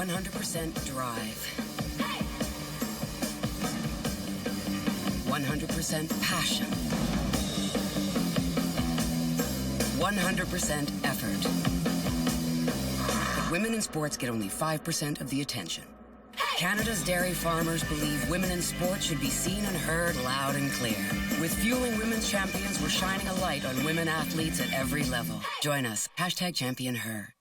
100% drive. 100% passion. 100% effort. But women in sports get only 5% of the attention. Canada's dairy farmers believe women in sports should be seen and heard loud and clear. With Fueling Women's Champions, we're shining a light on women athletes at every level. Join us. #ChampionHer.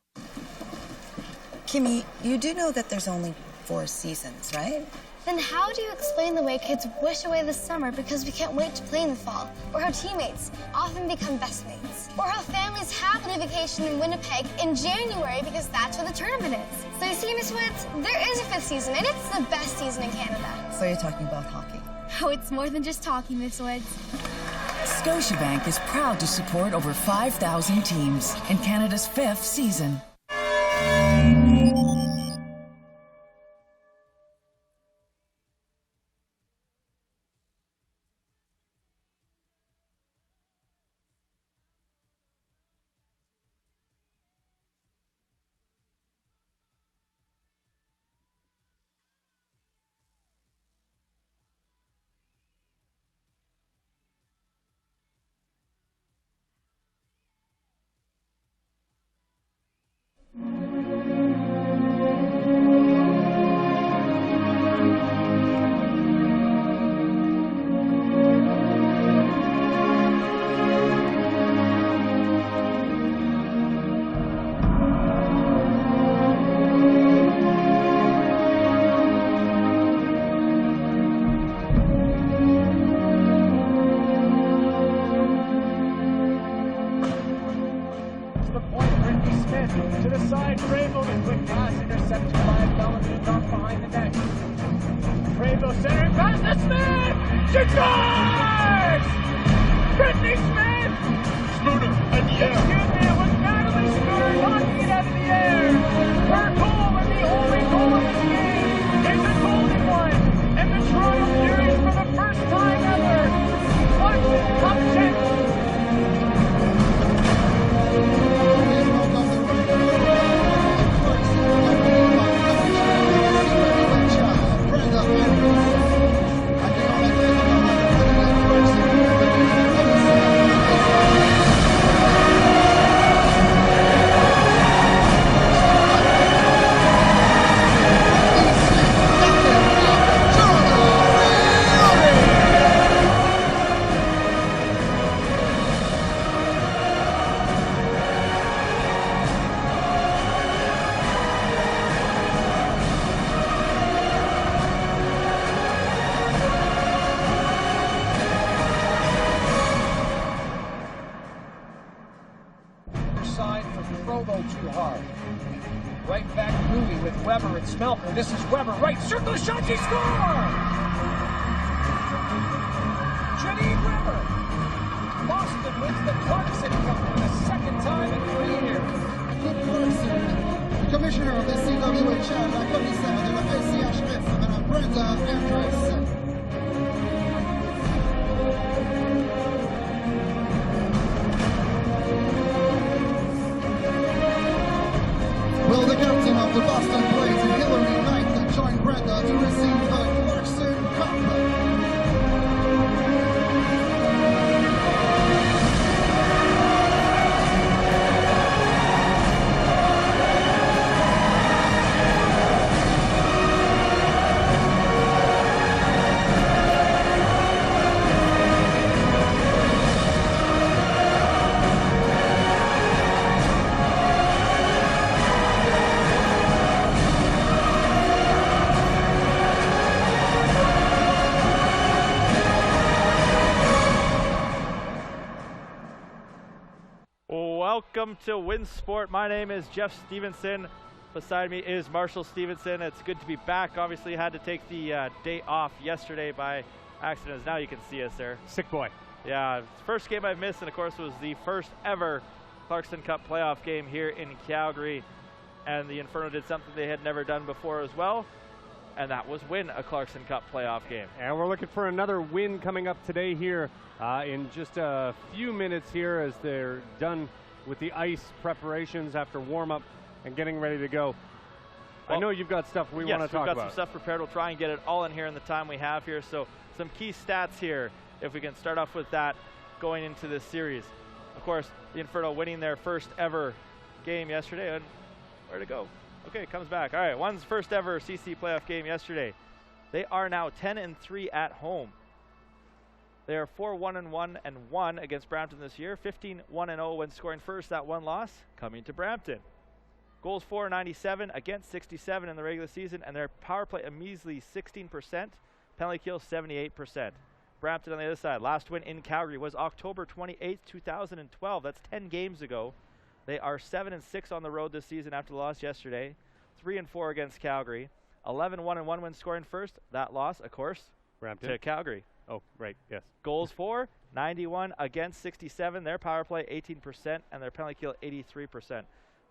Kimmy, you do know that there's only 4 seasons, right? Then how do you explain the way kids wish away the summer because we can't wait to play in the fall? Or how teammates often become best mates? Or how families happily vacation in Winnipeg in January because that's where the tournament is? So you see, Miss Woods, there is a 5th season, and it's the best season in Canada. So you're talking about hockey? Oh, it's more than just hockey, Miss Woods. Scotiabank is proud to support over 5,000 teams in Canada's 5th season. To the side, Bravo, the quick pass intercepted by Bellamy, not behind the net. Bravo centering pass to Smith! She scores! Brittany Smith! Spooner, in the air. Excuse me, it was Natalie Spooner knocking it out of the air. Her goal and the only goal of the game is a golden one. And the Toronto Series for the first time ever. Clarkson Cup champions. Right back Louis with Weber and Smelker. This is Weber, right circle shot, she scores! Janine Weber. Boston wins the Clarkson Cup for the 2nd time in 3 years. Claude Clarkson, commissioner of the CWHL, la commissaire de la LCHF, Madame Brenda Andress. Will the captain of the Boston Blades, Hillary Knight, join Brenda to receive the Clarkson Cup? Welcome to Win Sport. My name is Jeff Stevenson. Beside me is Marshall Stevenson. It's good to be back. Obviously had to take the day off yesterday by accident. Now you can see us there. Sick boy. Yeah, first game I've missed, and of course it was the first ever Clarkson Cup playoff game here in Calgary. And the Inferno did something they had never done before as well, and that was win a Clarkson Cup playoff game. And we're looking for another win coming up today here in just a few minutes here as they're done with the ice preparations after warm-up and getting ready to go. I know you've got stuff we want to talk about. Yes, we've got some stuff prepared. We'll try and get it all in here in the time we have here. So some key stats here, if we can start off with that going into this series. Of course, the Inferno winning their first ever game yesterday. And where'd it go? Okay, it comes back. All right, one's first ever CC playoff game yesterday. They are now 10-3 at home. They are 4-1-1 against Brampton this year. 15-1-0 when scoring first. That one loss coming to Brampton. Goals for 97 against 67 in the regular season, and their power play a measly 16%. Penalty kill 78%. Brampton on the other side. Last win in Calgary was October 28th, 2012. That's 10 games ago. They are 7-6 on the road this season after the loss yesterday. 3-4 against Calgary. 11-1-1 when scoring first. That loss, of course, Brampton to Calgary. Oh, right, yes. Goals for 91 against 67. Their power play 18% and their penalty kill 83%.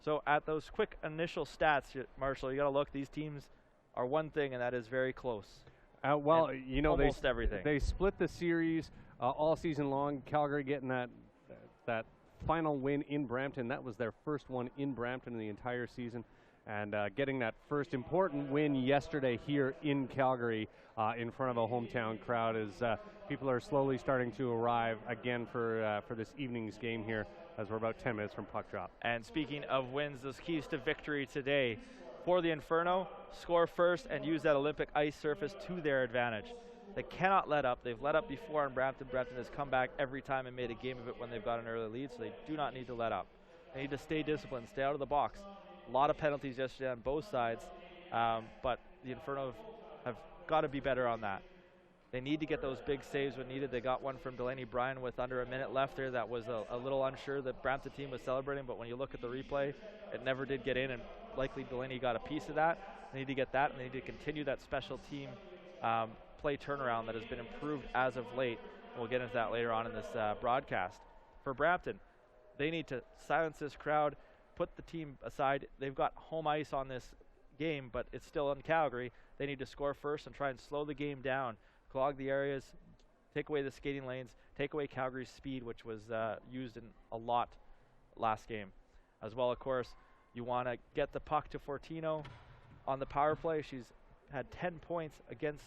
So at those quick initial stats, Marshall, you got to look. These teams are one thing, and that is very close. Well, you know, almost everything. They split the series all season long. Calgary getting that final win in Brampton. That was their first one in Brampton in the entire season. And getting that first important win yesterday here in Calgary in front of a hometown crowd as people are slowly starting to arrive again for this evening's game here as we're about 10 minutes from puck drop. And speaking of wins, those keys to victory today for the Inferno: score first and use that Olympic ice surface to their advantage. They cannot let up. They've let up before in Brampton. Brampton has come back every time and made a game of it when they've got an early lead, so they do not need to let up. They need to stay disciplined, stay out of the box. A lot of penalties yesterday on both sides, but the Inferno have got to be better on that. They need to get those big saves when needed. They got one from Delaney Bryan with under a minute left there. That was a little unsure. The Brampton team was celebrating, but when you look at the replay, it never did get in, and likely Delaney got a piece of that. They need to get that, and they need to continue that special team play turnaround that has been improved as of late. We'll get into that later on in this broadcast. For Brampton, they need to silence this crowd, put the team aside. They've got home ice on this game, but it's still in Calgary. They need to score first and try and slow the game down, clog the areas, take away the skating lanes, take away Calgary's speed, which was used in a lot last game. As well, of course, you want to get the puck to Fortino on the power play. She's had 10 points against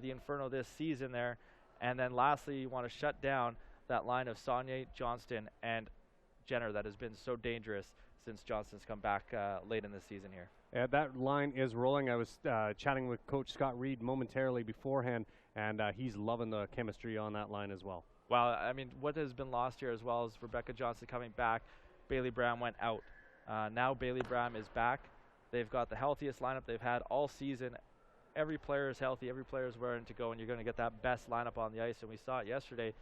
the Inferno this season there. And then lastly, you want to shut down that line of Saunier, Johnston, and Jenner that has been so dangerous since Johnston's come back late in the season here. That line is rolling. I was chatting with Coach Scott Reed momentarily beforehand, and he's loving the chemistry on that line as well. Well, I mean, what has been lost here as well is Rebecca Johnson coming back. Bailey Bram went out. Now Bailey Bram is back. They've got the healthiest lineup they've had all season. Every player is healthy. Every player is raring to go, and you're going to get that best lineup on the ice. And we saw it yesterday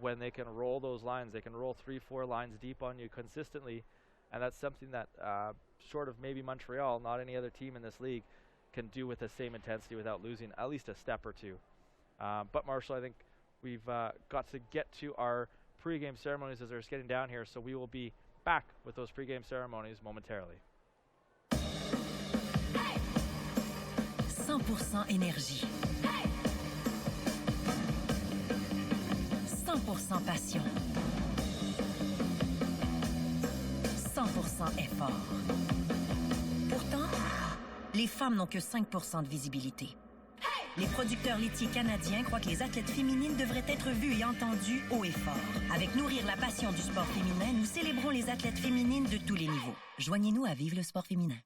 when they can roll those lines. They can roll 3-4 lines deep on you consistently, and that's something that short of maybe Montreal, not any other team in this league can do with the same intensity without losing at least a step or two. But Marshall, I think we've got to get to our pregame ceremonies as they're getting down here, so we will be back with those pregame ceremonies momentarily. 100% énergie. 100% passion. 100% effort. Pourtant, les femmes n'ont que 5% de visibilité. Les producteurs laitiers canadiens croient que les athlètes féminines devraient être vues et entendues haut et fort. Avec Nourrir la passion du sport féminin, nous célébrons les athlètes féminines de tous les niveaux. Joignez-nous à Vive le sport féminin.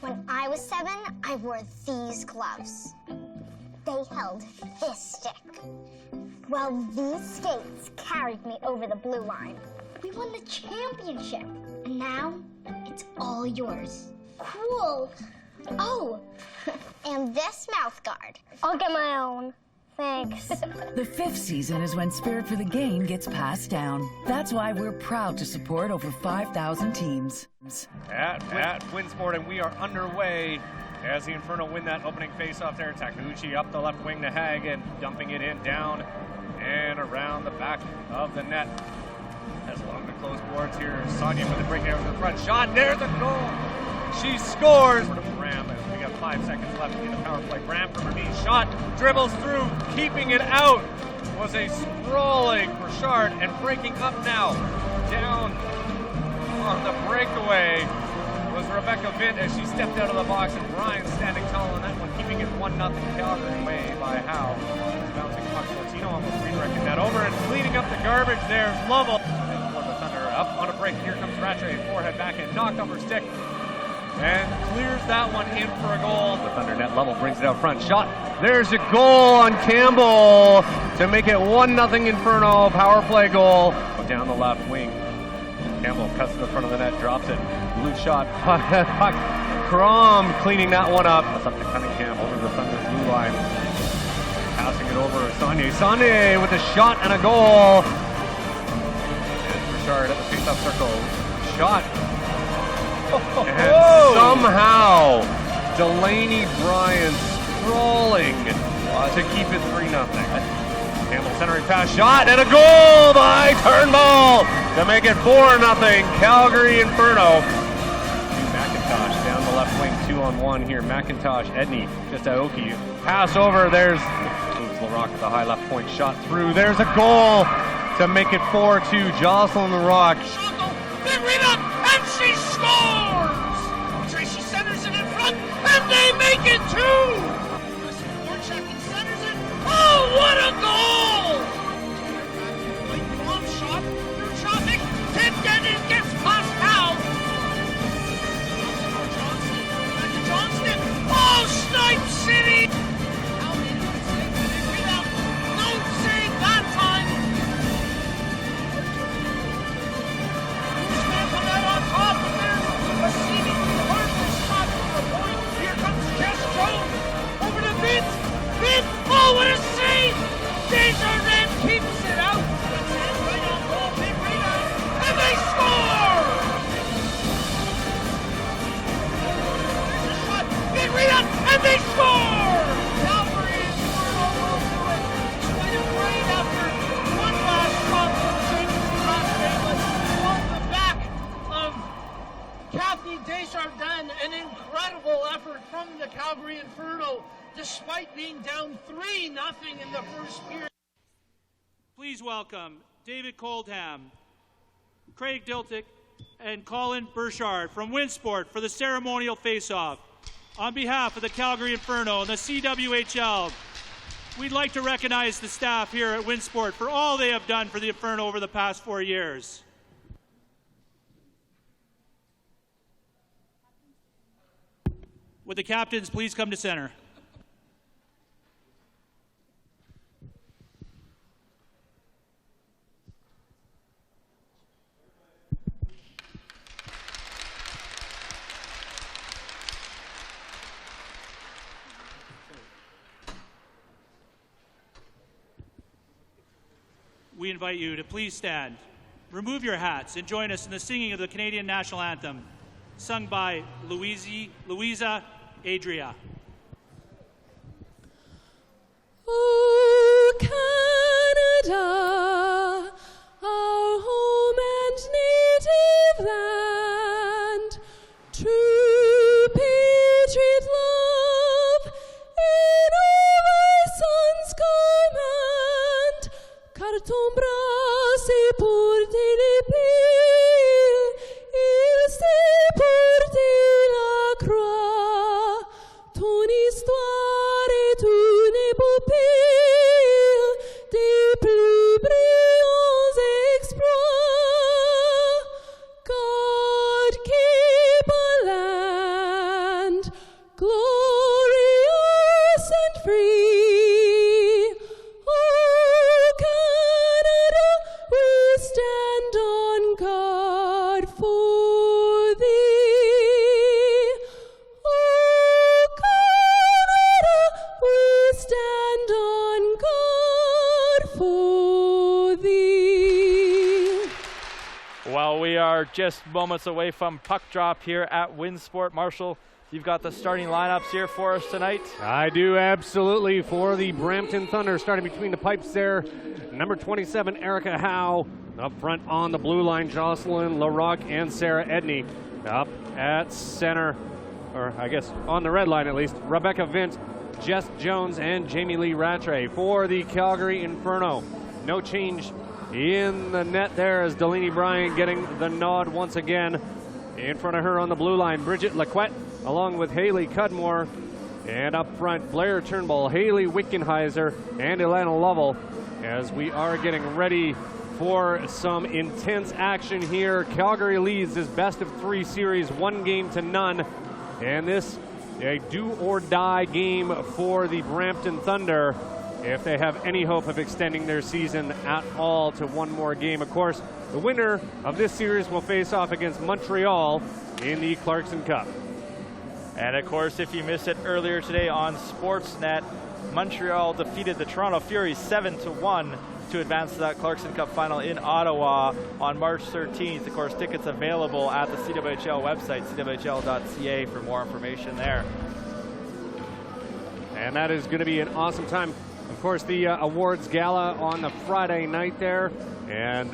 When I was 7, I wore these gloves. They held this stick. Well, these skates carried me over the blue line. We won the championship, and now it's all yours. Cool. Oh, and this mouth guard. I'll get my own. Thanks. The 5th season is when spirit for the game gets passed down. That's why we're proud to support over 5,000 teams. At Winsport, and we are underway as the Inferno win that opening faceoff there. Takeuchi up the left wing to Hagen, dumping it in, down and around the back of the net. As along the close boards here, Sonia with the break there to the front shot. There's the goal. She scores. Bram, as we got 5 seconds left in the power play. Bram from her knee, shot, dribbles through, keeping it out. Was a sprawling Burchard, and breaking up now. Down on the breakaway was Rebecca Vint as she stepped out of the box, and Bryan standing tall on that one, keeping it 1-0 Calgary. Way by Howe. Bouncing puck, Latino almost redirecting that over and cleaning up the garbage. There's Lovell. For the Thunder up on a break. Here comes Rattray, forehead back and knocked off her stick. And clears that one in for a goal. The Thunder net level brings it out front. Shot. There's a goal on Campbell to make it 1-0 Inferno. Power play goal. Down the left wing. Campbell cuts to the front of the net, drops it. Loose shot. Puck. Crom cleaning that one up. That's up to Cunningham over the Thunder's blue line. Passing it over Saunier. Saunier with a shot and a goal. And Bouchard at the face-off circle. Shot. And somehow Delaney Bryan sprawling to keep it 3-0. Campbell centering pass, shot, and a goal by Turnbull to make it 4-0 Calgary Inferno. McIntosh down the left wing, 2-on-1 here. McIntosh, Edney, just Aoki. Pass over, there's Larocque at the high left point, shot through. There's a goal to make it 4-2. Jocelyn Larocque. They read up, and she scores! Tracy centers it in front, and they make it 2! Oh, what a goal! Long shot through traffic, tipped and it gets past Howe. Johnston, oh, Snipe City! Howe made a mistake, but they read out. No save that time. Newsman come out on top, but there's a seemingly harmless shot from the point. Here comes Jess Jones over to Vince. Vince, oh, what a save! Desjardins keeps it out. That's it, right on goal, big rebound, and they score! There's a shot, big rebound, and they score! Calgary Inferno will do it. Despite a rain after one last shot from James Rasmussen on the back of Kathy Desjardins. An incredible effort from the Calgary Inferno, despite being down 3-0 in the first period. Please welcome David Coldham, Craig Diltick, and Colin Burchard from Winsport for the ceremonial face-off. On behalf of the Calgary Inferno and the CWHL, we'd like to recognize the staff here at Winsport for all they have done for the Inferno over the past 4 years. Would the captains please come to center? We invite you to please stand, remove your hats, and join us in the singing of the Canadian National Anthem, sung by Louisa Adria. Oh, Canada, our home and native land, true patriot love in all thy sons' command. Car ton bras s'est porté l'épée, il s'est porté la croix. Ton histoire est une épopée des plus brillants exploits. God keep our land glorious and free. Oh, Canada, we stand on guard for thee. Oh, Canada, we stand on guard for thee. Well, we are just moments away from puck drop here at Winsport. Marshall, you've got the starting lineups here for us tonight. I do, absolutely, for the Brampton Thunder, starting between the pipes there. Number 27, Erica Howe. Up front on the blue line, Jocelyn Larocque and Sarah Edney. Up at center, or I guess on the red line at least, Rebecca Vint, Jess Jones, and Jamie Lee Rattray. For the Calgary Inferno, no change in the net there as Delaney Bryan getting the nod once again. In front of her on the blue line, Bridget Laquette, along with Haley Cudmore. And up front, Blair Turnbull, Haley Wickenheiser, and Elena Lovell, as we are getting ready for some intense action here. Calgary leads this best-of-3 series 1-0. And this a do-or-die game for the Brampton Thunder if they have any hope of extending their season at all to one more game. Of course, the winner of this series will face off against Montreal in the Clarkson Cup. And of course, if you missed it earlier today on Sportsnet, Montreal defeated the Toronto Fury 7-1 to advance to that Clarkson Cup final in Ottawa on March 13th. Of course, tickets available at the CWHL website, cwhl.ca, for more information there. And that is going to be an awesome time. Of course, the awards gala on the Friday night there, and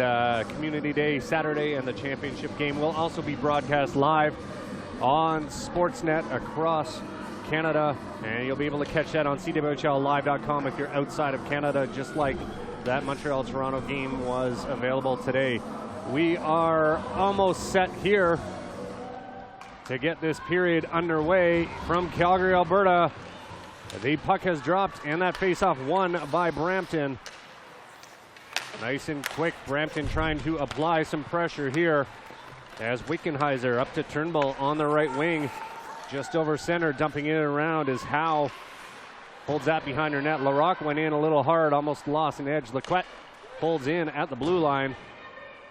Community Day Saturday, and the championship game will also be broadcast live on Sportsnet across Canada, and you'll be able to catch that on CWHLlive.com if you're outside of Canada, just like that Montreal-Toronto game was available today. We are almost set here to get this period underway from Calgary, Alberta. The puck has dropped, and that face-off won by Brampton. Nice and quick, Brampton trying to apply some pressure here as Wickenheiser up to Turnbull on the right wing, just over center, dumping it around as Howe holds that behind her net. Larocque went in a little hard, almost lost an edge. Laquette holds in at the blue line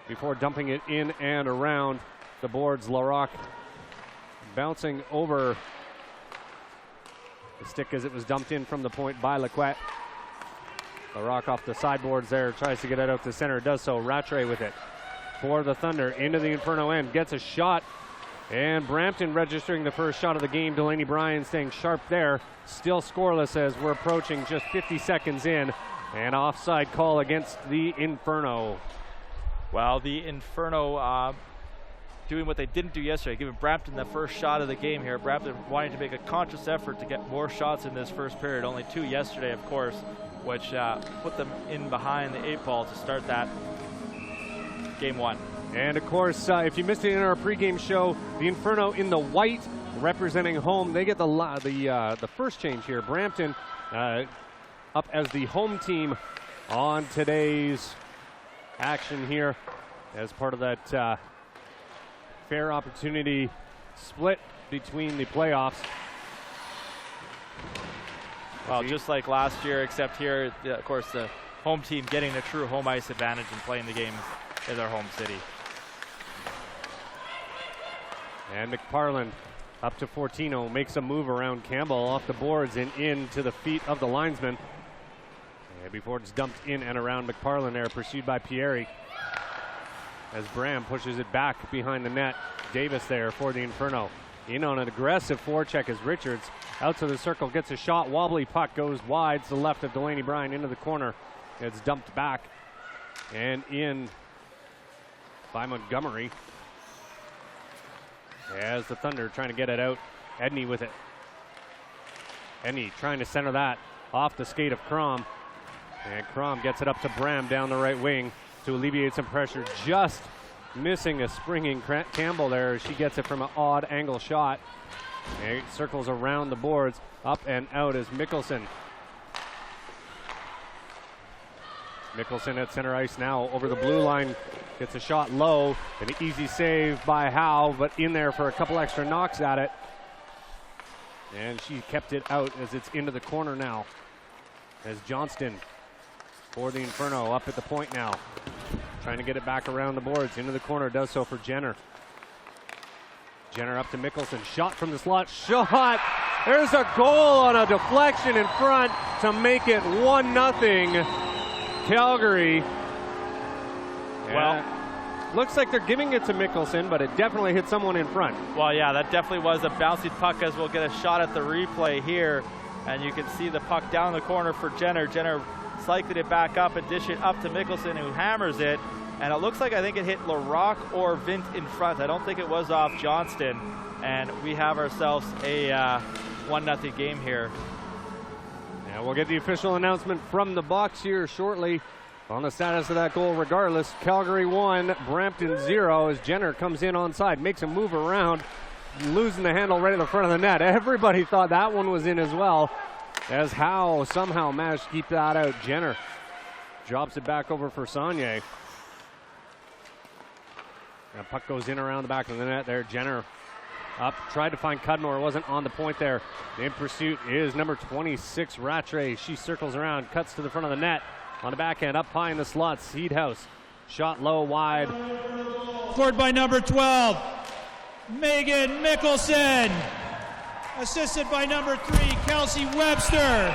before dumping it in and around the boards. Larocque bouncing over the stick as it was dumped in from the point by Laquette. Larocque off the sideboards there, tries to get it out to center, does so. Rattray with it for the Thunder into the Inferno end, gets a shot, and Brampton registering the first shot of the game. Delaney Bryan staying sharp there, still scoreless as we're approaching just 50 seconds in. An offside call against the Inferno. Well, the Inferno doing what they didn't do yesterday, giving Brampton the first shot of the game here. Brampton wanting to make a conscious effort to get more shots in this first period. Only 2 yesterday, of course, which put them in behind the 8 ball to start that game 1. And of course, if you missed it in our pregame show, the Inferno in the white representing home, they get the first change here. Brampton up as the home team on today's action here as part of that fair opportunity split between the playoffs. Well, just like last year, except here, of course, the home team getting the true home ice advantage and playing the game in their home city. And McParland up to Fortino, makes a move around Campbell off the boards and into the feet of the linesman. And before it's dumped in and around McParland there, pursued by Pieri. As Bram pushes it back behind the net. Davis there for the Inferno. In on an aggressive forecheck as Richards out to the circle, gets a shot. Wobbly puck goes wide to the left of Delaney Bryan into the corner. It's dumped back and in by Montgomery. As the Thunder trying to get it out. Edney with it. Edney trying to center that off the skate of Crom. And Crom gets it up to Bram down the right wing to alleviate some pressure. Just missing a springing Campbell there. She gets it from an odd angle shot. And it circles around the boards. Up and out is Mickelson. Mickelson at center ice now over the blue line. Gets a shot low. An easy save by Howe, but in there for a couple extra knocks at it. And she kept it out as it's into the corner now. As Johnston for the Inferno up at the point now. Trying to get it back around the boards. Into the corner, does so for Jenner. Jenner up to Mickelson. Shot from the slot. Shot! There's a goal on a deflection in front to make it 1-0 Calgary. Well, looks like they're giving it to Mickelson, but it definitely hit someone in front. Well, yeah, that definitely was a bouncy puck, as we'll get a shot at the replay here. And you can see the puck down the corner for Jenner. Jenner cycled it back up and dish it up to Mickelson, who hammers it. And it looks like I think it hit Larocque or Vint in front. I don't think it was off Johnston. And we have ourselves a 1-0 game here. And we'll get the official announcement from the box here shortly on the status of that goal regardless. Calgary 1, Brampton 0 as Jenner comes in onside, makes a move around, losing the handle right at the front of the net. Everybody thought that one was in as well, as Howe somehow managed to keep that out. Jenner drops it back over for Saunier. And puck goes in around the back of the net there. Jenner up, tried to find Cudmore, wasn't on the point there. In pursuit is number 26, Rattray. She circles around, cuts to the front of the net. On the backhand, up high in the slot, Seedhouse. Shot low, wide. Scored by number 12, Megan Mickelson. Assisted by number 3, Kelsey Webster.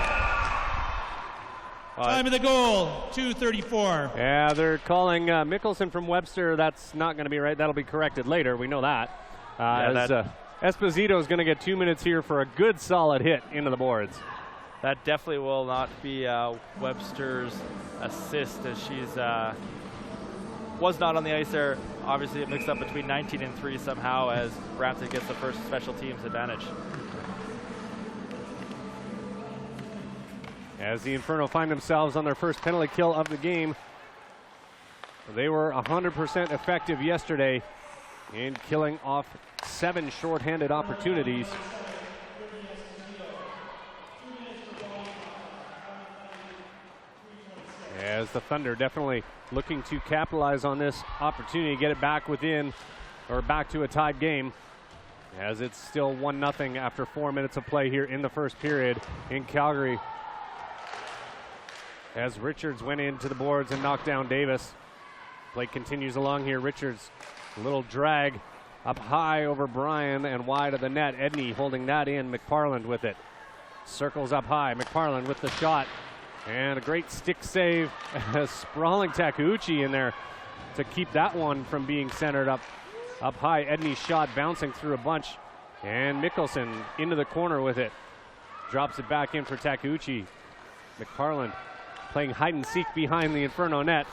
Time of the goal, 2:34. Yeah, they're calling Mickelson from Webster. That's not going to be right. That'll be corrected later. We know that. Esposito is going to get 2 minutes here for a good solid hit into the boards. That definitely will not be Webster's assist, as she's was not on the ice there. Obviously it mixed up between 19 and 3 somehow, as Brampton gets the first special teams advantage. As the Inferno find themselves on their first penalty kill of the game. They were 100% effective yesterday in killing off 7 shorthanded opportunities. As the Thunder definitely looking to capitalize on this opportunity, get it back within, or back to a tied game, as it's still 1-0 after 4 minutes of play here in the first period in Calgary. As Richards went into the boards and knocked down Davis. Play continues along here. Richards, a little drag up high over Bryan and wide of the net. Edney holding that in. McParland with it. Circles up high. McParland with the shot. And a great stick save. Sprawling Takeuchi in there to keep that one from being centered up high. Edney's shot bouncing through a bunch. And Mickelson into the corner with it. Drops it back in for Takeuchi. McParland playing hide and seek behind the Inferno net.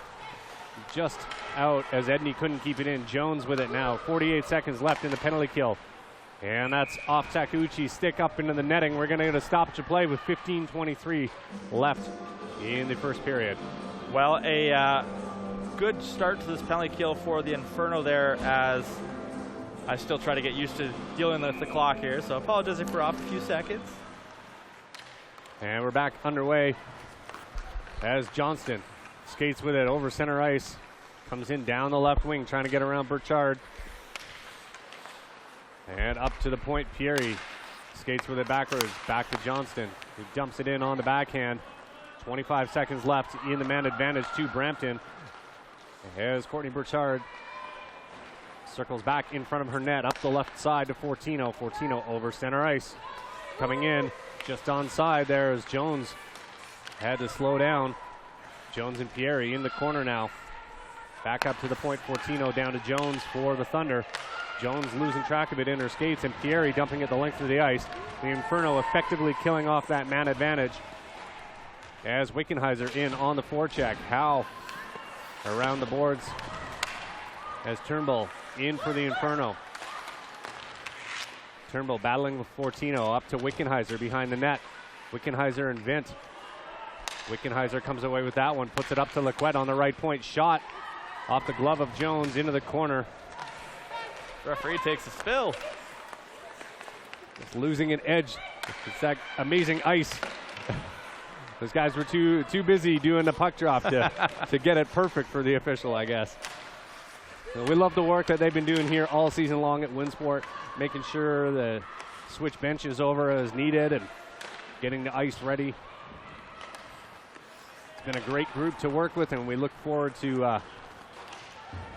Just out as Edney couldn't keep it in. Jones with it now. 48 seconds left in the penalty kill. And that's off Takeuchi's stick up into the netting. We're going to get a stoppage of play with 15:23 left in the first period. Well, a good start to this penalty kill for the Inferno there, as I still try to get used to dealing with the clock here. So apologize if we're off a few seconds. And we're back underway as Johnston skates with it over center ice. Comes in down the left wing, trying to get around Burchard. And up to the point, Pieri skates with it backwards, back to Johnston. He dumps it in on the backhand. 25 seconds left in the man advantage to Brampton. As Courtney Burchard circles back in front of her net, up the left side to Fortino. Fortino over center ice. Coming in, just onside there as Jones had to slow down. Jones and Pieri in the corner now. Back up to the point, Fortino down to Jones for the Thunder. Jones losing track of it in her skates, and Pieri dumping it the length of the ice. The Inferno effectively killing off that man advantage as Wickenheiser in on the forecheck. Howe around the boards as Turnbull in for the Inferno. Turnbull battling with Fortino, up to Wickenheiser behind the net. Wickenheiser and Vint. Wickenheiser comes away with that one, puts it up to Lequette on the right point. Shot off the glove of Jones into the corner. Referee takes a spill. Just losing an edge. It's that amazing ice. Those guys were too busy doing the puck drop to get it perfect for the official, I guess. So we love the work that they've been doing here all season long at Winsport, making sure the switch bench is over as needed and getting the ice ready. It's been a great group to work with, and we look forward to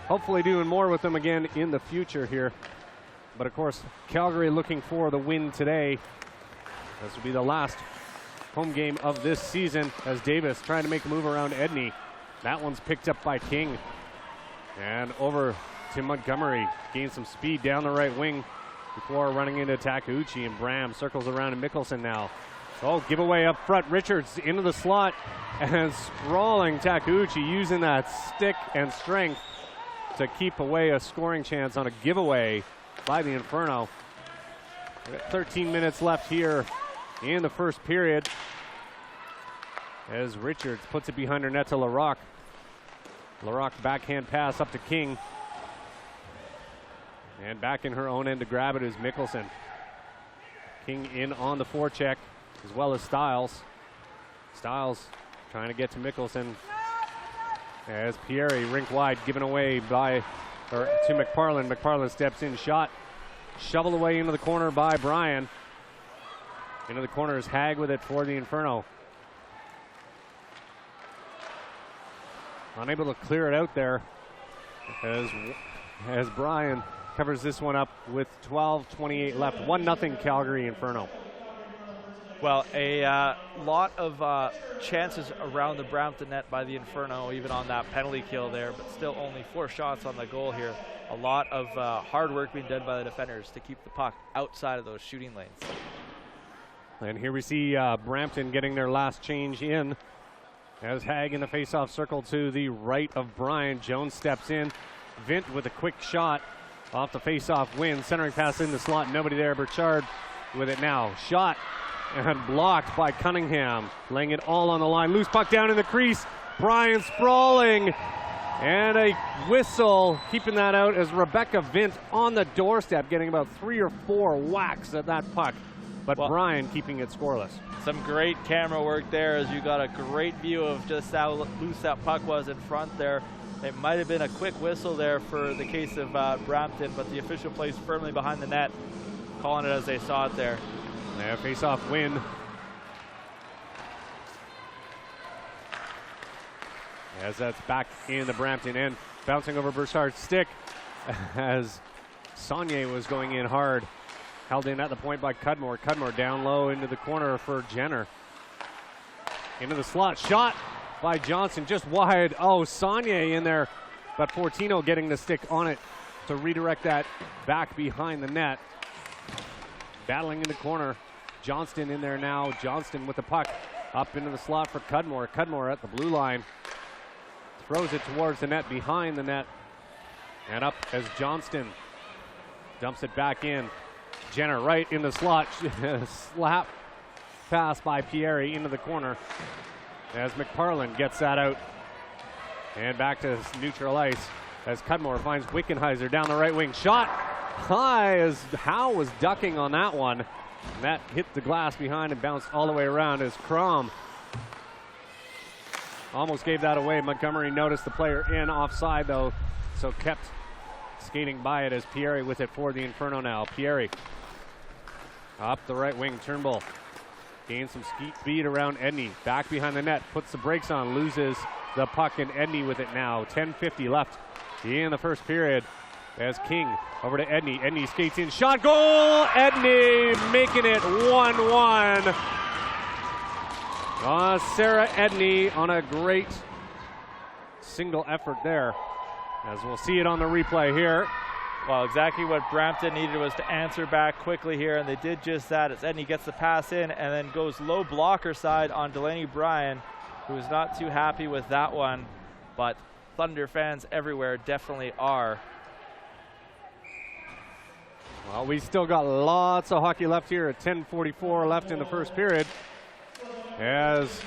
hopefully doing more with them again in the future here. But of course, Calgary looking for the win today. This will be the last home game of this season as Davis trying to make a move around Edney. That one's picked up by King. And over to Montgomery. Gains some speed down the right wing before running into Takeuchi, and Bram circles around to Mickelson now. Oh, giveaway up front. Richards into the slot, and sprawling Takeuchi using that stick and strength to keep away a scoring chance on a giveaway by the Inferno. 13 minutes left here in the first period as Richards puts it behind her net to LaRocque. Larocque backhand pass up to King. And back in her own end to grab it is Mickelson. King in on the forecheck, as well as Stiles. Stiles trying to get to Mickelson. As Pieri, rink wide, given away to McParland. McParland steps in, shot. Shoveled away into the corner by Bryan. Into the corner is Hag with it for the Inferno. Unable to clear it out there as Bryan covers this one up with 12:28 left. 1-0 Calgary Inferno. Well, a lot of chances around the Brampton net by the Inferno, even on that penalty kill there, but still only 4 shots on the goal here. A lot of hard work being done by the defenders to keep the puck outside of those shooting lanes. And here we see Brampton getting their last change in as Hag in the face-off circle to the right of Bryan. Jones steps in. Vint with a quick shot off the face-off win. Centering pass in the slot. Nobody there. Burchard with it now. Shot and blocked by Cunningham. Laying it all on the line. Loose puck down in the crease. Bryan sprawling. And a whistle keeping that out as Rebecca Vint on the doorstep getting about 3 or 4 whacks at that puck. But Bryan keeping it scoreless. Some great camera work there as you got a great view of just how loose that puck was in front there. It might have been a quick whistle there for the case of Brampton, but the official plays firmly behind the net, calling it as they saw it there. Yeah, face-off win. As that's back in the Brampton end. Bouncing over Burchard's stick as Saunier was going in hard. Held in at the point by Cudmore. Cudmore down low into the corner for Jenner. Into the slot. Shot by Johnson just wide. Oh, Saunier in there. But Fortino getting the stick on it to redirect that back behind the net. Battling in the corner. Johnston in there now. Johnston with the puck up into the slot for Cudmore. Cudmore at the blue line. Throws it towards the net, behind the net. And up as Johnston dumps it back in. Jenner right in the slot. Slap pass by Pieri into the corner as McParland gets that out. And back to neutral ice as Cudmore finds Wickenheiser down the right wing. Shot high as Howe was ducking on that one. And that hit the glass behind and bounced all the way around as Crom almost gave that away. Montgomery noticed the player in offside though, so kept skating by it as Pieri with it for the Inferno now. Pieri up the right wing. Turnbull gains some speed around Edney. Back behind the net, puts the brakes on, loses the puck, and Edney with it now. 10:50 left in the first period as King over to Edney. Edney skates in, shot, goal! Edney making it 1-1. Sarah Edney on a great single effort there, as we'll see it on the replay here. Well, exactly what Brampton needed was to answer back quickly here, and they did just that as Edney gets the pass in and then goes low blocker side on Delaney Bryan, who is not too happy with that one, but Thunder fans everywhere definitely are. Well, we still got lots of hockey left here at 10:44 left in the first period. As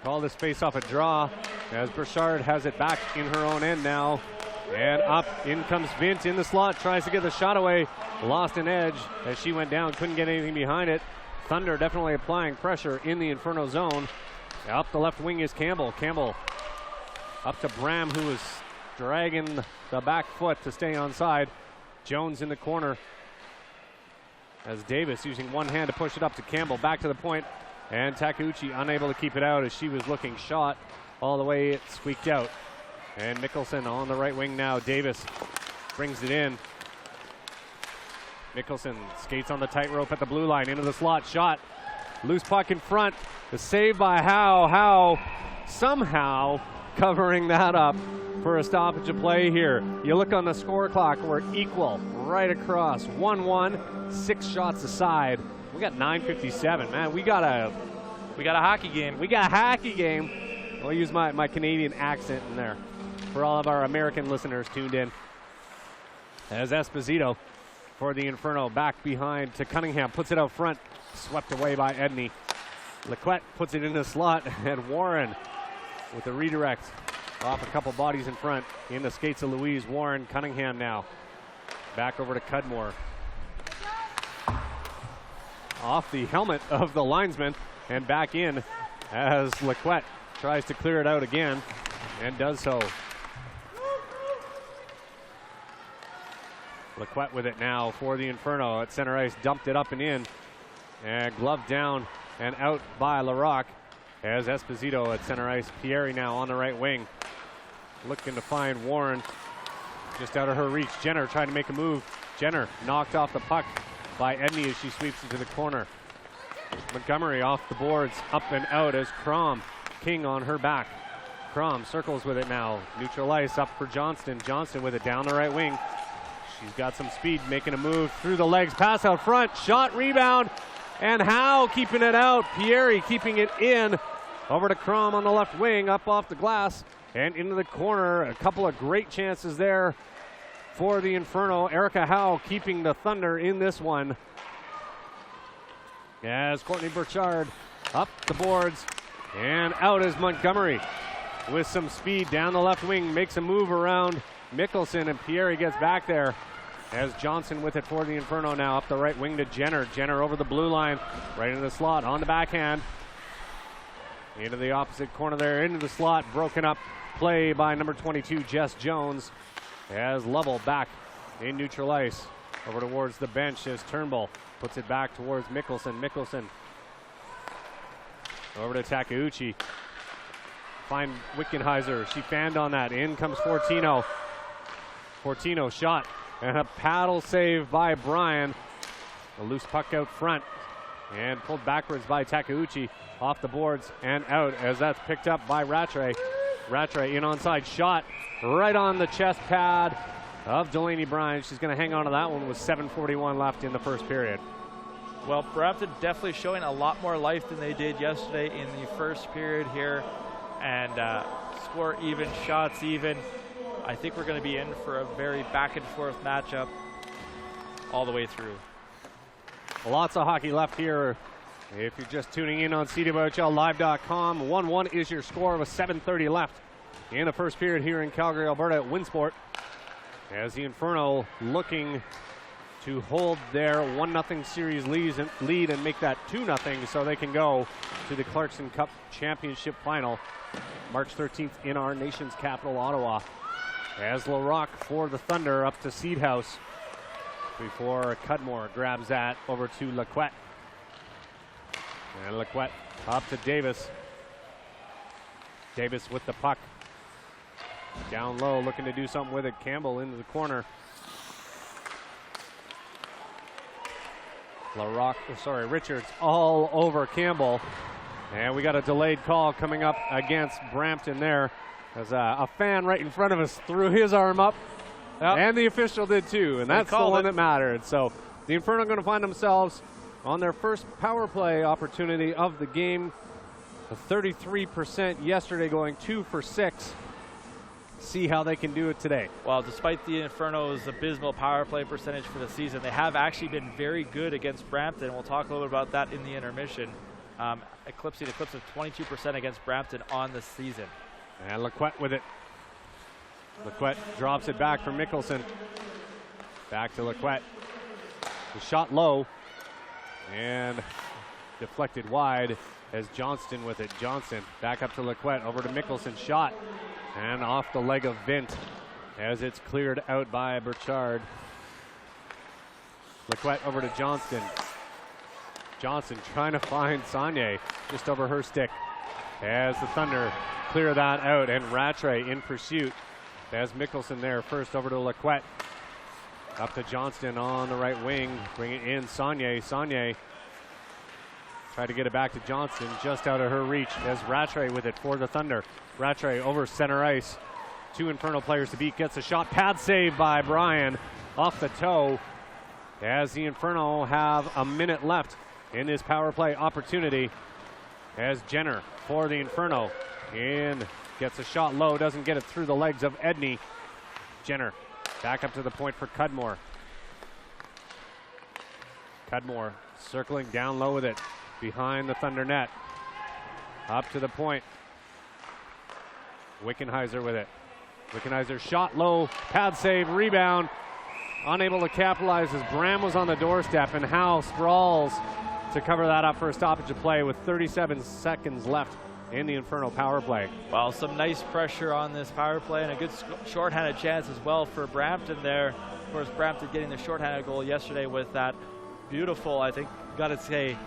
call this face-off a draw, as Burchard has it back in her own end now. And up, in comes Vint in the slot, tries to get the shot away, lost an edge as she went down, couldn't get anything behind it. Thunder definitely applying pressure in the Inferno zone. Up the left wing is Campbell. Campbell up to Bram, who is dragging the back foot to stay onside. Jones in the corner as Davis using one hand to push it up to Campbell. Back to the point, and Takeuchi unable to keep it out as she was looking shot all the way. It squeaked out. And Mickelson on the right wing now. Davis brings it in. Mickelson skates on the tightrope at the blue line, into the slot, shot. Loose puck in front. The save by Howe. Howe somehow covering that up for a stoppage of play here. You look on the score clock, we're equal right across. 1-1, 6 shots aside. We got 9:57, man. We got a hockey game. We got a hockey game. I'll use my Canadian accent in there for all of our American listeners tuned in. As Esposito for the Inferno back behind to Cunningham, puts it out front, swept away by Edney. Lequette puts it in the slot, and Warren with the redirect Off a couple bodies in front. In the skates of Louise. Warren Cunningham now. Back over to Cudmore. Off the helmet of the linesman and back in as Laquette tries to clear it out again and does so. Laquette with it now for the Inferno at center ice. Dumped it up and in. And gloved down and out by LaRocque as Esposito at center ice. Pieri now on the right wing. Looking to find Warren just out of her reach. Jenner trying to make a move. Jenner knocked off the puck by Edney as she sweeps into the corner. Montgomery off the boards, up and out as Crom, King on her back. Crom circles with it now. Neutral ice up for Johnston. Johnston with it down the right wing. She's got some speed, making a move through the legs. Pass out front, shot, rebound, and Howe keeping it out. Pieri keeping it in. Over to Crom on the left wing, up off the glass and into the corner. A couple of great chances there for the Inferno. Erica Howe keeping the Thunder in this one. As Courtney Burchard up the boards and out is Montgomery with some speed down the left wing, makes a move around Mickelson, and Pieri gets back there as Johnson with it for the Inferno now up the right wing to Jenner. Jenner over the blue line, right into the slot on the backhand. Into the opposite corner there, into the slot, broken up play by number 22, Jess Jones, as Lovell back in neutral ice. Over towards the bench as Turnbull puts it back towards Mickelson. Mickelson over to Takeuchi. Find Wickenheiser. She fanned on that. In comes Fortino. Fortino shot and a paddle save by Bryan. A loose puck out front and pulled backwards by Takeuchi. Off the boards and out as that's picked up by Rattray. Rattray in onside shot right on the chest pad of Delaney Bryan. She's going to hang on to that one with 7:41 left in the first period. Well, Brampton definitely showing a lot more life than they did yesterday in the first period here, and score even, shots even. I think we're going to be in for a very back and forth matchup all the way through. Lots of hockey left here. If you're just tuning in on CWHLlive.com, 1-1 is your score with 7:30 left in the first period here in Calgary, Alberta at Winsport. As the Inferno looking to hold their 1-0 series lead and make that 2-0 so they can go to the Clarkson Cup Championship Final March 13th in our nation's capital, Ottawa. As LaRocque for the Thunder up to Seedhouse before Cudmore grabs that over to Laquette. And Laquette up to Davis. Davis with the puck. Down low, looking to do something with it. Campbell into the corner. Richards all over Campbell. And we got a delayed call coming up against Brampton there. As a fan right in front of us threw his arm up. Yep. And the official did too. And that's the one that mattered. So the Inferno are going to find themselves on their first power play opportunity of the game. A 33% yesterday, going 2 for 6. See how they can do it today. Well, despite the Inferno's abysmal power play percentage for the season, they have actually been very good against Brampton. We'll talk a little bit about that in the intermission. Eclipsing a clips of 22% against Brampton on the season. And Laquette with it. Laquette drops it back for Mickelson. Back to Laquette. The shot low and deflected wide as Johnston with it. Johnson back up to Laquette, over to Mickelson, shot and off the leg of Vint as it's cleared out by Burchard. Laquette over to Johnston. Johnson trying to find Saunier just over her stick as the Thunder clear that out, and Rattray in pursuit as Mickelson there first over to Laquette. Up to Johnston on the right wing, bring it in, Saunier. Saunier tried to get it back to Johnston, just out of her reach as Rattray with it for the Thunder. Rattray over center ice. 2 Inferno players to beat, gets a shot, pad save by Bryan off the toe as the Inferno have a minute left in this power play opportunity as Jenner for the Inferno gets a shot low, doesn't get it through the legs of Edney. Jenner back up to the point for Cudmore. Cudmore circling down low with it behind the Thunder net. Up to the point. Wickenheiser with it. Wickenheiser shot low, pad save, rebound. Unable to capitalize as Bram was on the doorstep, and Howe sprawls to cover that up for a stoppage of play with 37 seconds left in the Inferno power play. Well, some nice pressure on this power play and a good shorthanded chance as well for Brampton there. Of course, Brampton getting the shorthanded goal yesterday with that beautiful, I think, gotta say,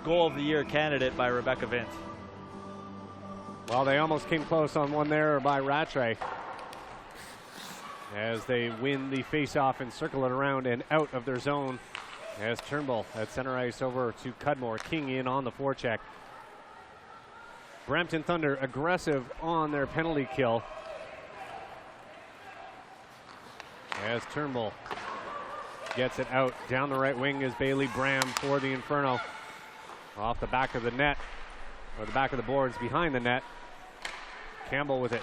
goal of the year candidate by Rebecca Vint. Well, they almost came close on one there by Rattray as they win the face-off and circle it around and out of their zone as Turnbull at center ice over to Cudmore. King in on the forecheck. Brampton Thunder aggressive on their penalty kill as Turnbull gets it out. Down the right wing is Bailey Bram for the Inferno. Off the back of the net, or the back of the boards behind the net. Campbell with it.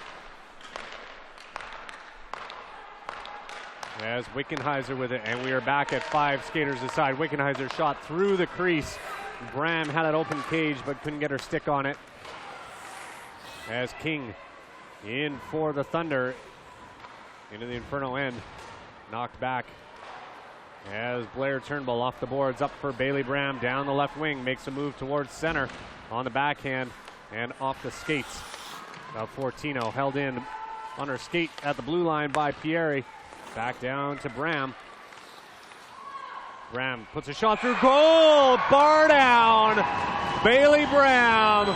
As Wickenheiser with it, and we are back at 5 skaters aside. Wickenheiser shot through the crease. Bram had an open cage but couldn't get her stick on it. As King in for the Thunder into the Inferno end, knocked back as Blair Turnbull off the boards, up for Bailey Bram down the left wing, makes a move towards center on the backhand and off the skates of Fortino, held in on her skate at the blue line by Pieri. Back down to Bram. Bram puts a shot through, goal, bar down. Bailey Bram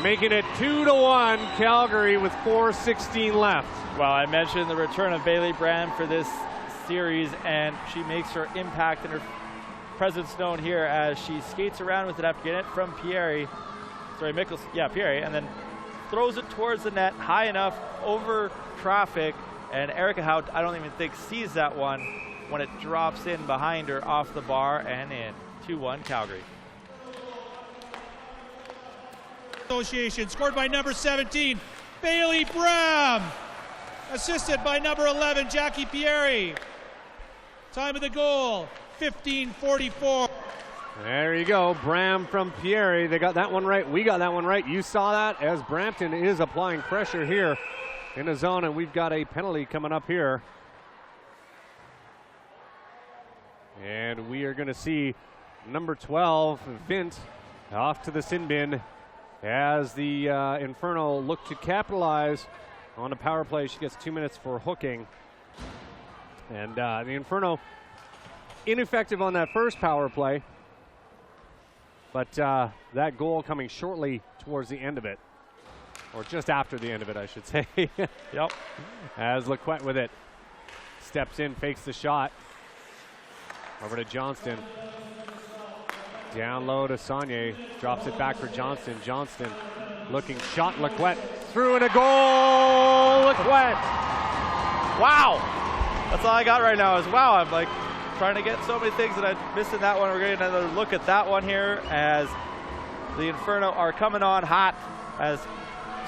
making it 2-1 Calgary with 4:16 left. Well, I mentioned the return of Bailey Bram for this series, and she makes her impact and her presence known here as she skates around with it after getting it from Pieri. Sorry, Pieri, and then throws it towards the net high enough over traffic, and Erica Howe, I don't even think, sees that one when it drops in behind her off the bar and in. 2-1 Calgary. Association, scored by number 17, Bailey Bram. Assisted by number 11, Jackie Pieri. Time of the goal, 15:44. There you go, Bram from Pieri. They got that one right. We got that one right. You saw that as Brampton is applying pressure here in the zone, and we've got a penalty coming up here. And we are going to see number 12, Vint, off to the sin bin as the Inferno look to capitalize on a power play. She gets 2 minutes for hooking. And the Inferno ineffective on that first power play, but that goal coming shortly towards the end of it, or just after the end of it, I should say. Yep. As Laquette with it. Steps in, fakes the shot. Over to Johnston. Down low to Saunier. Drops it back for Johnston. Johnston looking, shot, Laquette. Through and a goal! Laquette! Wow! That's all I got right now is wow. I'm like trying to get so many things that I missed in that one. We're getting another look at that one here as the Inferno are coming on hot as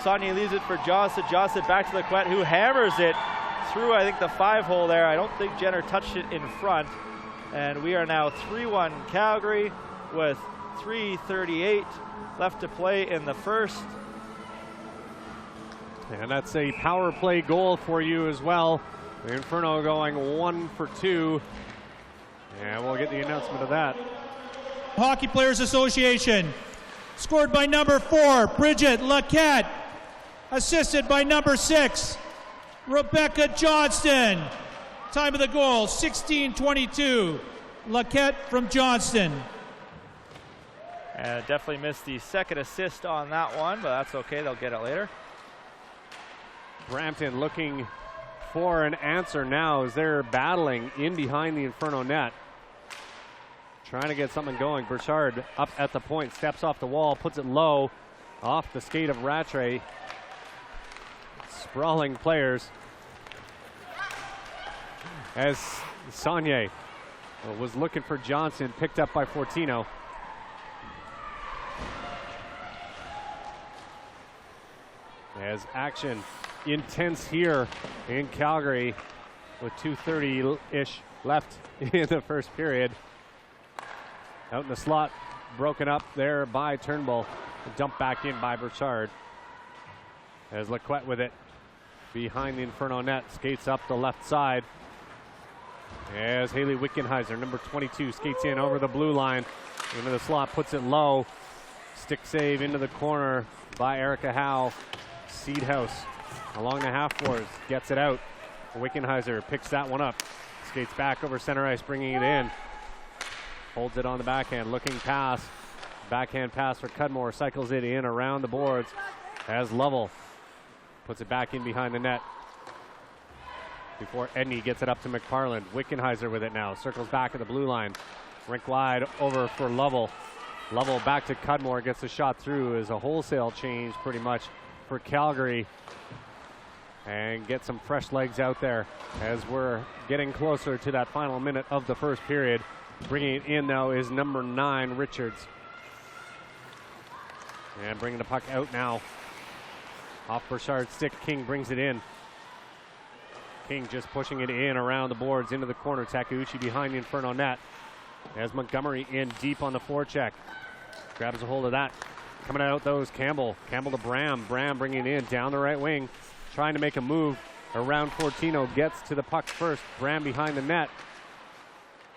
Saunier leaves it for Johnston. Johnston back to Laquette, who hammers it through, I think, the 5-hole there. I don't think Jenner touched it in front. And we are now 3-1 Calgary with 3:38 left to play in the first. And that's a power play goal for you as well. The Inferno going 1 for 2. And we'll get the announcement of that. Hockey Players Association, scored by number 4, Bridget Laquette. Assisted by number 6, Rebecca Johnston. Time of the goal, 16:22. Laquette from Johnston. And definitely missed the second assist on that one, but that's okay. They'll get it later. Brampton looking for an answer now as they're battling in behind the Inferno net. Trying to get something going. Burchard up at the point, steps off the wall, puts it low, off the skate of Rattray. Sprawling players. As Saunier was looking for Johnson, picked up by Fortino. As action intense here in Calgary with 2:30-ish left in the first period. Out in the slot, broken up there by Turnbull. Dumped back in by Burchard. As Laquette with it behind the Inferno net, skates up the left side. As Haley Wickenheiser, number 22, skates in over the blue line. Into the slot, puts it low. Stick save into the corner by Erica Howe. Seedhouse along the half boards, gets it out. Wickenheiser picks that one up. Skates back over center ice, bringing it in. Holds it on the backhand, looking pass. Backhand pass for Cudmore, cycles it in around the boards as Lovell puts it back in behind the net before Edney gets it up to McParland. Wickenheiser with it now, circles back at the blue line. Rink wide over for Lovell. Lovell back to Cudmore, gets the shot through as a wholesale change pretty much for Calgary. And get some fresh legs out there as we're getting closer to that final minute of the first period. Bringing it in now is number 9, Richards. And bringing the puck out now. Off Burchard's stick, King brings it in. King just pushing it in around the boards into the corner. Takeuchi behind the Inferno net. As Montgomery in deep on the forecheck. Grabs a hold of that. Coming out those Campbell. Campbell to Bram. Bram bringing it in down the right wing. Trying to make a move around Fortino. Gets to the puck first. Bram behind the net.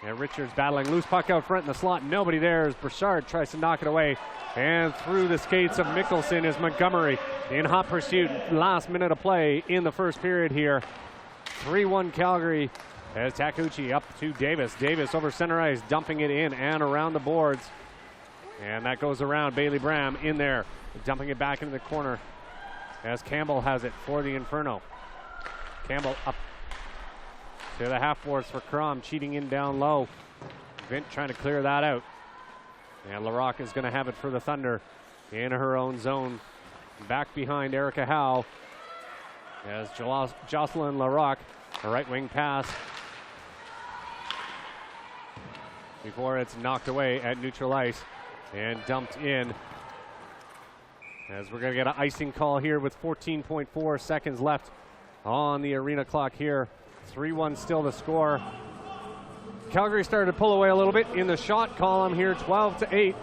And Richards battling loose puck out front in the slot. Nobody there as Burchard tries to knock it away. And through the skates of Mickelson is Montgomery in hot pursuit. Last minute of play in the first period here. 3-1 Calgary as Takeuchi up to Davis. Davis over center ice, dumping it in and around the boards. And that goes around. Bailey Bram in there, dumping it back into the corner as Campbell has it for the Inferno. Campbell up to the half boards for Crom, cheating in down low. Vint trying to clear that out. And LaRocque is going to have it for the Thunder in her own zone. Back behind Erica Howe as Jocelyn LaRocque, a right wing pass before it's knocked away at neutral ice and dumped in. As we're going to get an icing call here with 14.4 seconds left on the arena clock here. 3-1 still the score. Calgary started to pull away a little bit in the shot column here, 12-8.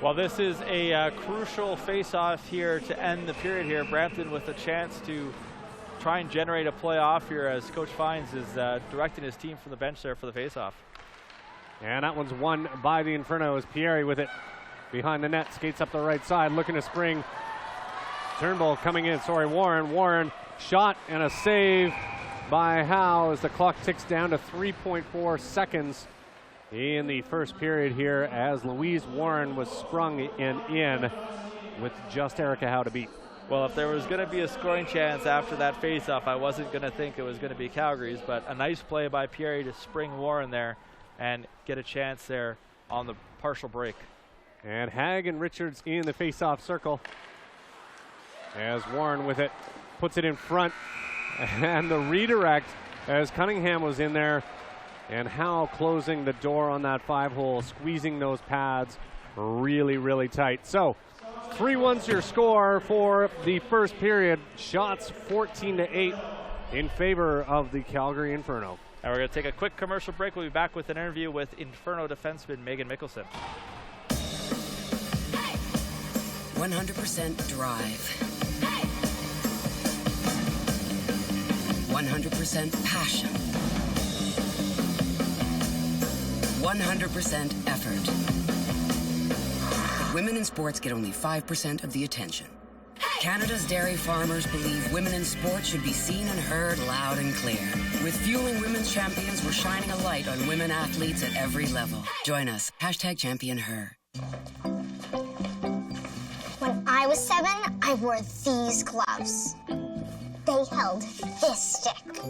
Well, this is a crucial face-off here to end the period here. Brampton with a chance to try and generate a playoff here as Coach Fines is directing his team from the bench there for the face-off. And that one's won by the Inferno as Pieri with it behind the net, skates up the right side, looking to spring. Turnbull coming in, Warren. Warren shot and a save by Howe as the clock ticks down to 3.4 seconds in the first period here as Louise Warren was sprung in with just Erica Howe to beat. Well, if there was going to be a scoring chance after that face-off, I wasn't going to think it was going to be Calgary's, but a nice play by Pieri to spring Warren there and get a chance there on the partial break. And Haag and Richards in the face-off circle as Warren with it, puts it in front. And the redirect as Cunningham was in there, and Howe closing the door on that 5-hole, squeezing those pads really, really tight. So 3-1's your score for the first period. Shots 14-8 in favor of the Calgary Inferno. And we're going to take a quick commercial break. We'll be back with an interview with Inferno defenseman Megan Mickelson. 100% drive. 100% passion. 100% effort. But women in sports get only 5% of the attention. Canada's dairy farmers believe women in sports should be seen and heard loud and clear. With Fueling Women's Champions, we're shining a light on women athletes at every level. Join us. #ChampionHer. When I was 7, I wore these gloves. They held this stick.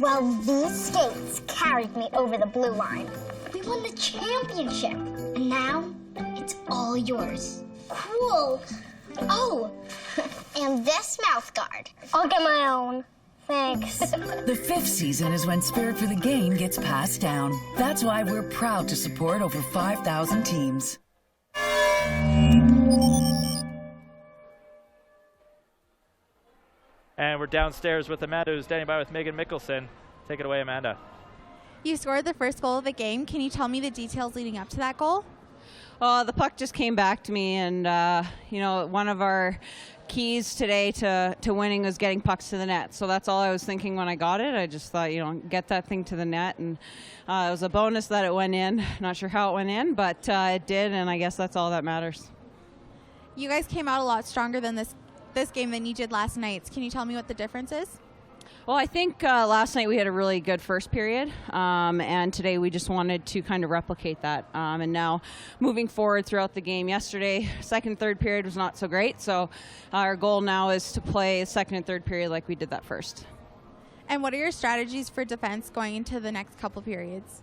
Well, these skates carried me over the blue line. We won the championship, and now it's all yours. Cool. Oh, and this mouth guard. I'll get my own. Thanks. The 5th season is when spirit for the game gets passed down. That's why we're proud to support over 5,000 teams. And we're downstairs with Amanda, who's standing by with Megan Mickelson. Take it away, Amanda. You scored the first goal of the game. Can you tell me the details leading up to that goal? Well, the puck just came back to me, and one of our keys today to winning was getting pucks to the net. So that's all I was thinking when I got it. I just thought, get that thing to the net, and it was a bonus that it went in. Not sure how it went in, but it did, and I guess that's all that matters. You guys came out a lot stronger than this game than you did last night. Can you tell me what the difference is? Well, I think last night we had a really good first period, and today we just wanted to kind of replicate that. And now moving forward throughout the game, yesterday, second, third period was not so great, so our goal now is to play second and third period like we did that first. And what are your strategies for defense going into the next couple periods?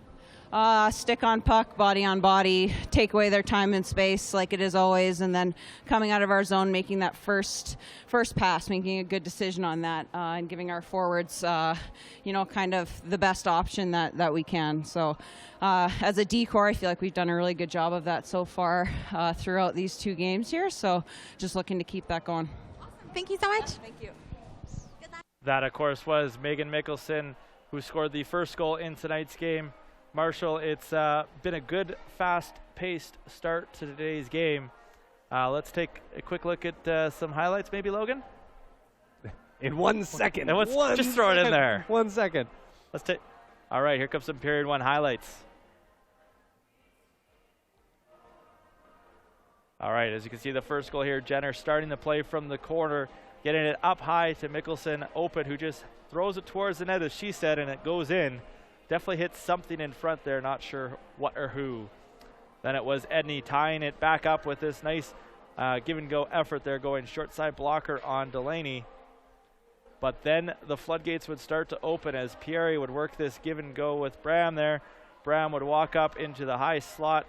Stick on puck, body on body, take away their time and space like it is always, and then coming out of our zone, making that first pass, making a good decision on that, and giving our forwards, kind of the best option that we can. So as a D-core, I feel like we've done a really good job of that so far throughout these 2 games here, so just looking to keep that going. Awesome. Thank you so much. Thank you. That, of course, was Megan Mickelson, who scored the first goal in tonight's game. Marshall, it's been a good, fast-paced start to today's game. Let's take a quick look at some highlights, maybe, Logan? In 1 second. Just throw it in there. 1 second. All right, here comes some period 1 highlights. All right, as you can see, the first goal here, Jenner starting the play from the corner, getting it up high to Mickelson, open, who just throws it towards the net, as she said, and it goes in. Definitely hit something in front there, not sure what or who. Then it was Edney tying it back up with this nice give-and-go effort there, going short side blocker on Delaney. But then the floodgates would start to open as Pierre would work this give-and-go with Bram there. Bram would walk up into the high slot,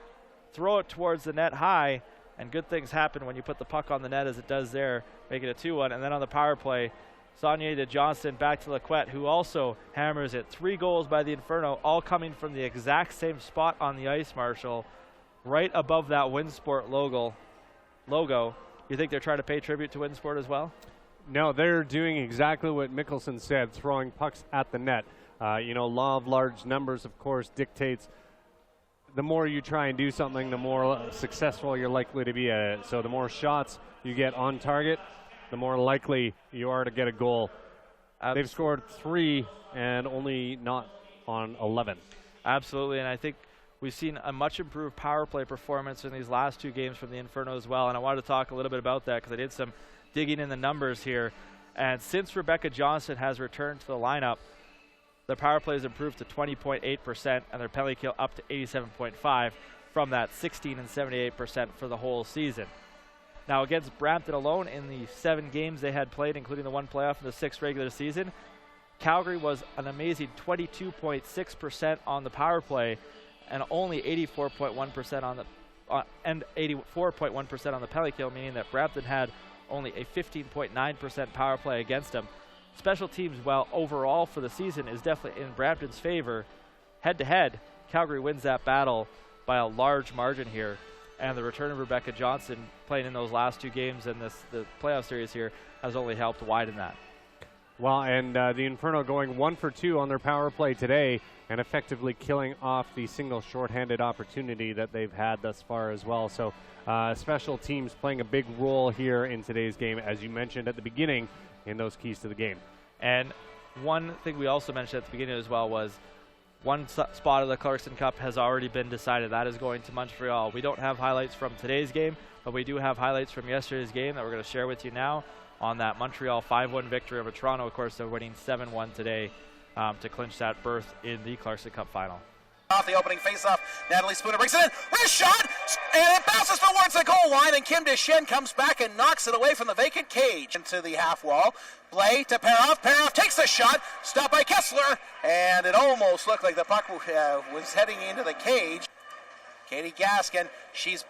throw it towards the net high, and good things happen when you put the puck on the net as it does there, make it a 2-1. And then on the power play, Saunier to Johnston, back to Laquette, who also hammers it. 3 goals by the Inferno, all coming from the exact same spot on the ice, Marshall, right above that Winsport logo. You think they're trying to pay tribute to Winsport as well? No, they're doing exactly what Mickelson said, throwing pucks at the net. Law of large numbers, of course, dictates the more you try and do something, the more successful you're likely to be at it. So the more shots you get on target, the more likely you are to get a goal. They've scored 3 and only not on 11. Absolutely, and I think we've seen a much improved power play performance in these last 2 games from the Inferno as well, and I wanted to talk a little bit about that because I did some digging in the numbers here. And since Rebecca Johnson has returned to the lineup, their power play has improved to 20.8% and their penalty kill up to 87.5% from that 16 and 78% for the whole season. Now, against Brampton alone in the 7 games they had played, including the 1 playoff and the 6 regular season, Calgary was an amazing 22.6% on the power play and only 84.1% on the and 84.1% on the penalty kill, meaning that Brampton had only a 15.9% power play against them. Special teams, while overall for the season is definitely in Brampton's favor, head-to-head, Calgary wins that battle by a large margin here. And the return of Rebecca Johnson playing in those last 2 games and the playoff series here has only helped widen that. Well, and the Inferno going 1 for 2 on their power play today and effectively killing off the single shorthanded opportunity that they've had thus far as well. So special teams playing a big role here in today's game, as you mentioned at the beginning, in those keys to the game. And one thing we also mentioned at the beginning as well was one spot of the Clarkson Cup has already been decided. That is going to Montreal. We don't have highlights from today's game, but we do have highlights from yesterday's game that we're going to share with you now on that Montreal 5-1 victory over Toronto. Of course, they're winning 7-1 today to clinch that berth in the Clarkson Cup final. Off the opening faceoff, Natalie Spooner brings it in. Wrist shot, and it bounces towards the goal line, and Kim Deschênes comes back and knocks it away from the vacant cage into the half wall. Blais to Peroff. Peroff takes the shot, stopped by Kessler, and it almost looked like the puck was heading into the cage. Katie Gaskin, she's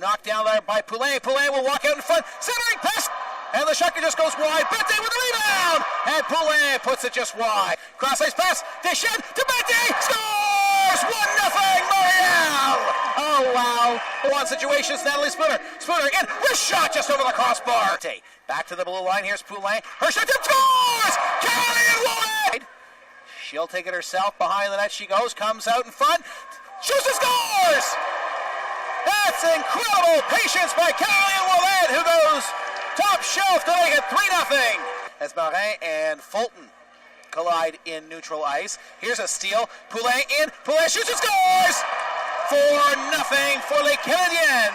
knocked down there by Poulet. Poulet will walk out in front, centering pass, and the shot just goes wide. Bette with the rebound, and Poulet puts it just wide. Cross-ice pass, Deschênes to Bette, scores! 1-0, Montreal! Oh, wow. One situations, Natalie Spooner. Spooner in, wrist shot just over the crossbar. Back to the blue line, here's Poulet. Her shot, scores! Carolyn Wide! She'll take it herself, behind the net she goes, comes out in front, shoots and scores! That's incredible patience by Caroline Ouellette, who goes top shelf to make it 3-0. As Marin and Fulton collide in neutral ice. Here's a steal. Poulin in. Poulin shoots and scores! 4-0 for Les Canadiens.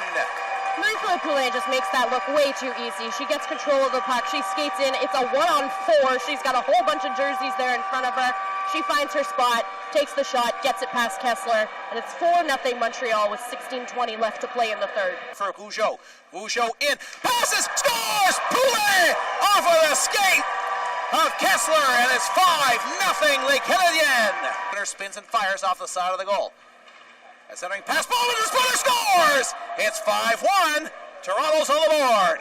Marie-Philip Poulin just makes that look way too easy. She gets control of the puck. She skates in. It's a 1-on-4. She's got a whole bunch of jerseys there in front of her. She finds her spot, takes the shot, gets it past Kessler, and it's 4-0 Montreal with 16:20 left to play in the third. For Rougeau. Rougeau in. Passes! Scores! Poulin off of the skate of Kessler, and it's 5-0 Les Canadiens. Winner spins and fires off the side of the goal. A centering pass, ball with the Spooner scores! It's 5-1. Toronto's on the board.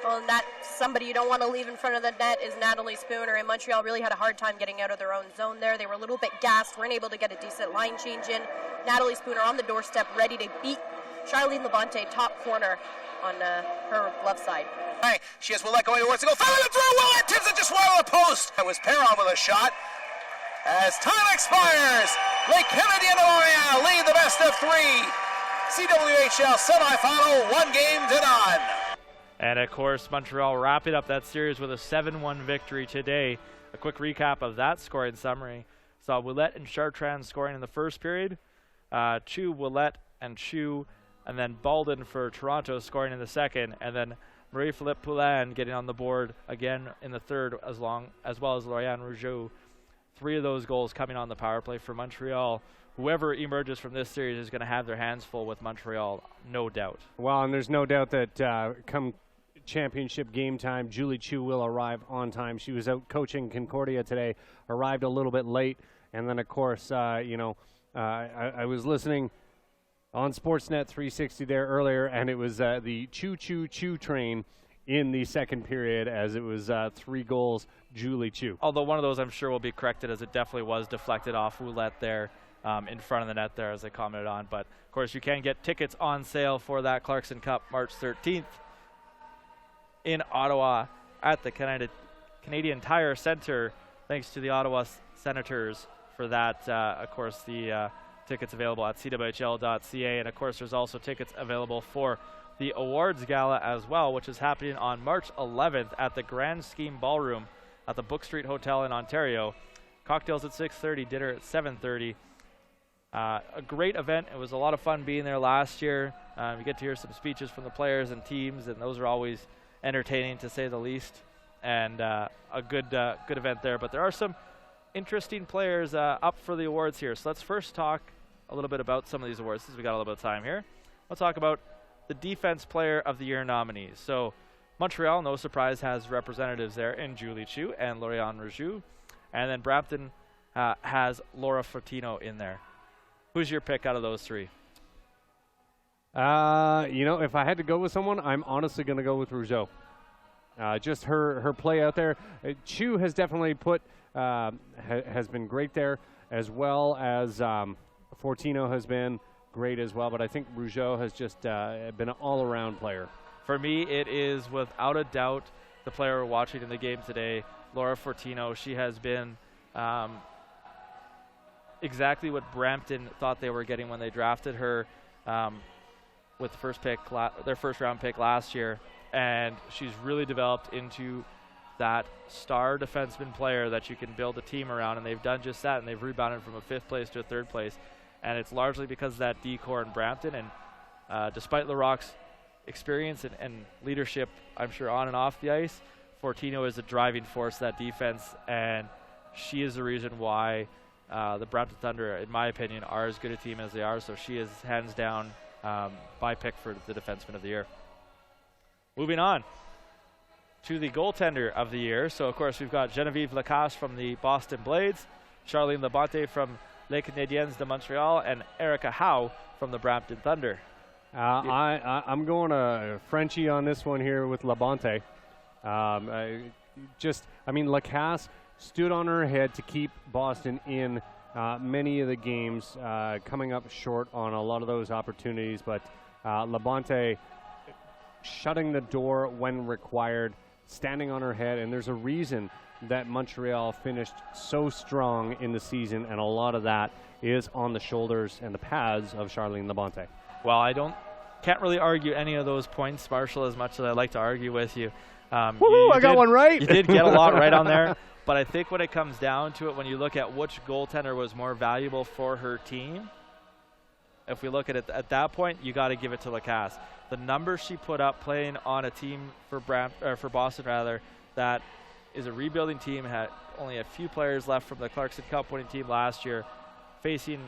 Well, that somebody you don't want to leave in front of the net is Natalie Spooner, and Montreal really had a hard time getting out of their own zone there. They were a little bit gassed, weren't able to get a decent line change in. Natalie Spooner on the doorstep, ready to beat Charlene Labonte, top corner on her glove side. Right, she has Ouellette going towards the goal. Following it through, Ouellette tips it just wide of the post. That was Perron with a shot. As time expires, Les Canadiens de Montréal lead the best of 3. CWHL semifinal, 1 game to none. And of course, Montreal wrapping up that series with a 7-1 victory today. A quick recap of that scoring summary. Saw Ouellette and Chartrand scoring in the first period. Chu, Ouellette, and Chu, and then Baldwin for Toronto scoring in the second, and then Marie-Philip Poulin getting on the board again in the third, as well as Lauriane Rougeau. 3 of those goals coming on the power play for Montreal. Whoever emerges from this series is going to have their hands full with Montreal, no doubt. Well, and there's no doubt that come championship game time, Julie Chu will arrive on time. She was out coaching Concordia today, arrived a little bit late, and then, of course, I was listening on Sportsnet 360 there earlier, and it was the Chu train in the second period, as it was 3 goals, Julie Chu. Although one of those I'm sure will be corrected, as it definitely was deflected off Ouellette there in front of the net there, as I commented on. But, of course, you can get tickets on sale for that Clarkson Cup March 13th in Ottawa at the Canadian Tire Center. Thanks to the Ottawa Senators for that. Of course, the tickets available at CWHL.ca. And, of course, there's also tickets available for the awards gala as well, which is happening on March 11th at the Grand Scheme Ballroom at the Book Street Hotel in Ontario. Cocktails at 6:30, dinner at 7:30. A great event. It was a lot of fun being there last year. You get to hear some speeches from the players and teams, and those are always entertaining, to say the least, and a good event there. But there are some interesting players up for the awards here. So let's first talk a little bit about some of these awards, since we got a little bit of time here. We'll talk about the Defense Player of the Year nominees. So Montreal, no surprise, has representatives there in Julie Chu and Lauriane Rougeau. And then Brampton has Laura Fortino in there. Who's your pick out of those 3? If I had to go with someone, I'm honestly going to go with Rougeau. Just her play out there. Chu has definitely has been great there, as well as Fortino has been great as well. But I think Rougeau has just been an all-around player. For me, it is without a doubt the player we're watching in the game today, Laura Fortino. She has been exactly what Brampton thought they were getting when they drafted her with the first pick, their first-round pick last year. And she's really developed into that star defenseman player that you can build a team around, and they've done just that, and they've rebounded from a 5th place to a 3rd place. And it's largely because of that D-core in Brampton. And despite LaRocque's experience and leadership, I'm sure, on and off the ice, Fortino is a driving force of that defense, and she is the reason why the Brampton Thunder, in my opinion, are as good a team as they are. So she is hands down my pick for the Defenseman of the Year. Moving on to the Goaltender of the Year. So, of course, we've got Genevieve Lacache from the Boston Blades, Charlene Labonte from Les Canadiens de Montreal, and Erica Howe from the Brampton Thunder. I'm going to Frenchie on this one here with Labonte. Lacasse stood on her head to keep Boston in many of the games, coming up short on a lot of those opportunities. But Labonte shutting the door when required, standing on her head, and there's a reason that Montreal finished so strong in the season, and a lot of that is on the shoulders and the pads of Charlene Labonte. Well, I don't can't really argue any of those points, Marshall, as much as I like to argue with you. Woohoo, I got one right. You did get a lot right on there. But I think when it comes down to it, when you look at which goaltender was more valuable for her team, if we look at it at that point, you got to give it to Lacasse. The numbers she put up playing on a team for Boston, that is a rebuilding team, had only a few players left from the Clarkson Cup winning team last year, facing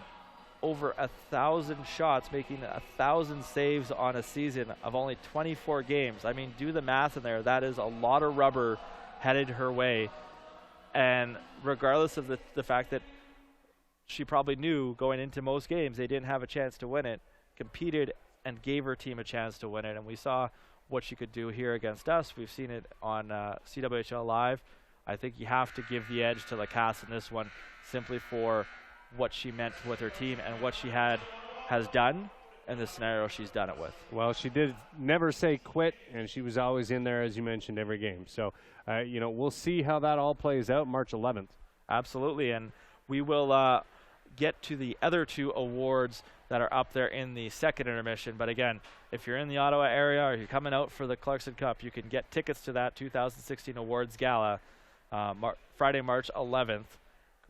over 1,000 shots, making 1,000 saves on a season of only 24 games. I mean, do the math in there. That is a lot of rubber headed her way. And regardless of the fact that she probably knew going into most games they didn't have a chance to win it, competed and gave her team a chance to win it. And we saw what she could do here against us. We've seen it on CWHL Live. I think you have to give the edge to Lacasse in this one, simply for what she meant with her team and what she has done and the scenario she's done it with. Well, she did never say quit, and she was always in there, as you mentioned, every game. So, we'll see how that all plays out March 11th. Absolutely, and we will get to the other two awards that are up there in the second intermission. But again, if you're in the Ottawa area or you're coming out for the Clarkson Cup, you can get tickets to that 2016 Awards Gala Friday, March 11th,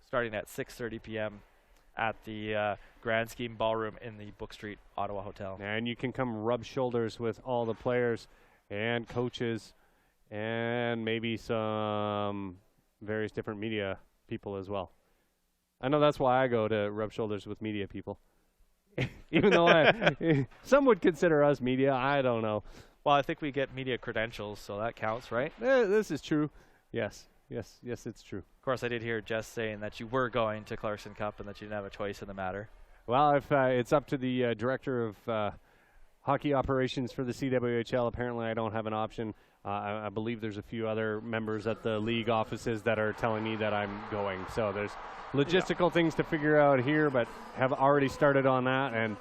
starting at 6:30 p.m. at the Grand Scheme Ballroom in the Book Street Ottawa Hotel. And you can come rub shoulders with all the players and coaches and maybe some various different media people as well. I know that's why I go to rub shoulders with media people. Even though some would consider us media, I don't know. Well, I think we get media credentials, so that counts, right? This is true. Yes, it's true. Of course, I did hear Jess saying that you were going to Clarkson Cup and that you didn't have a choice in the matter. Well, if it's up to the director of hockey operations for the CWHL, apparently I don't have an option. I believe there's a few other members at the league offices that are telling me that I'm going. So there's logistical things to figure out here, but have already started on that. And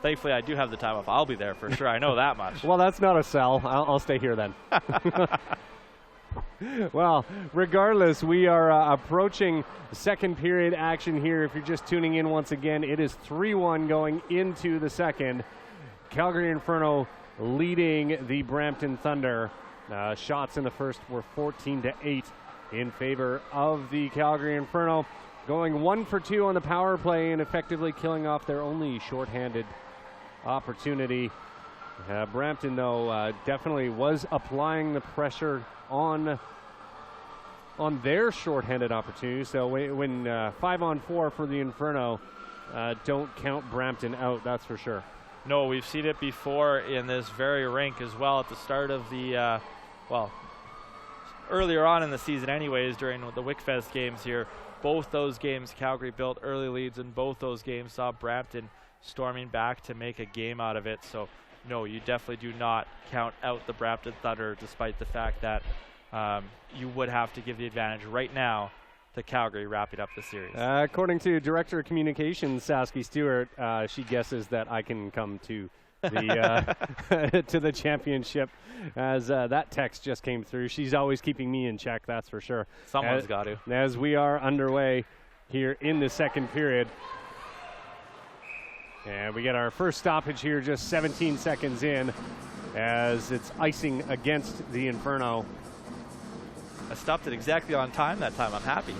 thankfully, I do have the time off. I'll be there for sure. I know that much. Well, that's not a sell. I'll stay here then. Well, regardless, we are approaching second period action here. If you're just tuning in once again, it is 3-1 going into the second. Calgary Inferno leading the Brampton Thunder. Shots in the first were 14-8 in favor of the Calgary Inferno, going 1 for 2 on the power play and effectively killing off their only shorthanded opportunity. Brampton, though, definitely was applying the pressure on their shorthanded opportunities. So when 5-on-4 for the Inferno, don't count Brampton out, that's for sure. No, we've seen it before in this very rink as well at the start of the, earlier on in the season anyways, during the Wickfest games here. Both those games, Calgary built early leads, and both those games saw Brampton storming back to make a game out of it. So, no, you definitely do not count out the Brampton Thunder, despite the fact that you would have to give the advantage right now to Calgary wrapping up the series. According to Director of Communications, Sasky Stewart, she guesses that I can come to the to the championship, as that text just came through. She's always keeping me in check, that's for sure. Someone's got to. As we are underway here in the second period. And we get our first stoppage here just 17 seconds in, as it's icing against the Inferno. I stopped it exactly on time that time. I'm happy.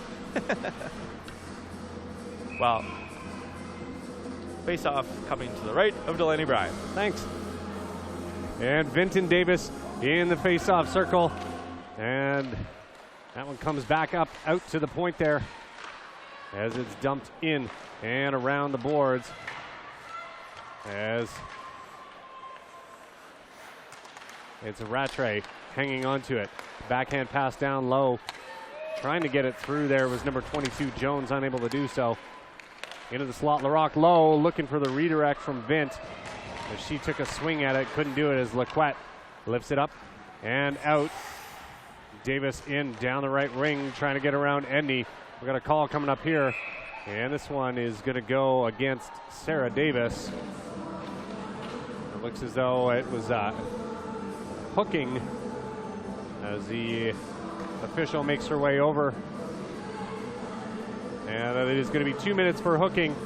Well, face-off coming to the right of Delaney Bryan. Thanks. And Vinton Davis in the face-off circle. And that one comes back up out to the point there as it's dumped in and around the boards. As it's Rattray hanging on to it. Backhand pass down low. Trying to get it through there was number 22, Jones, unable to do so. Into the slot, Larocque low, looking for the redirect from Vint. As she took a swing at it, couldn't do it as Laquette lifts it up and out. Davis in down the right wing, trying to get around Edney. We got a call coming up here, and this one is going to go against Sarah Davis. It looks as though it was hooking as the official makes her way over. And it is going to be 2 minutes for hooking.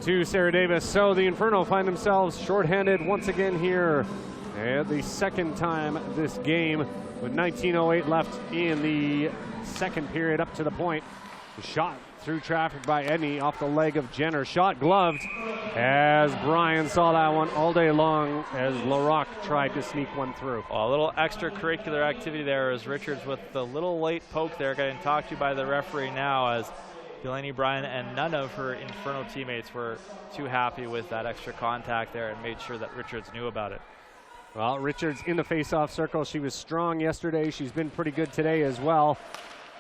to Sarah Davis. So the Inferno find themselves shorthanded once again here. And the second time this game with 19:08 left in the second period up to the point. Shot through traffic by Edney off the leg of Jenner. Shot gloved as Brian saw that one all day long as LaRock tried to sneak one through. Well, a little extracurricular activity there as Richards with the little late poke there getting talked to by the referee now as Delaney Bryan and none of her Inferno teammates were too happy with that extra contact there and made sure that Richards knew about it. Well, Richards in the face-off circle. She was strong yesterday. She's been pretty good today as well.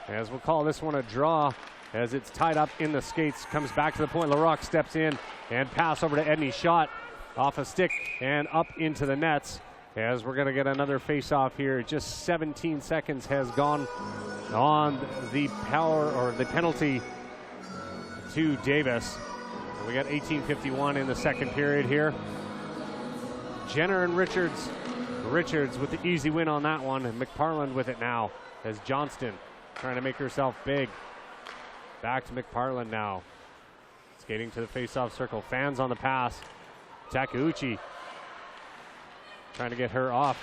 As we'll call this one a draw as it's tied up in the skates. Comes back to the point. LaRock steps in and pass over to Edney. Shot off a stick and up into the nets. As we're going to get another face-off here. Just 17 seconds has gone on the power or the penalty to Davis. And we got 18:51 in the second period here. Jenner and Richards. Richards with the easy win on that one, and McParland with it now as Johnston trying to make herself big. Back to McParland now. Skating to the face-off circle. Fans on the pass. Takeuchi trying to get her off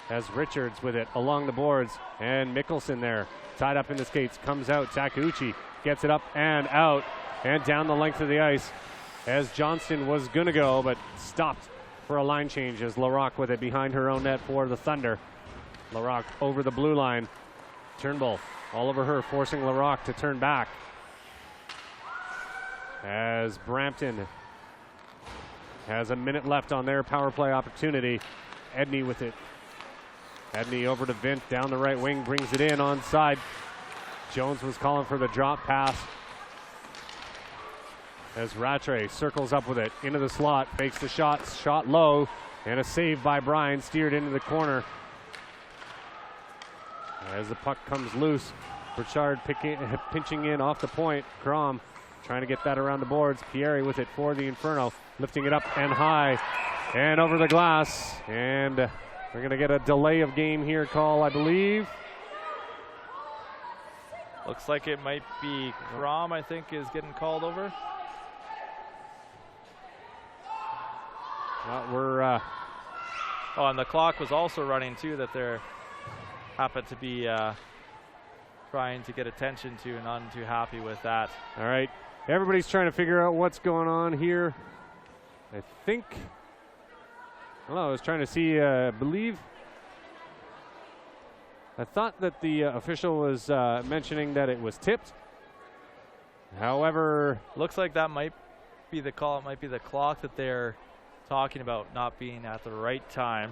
as Richards with it along the boards. And Mickelson there tied up in the skates. Comes out. Takeuchi gets it up and out and down the length of the ice as Johnston was going to go but stopped for a line change as LaRock with it behind her own net for the Thunder. LaRock over the blue line. Turnbull all over her, forcing LaRock to turn back. As Brampton has a minute left on their power play opportunity. Edney with it. Edney over to Vint down the right wing, brings it in onside. Jones was calling for the drop pass. As Rattray circles up with it into the slot, fakes the shot low, and a save by Bryan, steered into the corner. As the puck comes loose, Burchard pinching in off the point. Crom trying to get that around the boards. Pieri with it for the Inferno, lifting it up and high and over the glass. And we're going to get a delay of game here call, I believe. Looks like it might be Crom, I think, is getting called over. We're oh, and the clock was also running too, that they're happened to be trying to get attention to, and not too happy with that. All right, everybody's trying to figure out what's going on here. I think, I don't know, I was trying to see, I thought that the official was mentioning that it was tipped. However, looks like that might be the call. It might be the clock that they're talking about not being at the right time.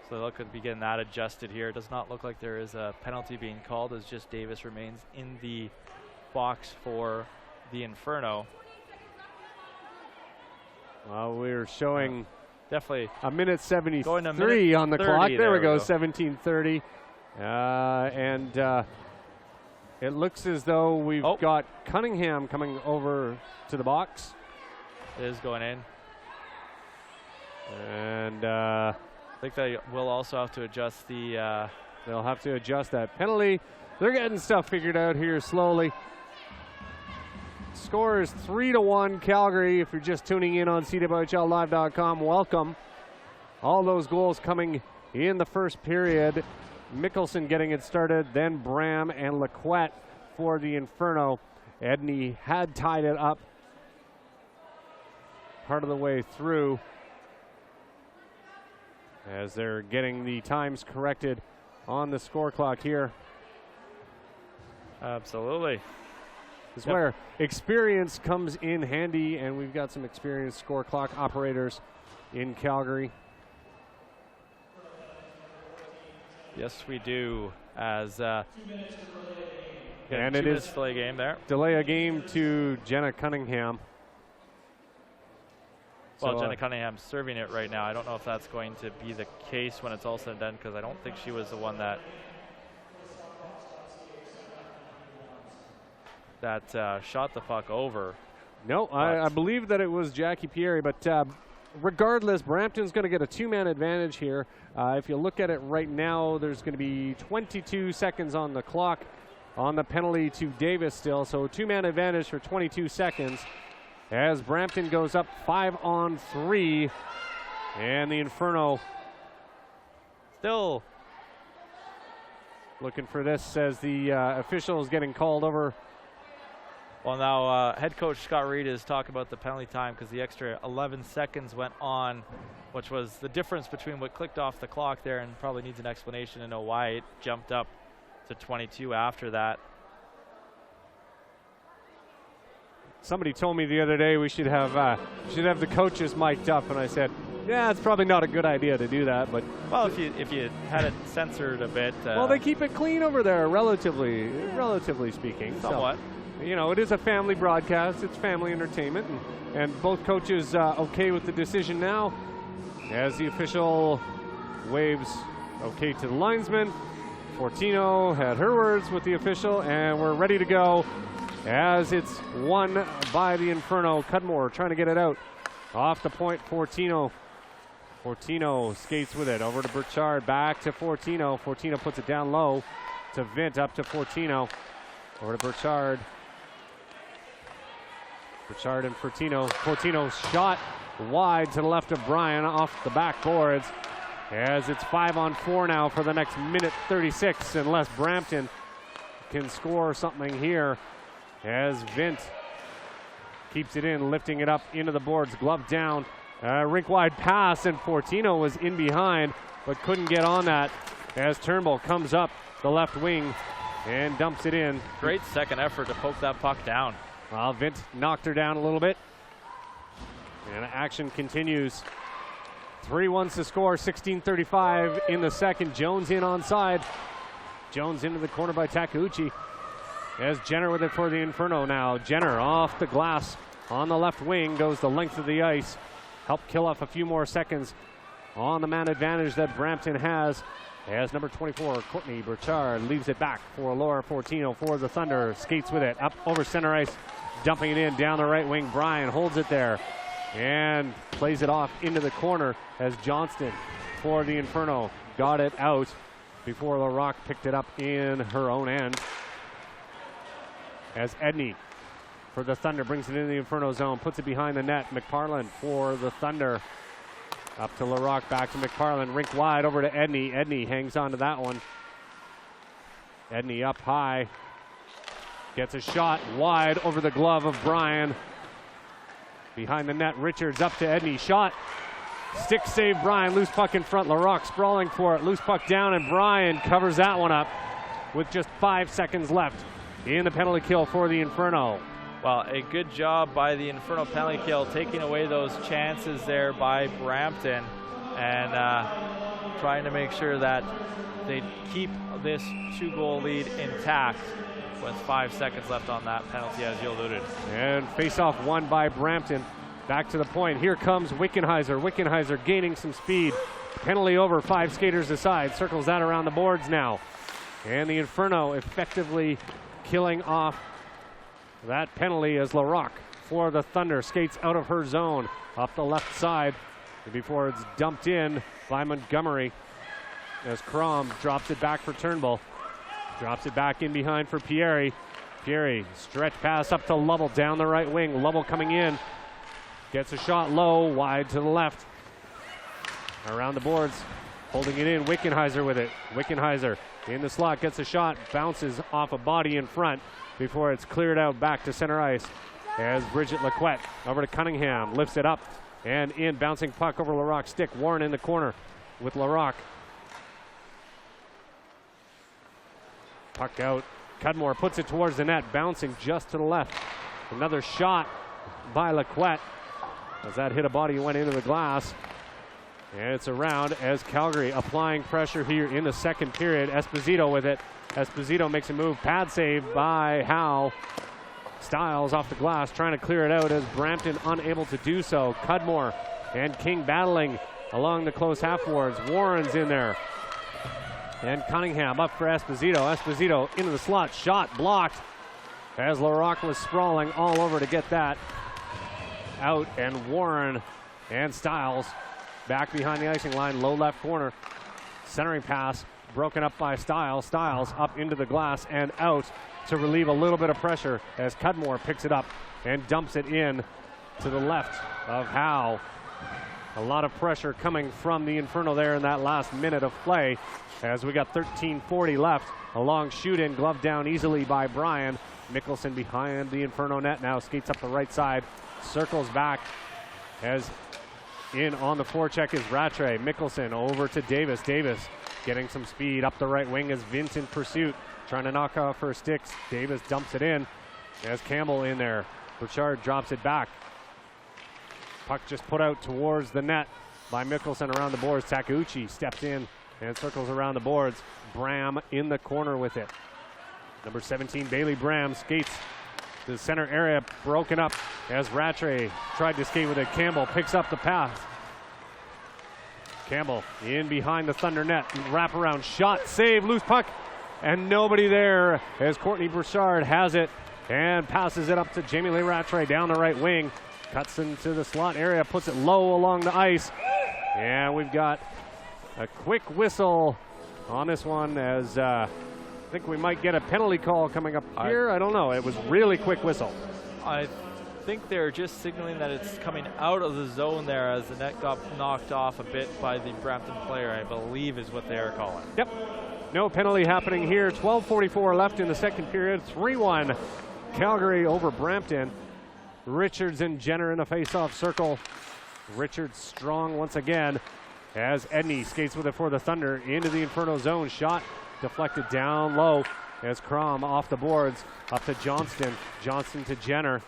So they'll look to be getting that adjusted here. It does not look like there is a penalty being called, as just Davis remains in the box for the Inferno. Well, we're showing definitely a minute 73 going to minute on the clock. There we go, 17:30. And it looks as though we've got Cunningham coming over to the box. It is going in. And I think they will also have to adjust the... they'll have to adjust that penalty. They're getting stuff figured out here slowly. Score is 3-1 Calgary. If you're just tuning in on CWHLlive.com, welcome. All those goals coming in the first period. Mickelson getting it started, then Bram and Laquette for the Inferno. Edney had tied it up part of the way through, as they're getting the times corrected on the score clock here. Absolutely. This is where experience comes in handy, and we've got some experienced score clock operators in Calgary. Yes, we do. As and it is delay game there. Delay a game to Jenna Cunningham. Well, So, Jenna Cunningham's serving it right now. I don't know if that's going to be the case when it's all said and done, because I don't think she was the one that shot the puck over. No, I believe that it was Jackie Pieri, but regardless, Brampton's going to get a two-man advantage here. If you look at it right now, there's going to be 22 seconds on the clock on the penalty to Davis still, so two-man advantage for 22 seconds. as Brampton goes up 5-on-3, and the Inferno still looking for this as the official is getting called over. Well, now head coach Scott Reed is talking about the penalty time because the extra 11 seconds went on, which was the difference between what clicked off the clock there, and probably needs an explanation to know why it jumped up to 22 after that. Somebody told me the other day we should have the coaches mic'd up, and I said, yeah, it's probably not a good idea to do that. But well, if you had it censored a bit. Well, they keep it clean over there, relatively speaking. Somewhat. So, you know, it is a family broadcast. It's family entertainment, and both coaches okay with the decision now, as the official waves okay to the linesman. Fortino had her words with the official, and we're ready to go as it's won by the Inferno. Cudmore trying to get it out. Off the point, Fortino. Fortino skates with it over to Burchard, back to Fortino. Fortino puts it down low to Vint, up to Fortino. Over to Burchard. Burchard and Fortino. Fortino's shot wide to the left of Bryan off the backboards, as it's 5-on-4 now for the next minute 36, unless Brampton can score something here, as Vint keeps it in, lifting it up into the boards, glove down, rink wide pass, and Fortino was in behind but couldn't get on that as Turnbull comes up the left wing and dumps it in. Great second effort to poke that puck down. Well, Vint knocked her down a little bit, and action continues. 3-1 to score, 16:35 in the second. Jones in onside. Jones into the corner by Takeuchi, as Jenner with it for the Inferno now. Jenner off the glass on the left wing, goes the length of the ice. Help kill off a few more seconds on the man advantage that Brampton has, as number 24, Courtney Burchard, leaves it back for Laura Fortino for the Thunder. Skates with it up over center ice, dumping it in down the right wing. Bryan holds it there and plays it off into the corner, as Johnston for the Inferno got it out before LaRock picked it up in her own end. As Edney for the Thunder brings it into the Inferno zone, puts it behind the net. McParland for the Thunder. Up to LaRock, back to McParland, rink wide over to Edney. Edney hangs on to that one. Edney up high, gets a shot wide over the glove of Bryan. Behind the net, Richards up to Edney, shot. Stick save Bryan, loose puck in front. LaRock sprawling for it, loose puck down, and Bryan covers that one up with just 5 seconds left in the penalty kill for the Inferno. Well, a good job by the Inferno penalty kill, taking away those chances there by Brampton, and trying to make sure that they keep this 2-goal lead intact with 5 seconds left on that penalty, as you alluded. And face-off won by Brampton. Back to the point. Here comes Wickenheiser. Wickenheiser gaining some speed. Penalty over, 5 skaters aside. Circles that around the boards now. And the Inferno effectively killing off that penalty, as LaRock for the Thunder skates out of her zone up the left side before it's dumped in by Montgomery, as Crom drops it back for Turnbull. Drops it back in behind for Pieri. Pieri, stretch pass up to Lovell down the right wing. Lovell coming in. Gets a shot low, wide to the left. Around the boards, holding it in. Wickenheiser with it. Wickenheiser in the slot, gets a shot, bounces off a body in front before it's cleared out back to center ice, as Bridget Laquette over to Cunningham, lifts it up and in, bouncing puck over LaRock's stick. Warren in the corner with LaRock. Puck out. Cudmore puts it towards the net, bouncing just to the left. Another shot by Laquette, as that hit a body and went into the glass. And it's around, as Calgary applying pressure here in the second period. Esposito with it. Esposito makes a move. Pad save by Howe. Stiles off the glass, trying to clear it out, as Brampton unable to do so. Cudmore and King battling along the close half boards. Warren's in there. And Cunningham up for Esposito. Esposito into the slot. Shot blocked, as LaRock was sprawling all over to get that out. And Warren and Stiles back behind the icing line, low left corner. Centering pass broken up by Stiles. Stiles up into the glass and out to relieve a little bit of pressure, as Cudmore picks it up and dumps it in to the left of Howe. A lot of pressure coming from the Inferno there in that last minute of play as we got 13:40 left. A long shoot in, glove down easily by Brian. Mickelson behind the Inferno net now, skates up the right side, circles back as in on the forecheck is Rattray. Mickelson over to Davis. Davis getting some speed up the right wing as Vince in pursuit, trying to knock off her sticks. Davis dumps it in as Campbell in there. Burchard drops it back. Puck just put out towards the net by Mickelson around the boards. Takeuchi steps in and circles around the boards. Bram in the corner with it. Number 17, Bailey Bram, skates to the center area, broken up as Rattray tried to skate with it. Campbell picks up the pass. Campbell in behind the Thunder net. Wraparound shot, save, loose puck, and nobody there as Courtney Burchard has it and passes it up to Jamie Lee Rattray down the right wing. Cuts into the slot area, puts it low along the ice. And we've got a quick whistle on this one as I think we might get a penalty call coming up here. I don't know. It was really quick whistle. I think they're just signaling that it's coming out of the zone there as the net got knocked off a bit by the Brampton player, I believe is what they are calling. Yep. No penalty happening here. 12:44 left in the second period. 3-1 Calgary over Brampton. Richards and Jenner in a face-off circle. Richards strong once again as Edney skates with it for the Thunder into the Inferno zone. Shot deflected down low as Crom off the boards up to Johnston. Johnston to Jenner.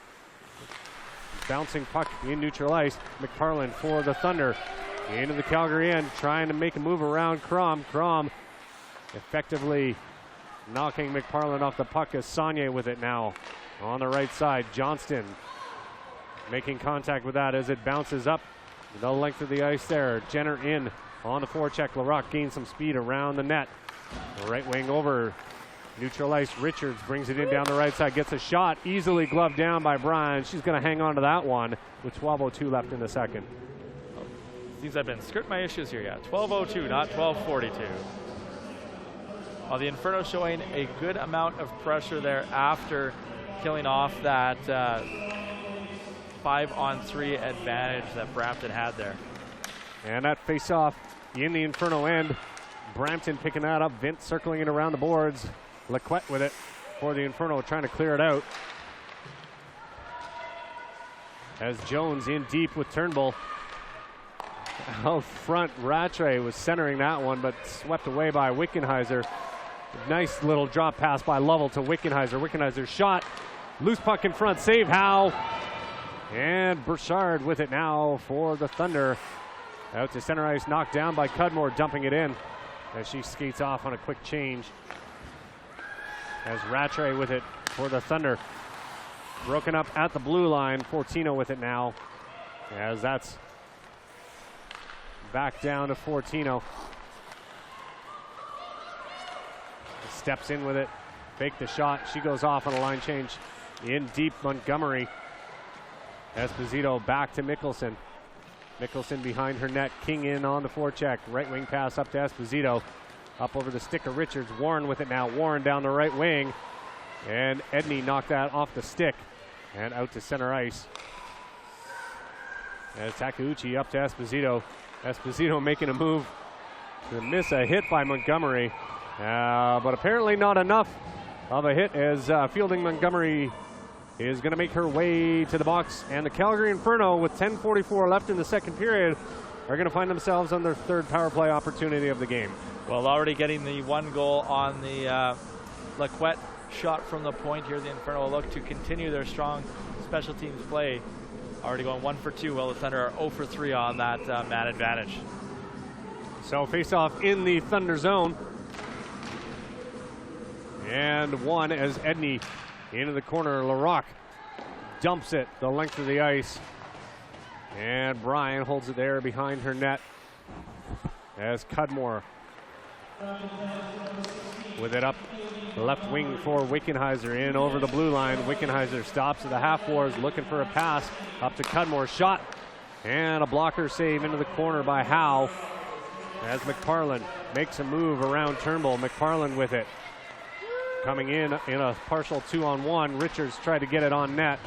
Bouncing puck in neutral ice. McParland for the Thunder into the Calgary end, trying to make a move around Crom. Crom effectively knocking McParland off the puck as Saunier with it now on the right side. Johnston making contact with that as it bounces up the length of the ice there. Jenner in on the forecheck. Larocque gains some speed around the net. The right wing over neutral ice. Richards brings it in down the right side, gets a shot, easily gloved down by Brian. She's going to hang on to that one with 12:02 left in the second. Seems I've been skirting my issues here, yeah. 12:02, not 12:42. The Inferno showing a good amount of pressure there after killing off that 5-on-3 advantage that Brampton had there. And that face-off in the Inferno end. Brampton picking that up. Vince circling it around the boards. Lequette with it for the Inferno, trying to clear it out. As Jones in deep with Turnbull. Out front, Rattray was centering that one, but swept away by Wickenheiser. Nice little drop pass by Lovell to Wickenheiser. Wickenheiser's shot. Loose puck in front. Save Howe. And Burchard with it now for the Thunder. Out to center ice, knocked down by Cudmore, dumping it in as she skates off on a quick change. As Rattray with it for the Thunder. Broken up at the blue line. Fortino with it now. As that's back down to Fortino. Steps in with it. Fake the shot. She goes off on a line change in deep. Montgomery. Esposito back to Mickelson. Mickelson behind her net. King in on the forecheck. Right wing pass up to Esposito. Up over the stick of Richards. Warren with it now. Warren down the right wing. And Edney knocked that off the stick. And out to center ice. As Takeuchi up to Esposito. Esposito making a move to miss a hit by Montgomery. But apparently not enough of a hit as Fielding Montgomery is going to make her way to the box. And the Calgary Inferno, with 10:44 left in the second period, are going to find themselves on their third power play opportunity of the game. Well, already getting the one goal on the Lequette shot from the point here. The Inferno will look to continue their strong special teams play. Already going 1 for 2, while the Thunder are 0 for 3 on that man advantage. So face off in the Thunder zone. And one as Edney into the corner. Larocque dumps it the length of the ice. And Bryan holds it there behind her net as Cudmore with it up the left wing for Wickenheiser in over the blue line. Wickenheiser stops at the half boards looking for a pass up to Cudmore. Shot and a blocker save into the corner by Howe as McParland makes a move around Turnbull. McParland with it. Coming in a partial 2-on-1. Richards tried to get it on net.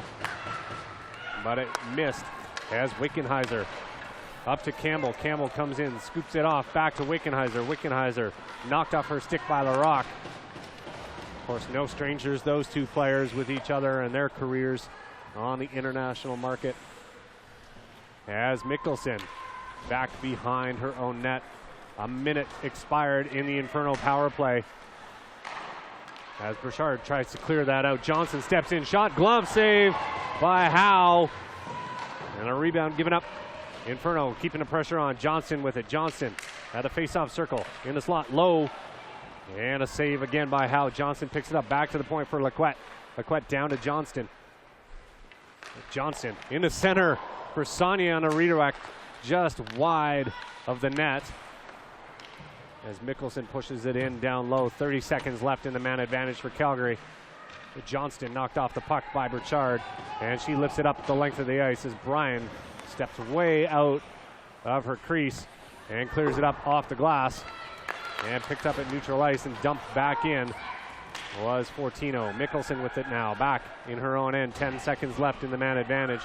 but it missed as Wickenheiser up to Campbell. Campbell comes in, scoops it off, back to Wickenheiser. Wickenheiser knocked off her stick by Larocque. Of course, no strangers, those two players, with each other and their careers on the international market. As Mikkelsen back behind her own net. A minute expired in the Inferno power play. As Burchard tries to clear that out, Johnson steps in, shot, glove save by Howe. And a rebound given up. Inferno keeping the pressure on. Johnson with it. Johnson at the face-off circle in the slot, low. And a save again by Howe. Johnson picks it up back to the point for Lacquette. Lacquette down to Johnston. Johnson in the center for Sonia on a redirect, just wide of the net. As Mikkelsen pushes it in down low. 30 seconds left in the man advantage for Calgary. Johnston knocked off the puck by Burchard, and she lifts it up the length of the ice as Bryan steps way out of her crease and clears it up off the glass, and picked up at neutral ice and dumped back in was Fortino. Mikkelsen with it now, back in her own end. 10 seconds left in the man advantage.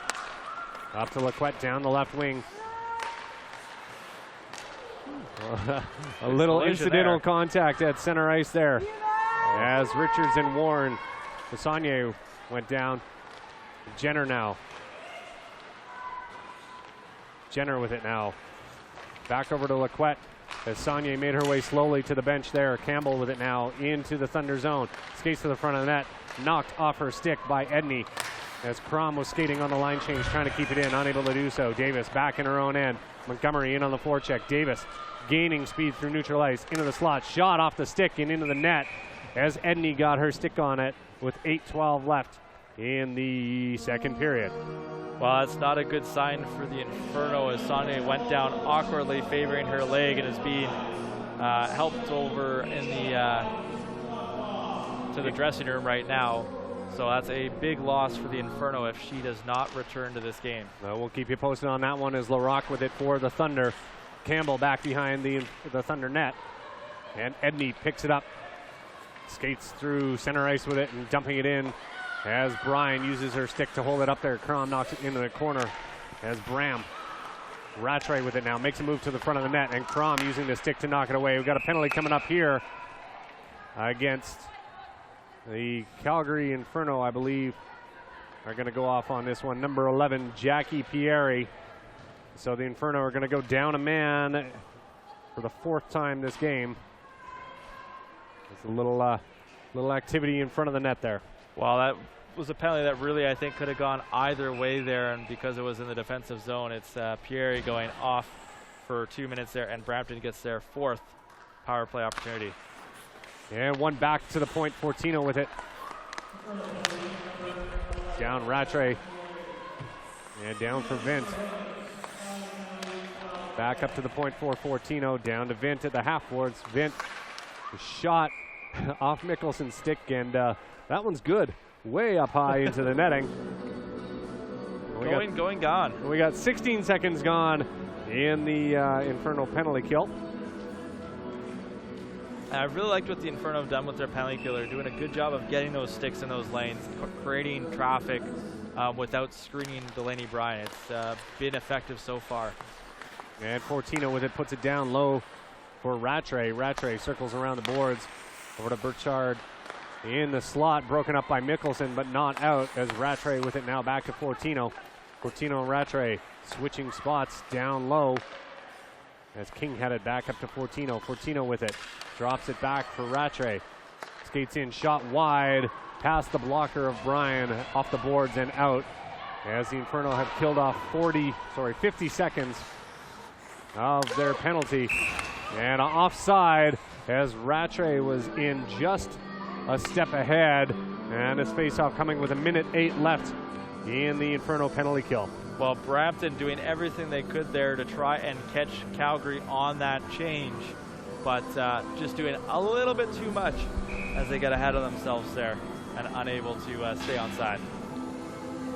Up to Lacquette down the left wing. A little incidental contact at center ice there as Richards and Warren. Saunier went down. Jenner now. Jenner with it now. Back over to Lacquette as Saunier made her way slowly to the bench there. Campbell with it now into the Thunder zone. Skates to the front of the net. Knocked off her stick by Edney as Crom was skating on the line change, trying to keep it in, unable to do so. Davis back in her own end. Montgomery in on the forecheck. Davis gaining speed through neutral ice into the slot. Shot off the stick and into the net as Edney got her stick on it with 8:12 left in the second period. Well, that's not a good sign for the Inferno as Saunier went down awkwardly, favoring her leg, and is being helped over in the to the dressing room right now. So that's a big loss for the Inferno if she does not return to this game. We'll keep you posted on that one as Larocque with it for the Thunder. Campbell back behind the Thunder net, and Edney picks it up, skates through center ice with it and dumping it in as Bryan uses her stick to hold it up there. Crom knocks it into the corner as Bram. Rattray with it now, makes a move to the front of the net, and Crom using the stick to knock it away. We've got a penalty coming up here against the Calgary Inferno, I believe, are going to go off on this one. Number 11, Jackie Pieri. So the Inferno are going to go down a man for the fourth time this game. There's a little activity in front of the net there. Well, that was a penalty that really, I think, could have gone either way there, and because it was in the defensive zone, it's Pieri going off for 2 minutes there, and Brampton gets their fourth power play opportunity. And one back to the point, Fortino with it. Down Rattray. And down for Vint. Back up to the point for Fortino, down to Vint at the half boards. Vint, shot off Mikkelsen's stick, and that one's good. Way up high into the netting. Gone. We got 16 seconds gone in the Inferno penalty kill. I really liked what the Inferno have done with their penalty kill. They're doing a good job of getting those sticks in those lanes, creating traffic without screening Delaney Bryan. It's been effective so far. And Fortino with it, puts it down low for Rattray. Rattray circles around the boards over to Burchard in the slot, broken up by Mikkelsen, but not out as Rattray with it now back to Fortino. Fortino and Rattray switching spots down low as King had it back up to Fortino. Fortino with it, drops it back for Rattray. Skates in, shot wide, past the blocker of Bryan, off the boards and out as the Inferno have killed off 50 seconds of their penalty. And offside as Rattray was in just a step ahead, and this faceoff coming with 1:08 left in the Inferno penalty kill. Well, Brampton doing everything they could there to try and catch Calgary on that change, but just doing a little bit too much as they get ahead of themselves there and unable to stay onside.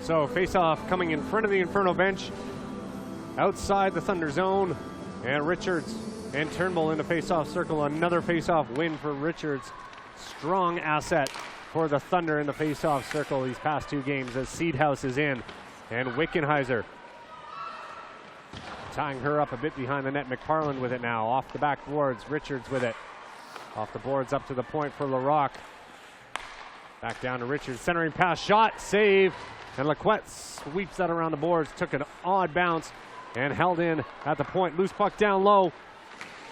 So faceoff coming in front of the Inferno bench, outside the Thunder zone, and Richards and Turnbull in the faceoff circle. Another faceoff win for Richards. Strong asset for the Thunder in the faceoff circle these past two games as Seedhouse is in. And Wickenheiser tying her up a bit behind the net. McParland with it now. Off the back boards. Richards with it. Off the boards up to the point for Larocque. Back down to Richards. Centering pass. Shot. Save. And Laquette sweeps that around the boards. Took an odd bounce and held in at the point. Loose puck down low.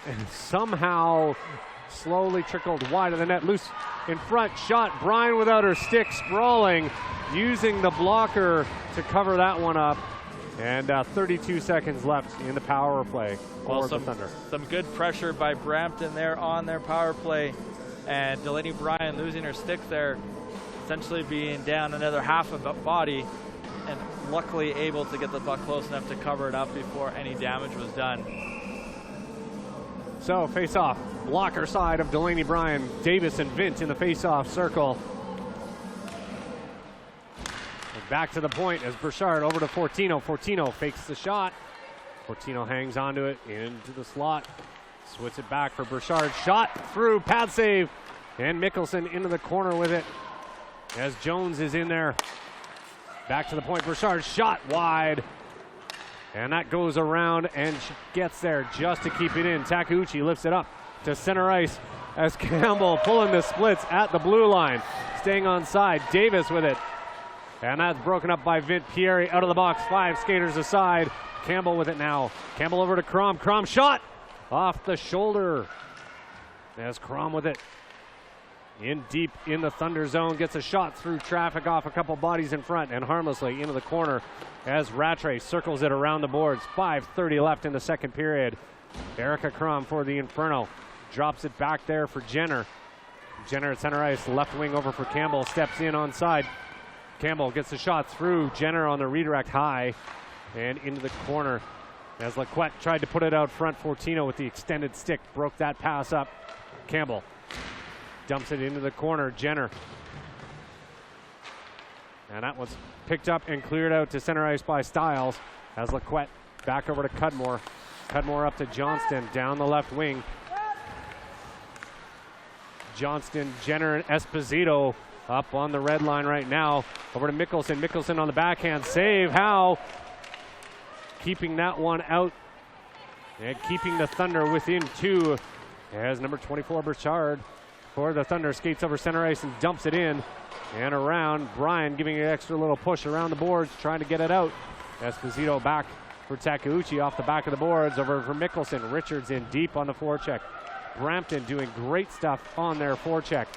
And somehow slowly trickled wide of the net. Loose in front. Shot. Bryan without her stick. Sprawling. Using the blocker to cover that one up. And 32 seconds left in the power play for the Thunder. Some good pressure by Brampton there on their power play. And Delaney Bryan losing her stick there, essentially being down another half of the body, and luckily able to get the puck close enough to cover it up before any damage was done. So face off, blocker side of Delaney Bryan. Davis and Vint in the face off circle. Back to the point as Burchard over to Fortino. Fortino fakes the shot. Fortino hangs onto it into the slot. Swits it back for Burchard. Shot through, pad save. And Mickelson into the corner with it as Jones is in there. Back to the point, Burchard shot wide. And that goes around and she gets there just to keep it in. Takeuchi lifts it up to center ice as Campbell pulling the splits at the blue line. Staying on side, Davis with it. And that's broken up by Vint Pieri out of the box. 5 skaters aside. Campbell with it now. Campbell over to Crom. Crom shot off the shoulder. As Crom with it in deep in the Thunder zone. Gets a shot through traffic off a couple bodies in front and harmlessly into the corner as Rattray circles it around the boards. 5:30 left in the second period. Erica Crom for the Inferno. Drops it back there for Jenner. Jenner at center ice. Left wing over for Campbell. Steps in on side. Campbell gets a shot through. Jenner on the redirect high and into the corner as Laquette tried to put it out front. Fortino with the extended stick broke that pass up. Campbell dumps it into the corner. Jenner. And that was picked up and cleared out to center ice by Stiles as Laquette back over to Cudmore. Cudmore up to Johnston down the left wing. Johnston, Jenner, and Esposito up on the red line right now. Over to Mickelson. Mickelson on the backhand save. Howe keeping that one out and keeping the Thunder within 2 as number 24 Burchard for the Thunder skates over center ice and dumps it in and around. Bryan giving an extra little push around the boards, trying to get it out. Esposito back for Takeuchi off the back of the boards over for Mickelson. Richards in deep on the forecheck. Brampton doing great stuff on their forecheck.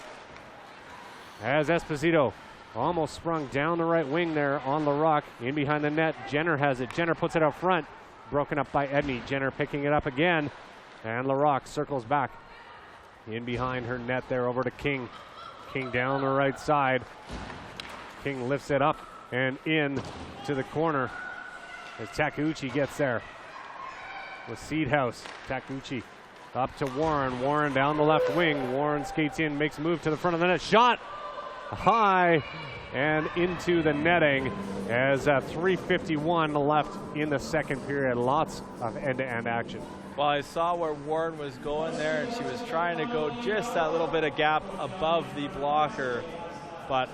As Esposito almost sprung down the right wing there on Larocque. In behind the net, Jenner has it. Jenner puts it out front. Broken up by Edney. Jenner picking it up again. And Larocque circles back. In behind her net there over to King. King down the right side. King lifts it up and in to the corner as Takeuchi gets there. With Seedhouse. Takeuchi up to Warren. Warren down the left wing. Warren skates in, makes a move to the front of the net. Shot high and into the netting as 3:51 left in the second period. Lots of end-to-end action. Well, I saw where Warren was going there, and she was trying to go just that little bit of gap above the blocker, but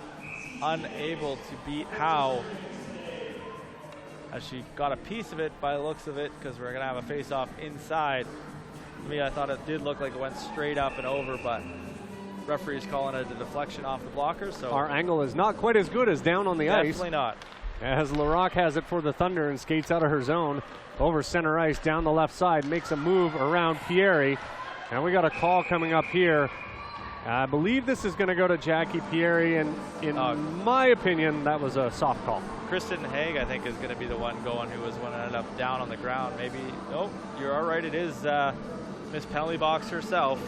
unable to beat Howe as she got a piece of it by the looks of it, because we're going to have a face-off inside. To me, I thought it did look like it went straight up and over, but referee's calling it a deflection off the blocker. So our angle is not quite as good as down on the ice. Definitely not. As Larocque has it for the Thunder and skates out of her zone over center ice down the left side, makes a move around Pieri. And we got a call coming up here. I believe this is going to go to Jackie Pieri, and in my opinion, that was a soft call. Kristen Haig, I think, is going to be the one going, who was one that ended up down on the ground. Maybe, nope, you're all right. It is Miss Penalty Box herself.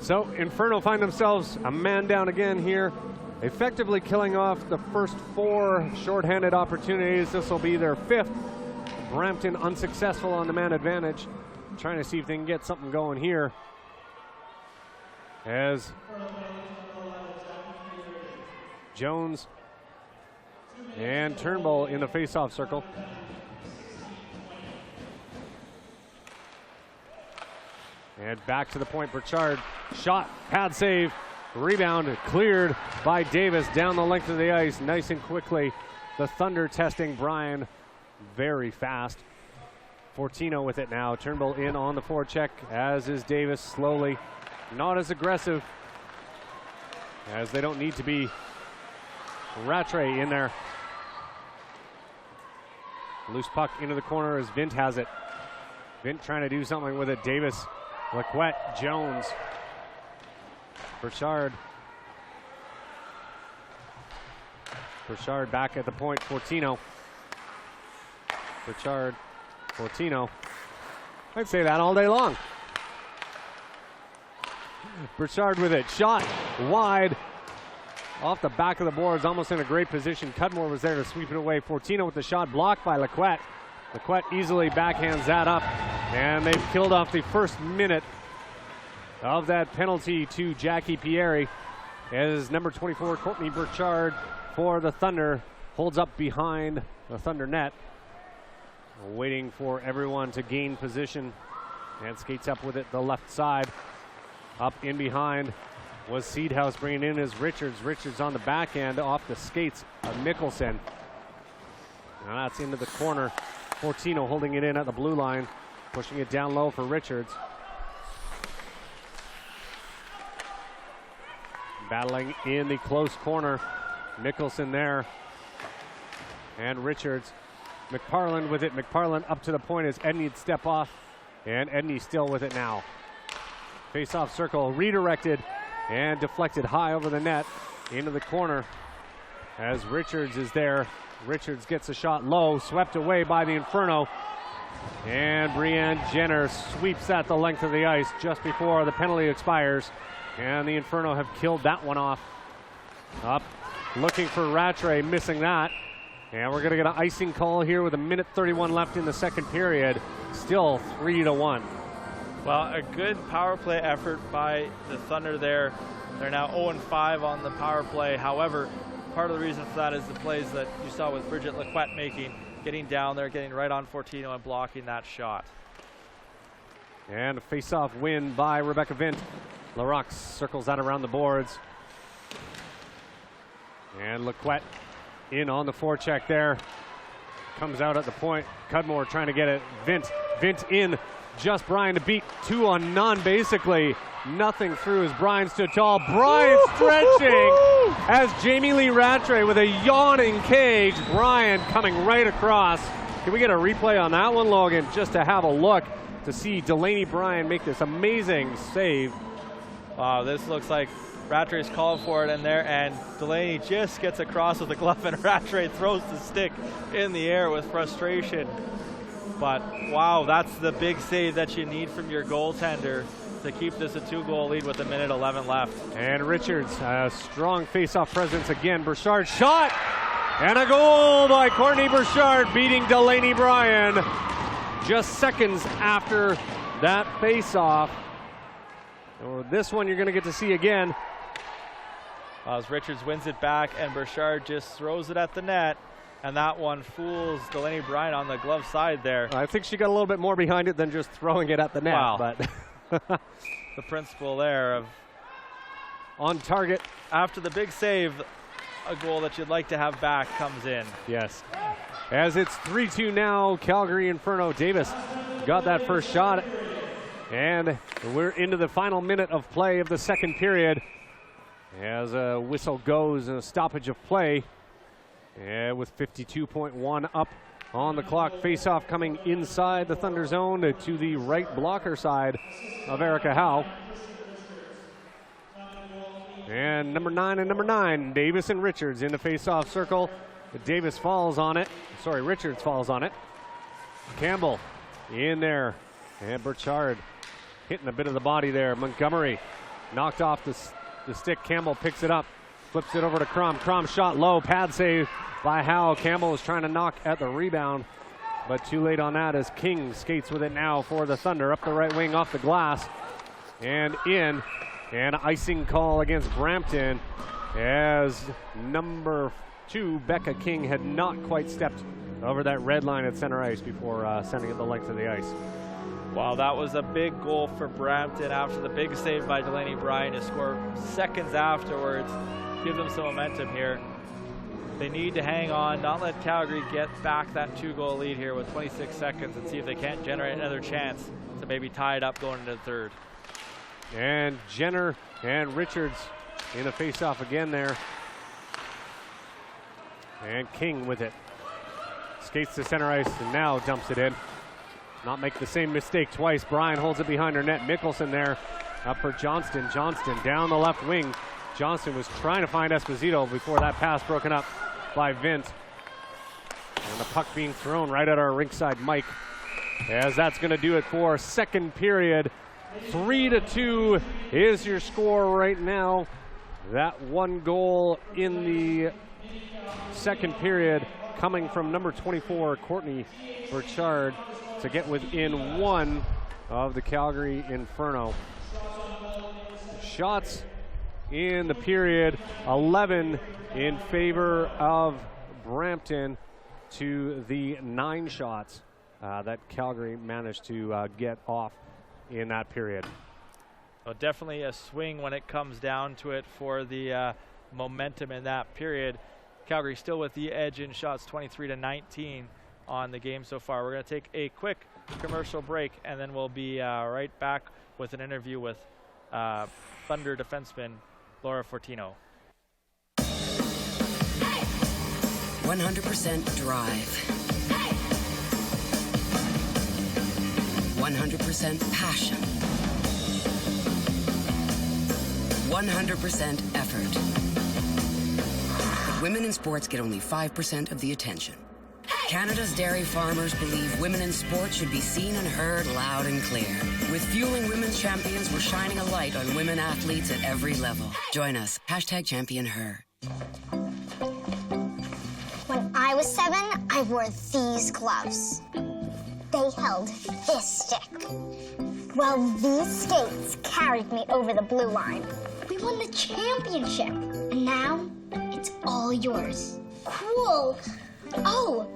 So Inferno find themselves a man down again here, effectively killing off the first 4 shorthanded opportunities. This will be their 5th. Brampton unsuccessful on the man advantage. Trying to see if they can get something going here. As Jones and Turnbull in the face-off circle. And back to the point, Burchard. Shot, pad save. Rebound cleared by Davis down the length of the ice, nice and quickly. The Thunder testing Bryan very fast. Fortino with it now. Turnbull in on the forecheck, as is Davis slowly. Not as aggressive, as they don't need to be. Rattray in there. Loose puck into the corner as Vint has it. Vint trying to do something with it. Davis, Laquette, Jones. Burchard. Burchard back at the point. Fortino. Burchard. Fortino. I'd say that all day long. Burchard with it. Shot wide. Off the back of the boards. Almost in a great position. Cudmore was there to sweep it away. Fortino with the shot blocked by Laquette. Laquette easily backhands that up. And they've killed off the first minute of that penalty to Jackie Pieri, as number 24 Courtney Burchard for the Thunder holds up behind the Thunder net, waiting for everyone to gain position, and skates up with it the left side. Up in behind was Seedhouse, bringing in as Richards. Richards on the backhand off the skates of Mickelson. Now that's into the corner. Fortino holding it in at the blue line, pushing it down low for Richards. Battling in the close corner. Mickelson there. And Richards. McParland with it. McParland up to the point as Edney'd step off. And Edney still with it now. Face-off circle redirected and deflected high over the net into the corner as Richards is there. Richards gets a shot low, swept away by the Inferno. And Brianne Jenner sweeps that the length of the ice just before the penalty expires. And the Inferno have killed that one off. Up, looking for Rattray, missing that. And we're going to get an icing call here with 1:31 left in the second period. Still 3-1. Well, a good power play effort by the Thunder there. They're now 0-5 on the power play. However, part of the reason for that is the plays that you saw with Bridget Laquette making, getting down there, getting right on Fortino and blocking that shot. And a face-off win by Rebecca Vint. Larocque circles that around the boards. And Laquette in on the forecheck there. Comes out at the point. Cudmore trying to get it. Vint in. Just Bryan to beat 2-on-none basically. Nothing through as Bryan stood tall. Bryan stretching as Jamie Lee Rattray with a yawning cage. Bryan coming right across. Can we get a replay on that one, Logan? Just to have a look to see Delaney Bryan make this amazing save. Wow, this looks like Rattray's called for it in there, and Delaney just gets across with the glove, and Rattray throws the stick in the air with frustration. But wow, that's the big save that you need from your goaltender to keep this a 2-goal lead with 1:11 left. And Richards, a strong face-off presence again. Burchard shot, and a goal by Courtney Burchard, beating Delaney Bryan just seconds after that face-off. So this one you're going to get to see again. As Richards wins it back, and Burchard just throws it at the net, and that one fools Delaney Bryan on the glove side there. I think she got a little bit more behind it than just throwing it at the net. Wow. But the principle there of on target. After the big save, a goal that you'd like to have back comes in. Yes. As it's 3-2 now, Calgary Inferno. Davis got that first shot. And we're into the final minute of play of the second period. As a whistle goes and a stoppage of play. And with 52.1 up on the clock. Face-off coming inside the Thunder zone to the right blocker side of Erica Howe. And number 9, Davis and Richards in the face-off circle. Davis falls on it. Sorry, Richards falls on it. Campbell in there. And Burchard hitting a bit of the body there. Montgomery knocked off the stick. Campbell picks it up, flips it over to Crum. Crum shot low, pad save by Howe. Campbell is trying to knock at the rebound, but too late on that as King skates with it now for the Thunder. Up the right wing, off the glass, and in. And icing call against Brampton as number 2, Becca King, had not quite stepped over that red line at center ice before sending it the length of the ice. Wow, that was a big goal for Brampton after the big save by Delaney Bryan to score seconds afterwards. Give them some momentum here. They need to hang on, not let Calgary get back that 2-goal lead here with 26 seconds and see if they can't generate another chance to maybe tie it up going into the third. And Jenner and Richards in a face-off again there. And King with it. Skates to center ice and now dumps it in. Not make the same mistake twice. Bryan holds it behind her net. Mickelson there up for Johnston. Johnston down the left wing. Johnston was trying to find Esposito before that pass broken up by Vint. And the puck being thrown right at our rinkside mic. As that's going to do it for second period. 3-2 is your score right now. That one goal in the second period coming from number 24, Courtney Burchard, to get within one of the Calgary Inferno. Shots in the period, 11 in favor of Brampton to the 9 shots that Calgary managed to get off in that period. So definitely a swing when it comes down to it for the momentum in that period. Calgary still with the edge in shots, 23-19 on the game so far. We're going to take a quick commercial break, and then we'll be right back with an interview with Thunder defenseman Laura Fortino. 100% drive. 100% passion. 100% effort. But women in sports get only 5% of the attention. Canada's dairy farmers believe women in sports should be seen and heard loud and clear. With Fueling Women's Champions, we're shining a light on women athletes at every level. Join us. #ChampionHer. When I was 7, I wore these gloves. They held this stick. Well, these skates carried me over the blue line. We won the championship, and now it's all yours. Cool. Oh,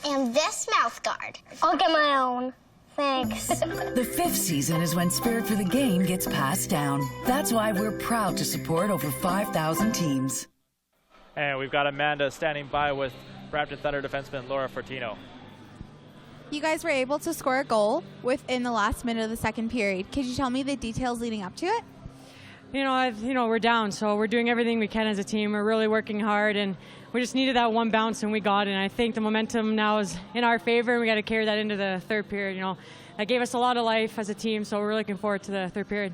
and this mouth guard. I'll get my own. Thanks. The 5th season is when spirit for the game gets passed down. That's why we're proud to support over 5,000 teams. And we've got Amanda standing by with Brampton Thunder defenseman Laura Fortino. You guys were able to score a goal within the last minute of the second period. Could you tell me the details leading up to it? We're down, so we're doing everything we can as a team. We're really working hard, and we just needed that one bounce, and we got it. And I think the momentum now is in our favor, and we got to carry that into the third period. That gave us a lot of life as a team, so we're looking forward to the third period.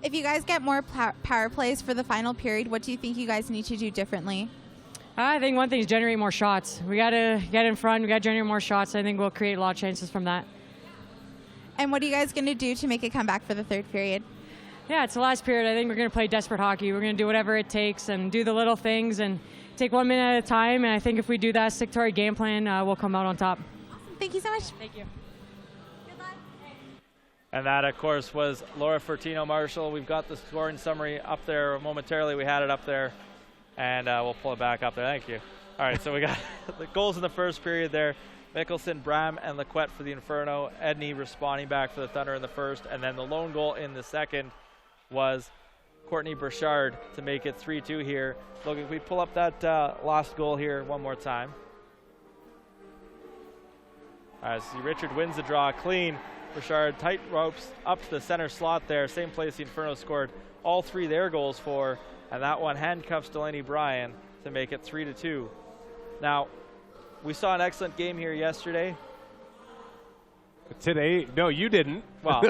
If you guys get more power plays for the final period, what do you think you guys need to do differently? I think one thing is generate more shots. We got to get in front. We got to generate more shots. I think we'll create a lot of chances from that. And what are you guys going to do to make a comeback for the third period? Yeah, it's the last period. I think we're going to play desperate hockey. We're going to do whatever it takes and do the little things and take 1 minute at a time. And I think if we do that, stick to our game plan, we'll come out on top. Awesome. Thank you so much. Thank you. And that, of course, was Laura Fortino. Marshall, we've got the scoring summary up there momentarily. We had it up there, and we'll pull it back up there. Thank you. All right, so we got the goals in the first period there. Mickelson, Bram, and Lequette for the Inferno. Edney responding back for the Thunder in the first. And then the lone goal in the second was Courtney Burchard to make it 3-2 here. Logan, can we pull up that last goal here one more time? As Richard wins the draw clean. Burchard tight ropes up to the center slot there. Same place the Inferno scored all 3 their goals for. And that one handcuffs Delaney Bryan to make it 3-2. Now, we saw an excellent game here yesterday. Today? No, you didn't. Well,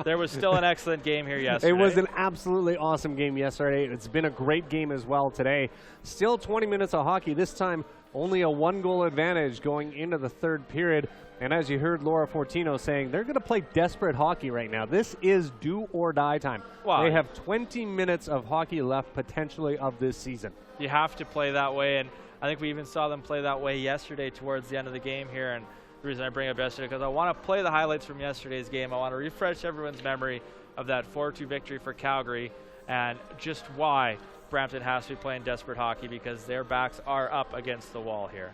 there was still an excellent game here yesterday. It was an absolutely awesome game yesterday. It's been a great game as well today. Still 20 minutes of hockey. This time, only a 1-goal advantage going into the third period. And as you heard Laura Fortino saying, they're going to play desperate hockey right now. This is do or die time. Wow. They have 20 minutes of hockey left potentially of this season. You have to play that way, and I think we even saw them play that way yesterday towards the end of the game here. And the reason I bring up yesterday because I want to play the highlights from yesterday's game. I want to refresh everyone's memory of that 4-2 victory for Calgary and just why Brampton has to be playing desperate hockey because their backs are up against the wall here.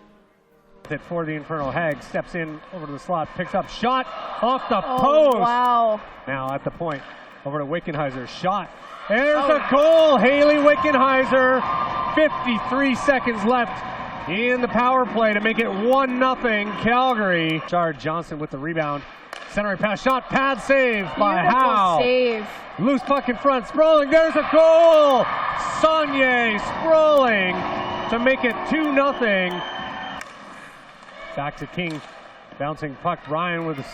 For the Inferno, Hag steps in over to the slot, picks up, shot off the post. Wow. Now at the point, over to Wickenheiser, shot. There's a goal, Haley Wickenheiser. 53 seconds left in the power play to make it 1-0 Calgary. Chard Johnson with the rebound. Center pass, shot, pad save by Howe. Save. Loose puck in front, Sprawling, there's a goal! Saunier Sprawling to make it 2-0. Back to King, bouncing puck, Ryan with a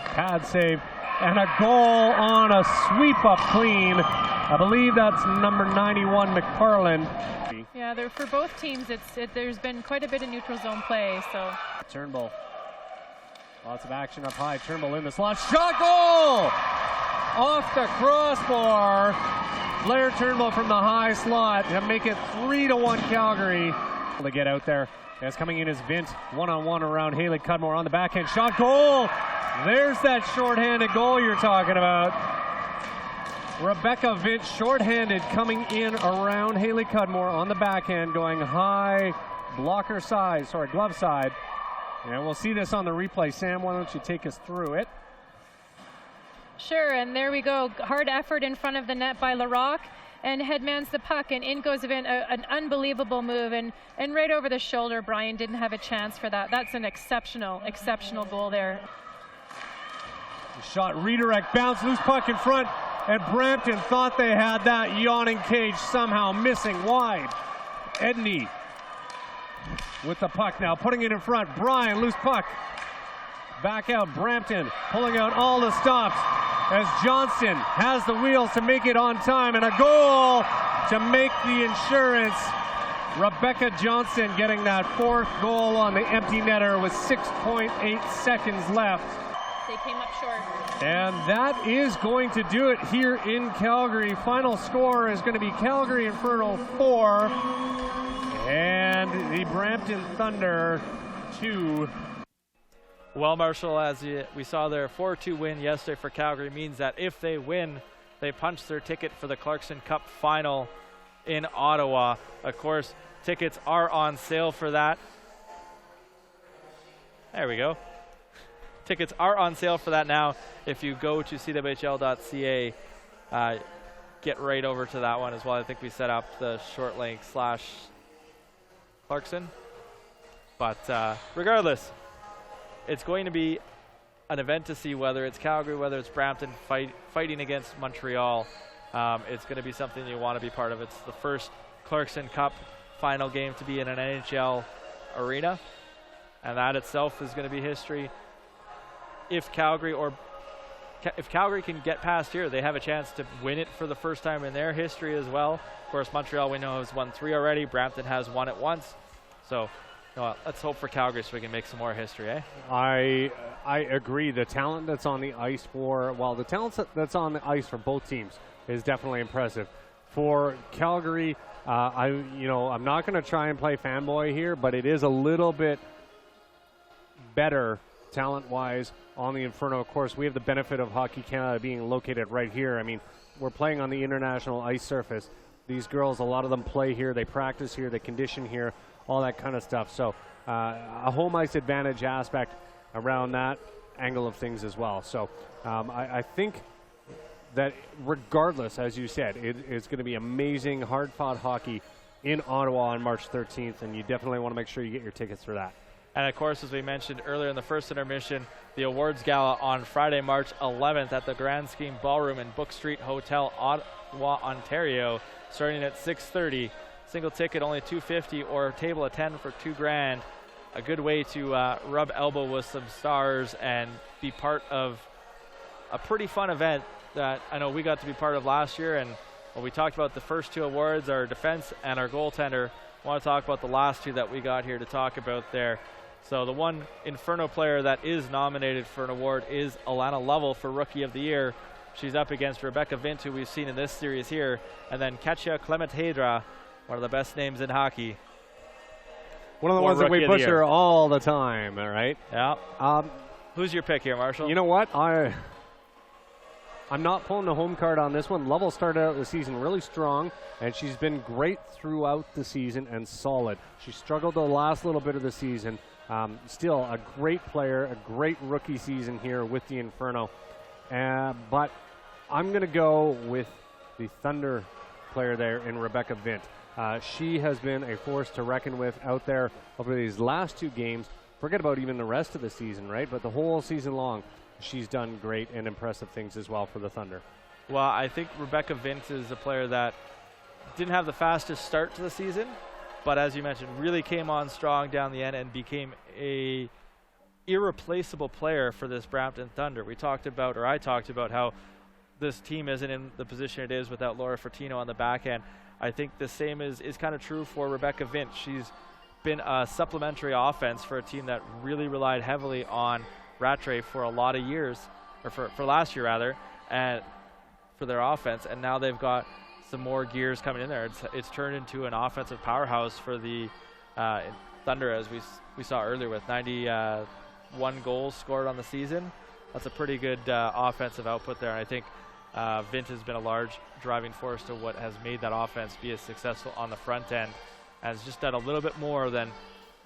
pad save, and a goal on a sweep up clean. I believe that's number 91, McParland. Yeah, for both teams, there's been quite a bit of neutral zone play. So Turnbull, lots of action up high. Turnbull in the slot, shot, goal! Off the crossbar. Blair Turnbull from the high slot to make it 3-1 Calgary. To get out there. As coming in is Vint, one-on-one around Haley Cudmore on the backhand shot, goal! There's that shorthanded goal you're talking about. Rebecca Vint shorthanded coming in around Haley Cudmore on the backhand, going high glove side. And we'll see this on the replay. Sam, why don't you take us through it? sure, and there we go. Hard effort in front of the net by Larocque. And headmans the puck, and in goes Vint, an unbelievable move, and right over the shoulder. Brian didn't have a chance for that. That's an exceptional goal there. Shot, redirect, bounce, loose puck in front, and Brampton thought they had that. Yawning cage somehow missing wide. Edney with the puck now, putting it in front. Brian, loose puck. Back out, Brampton pulling out all the stops as Johnson has the wheels to make it on time, and a goal to make the insurance. Rebecca Johnson getting that fourth goal on the empty netter with 6.8 seconds left. They came up short. And that is going to do it here in Calgary. Final score is going to be Calgary Inferno 4 and the Brampton Thunder 2. Well, Marshall, as we saw their 4-2 win yesterday for Calgary means that if they win, they punch their ticket for the Clarkson Cup final in Ottawa. Of course, tickets are on sale for that. There we go. Tickets are on sale for that now. If you go to CWHL.ca, get right over to that one as well. I think we set up the short link / Clarkson. But regardless, it's going to be an event to see, whether it's Calgary, whether it's Brampton fighting against Montreal. It's going to be something you want to be part of. It's the first Clarkson Cup final game to be in an NHL arena, and that itself is going to be history. If Calgary can get past here, they have a chance to win it for the first time in their history as well. Of course, Montreal, we know, has won 3 already. Brampton has won it once. So let's hope for Calgary so we can make some more history, eh? I agree. The talent that's on the ice the talent that's on the ice for both teams is definitely impressive. For Calgary, I'm not going to try and play fanboy here, but it is a little bit better talent-wise on the Inferno. Of course, we have the benefit of Hockey Canada being located right here. I mean, we're playing on the international ice surface. These girls, a lot of them play here, they practice here, they condition here, all that kind of stuff. So a home ice advantage aspect around that angle of things as well. So I think that regardless, as you said, it's going to be amazing, hard-fought hockey in Ottawa on March 13th, and you definitely want to make sure you get your tickets for that. And of course, as we mentioned earlier in the first intermission, the awards gala on Friday, March 11th at the Grand Scheme Ballroom in Book Street Hotel, Ottawa, Ontario, starting at 6:30. Single ticket only $250, or table of 10 for $2,000. A good way to rub elbow with some stars and be part of a pretty fun event that I know we got to be part of last year. And when we talked about the first 2 awards, our defense and our goaltender, I want to talk about the last 2 that we got here to talk about there. So the one Inferno player that is nominated for an award is Alana Lovell for Rookie of the Year. She's up against Rebecca Vint, who we've seen in this series here, and then Katja Clementedra, one of the best names in hockey. One of the ones that we push her all the time, all right? Yeah. Who's your pick here, Marshall? You know what? I'm not pulling the home card on this one. Lovell started out the season really strong, and she's been great throughout the season and solid. She struggled the last little bit of the season. Still a great player, a great rookie season here with the Inferno. But I'm going to go with the Thunder player there in Rebecca Vint. She has been a force to reckon with out there over these last 2 games. Forget about even the rest of the season, right? But the whole season long, she's done great and impressive things as well for the Thunder. Well, I think Rebecca Vint is a player that didn't have the fastest start to the season, but as you mentioned, really came on strong down the end and became a irreplaceable player for this Brampton Thunder. I talked about how this team isn't in the position it is without Laura Fortino on the back end. I think the same is kind of true for Rebecca Vint. She's been a supplementary offense for a team that really relied heavily on Rattray for a lot of years, or for last year rather, and for their offense, and now they've got some more gears coming in there. It's turned into an offensive powerhouse for the Thunder, as we saw earlier, with 91 goals scored on the season. That's a pretty good offensive output there, and I think Vint has been a large driving force to what has made that offense be as successful on the front end, and has just done a little bit more than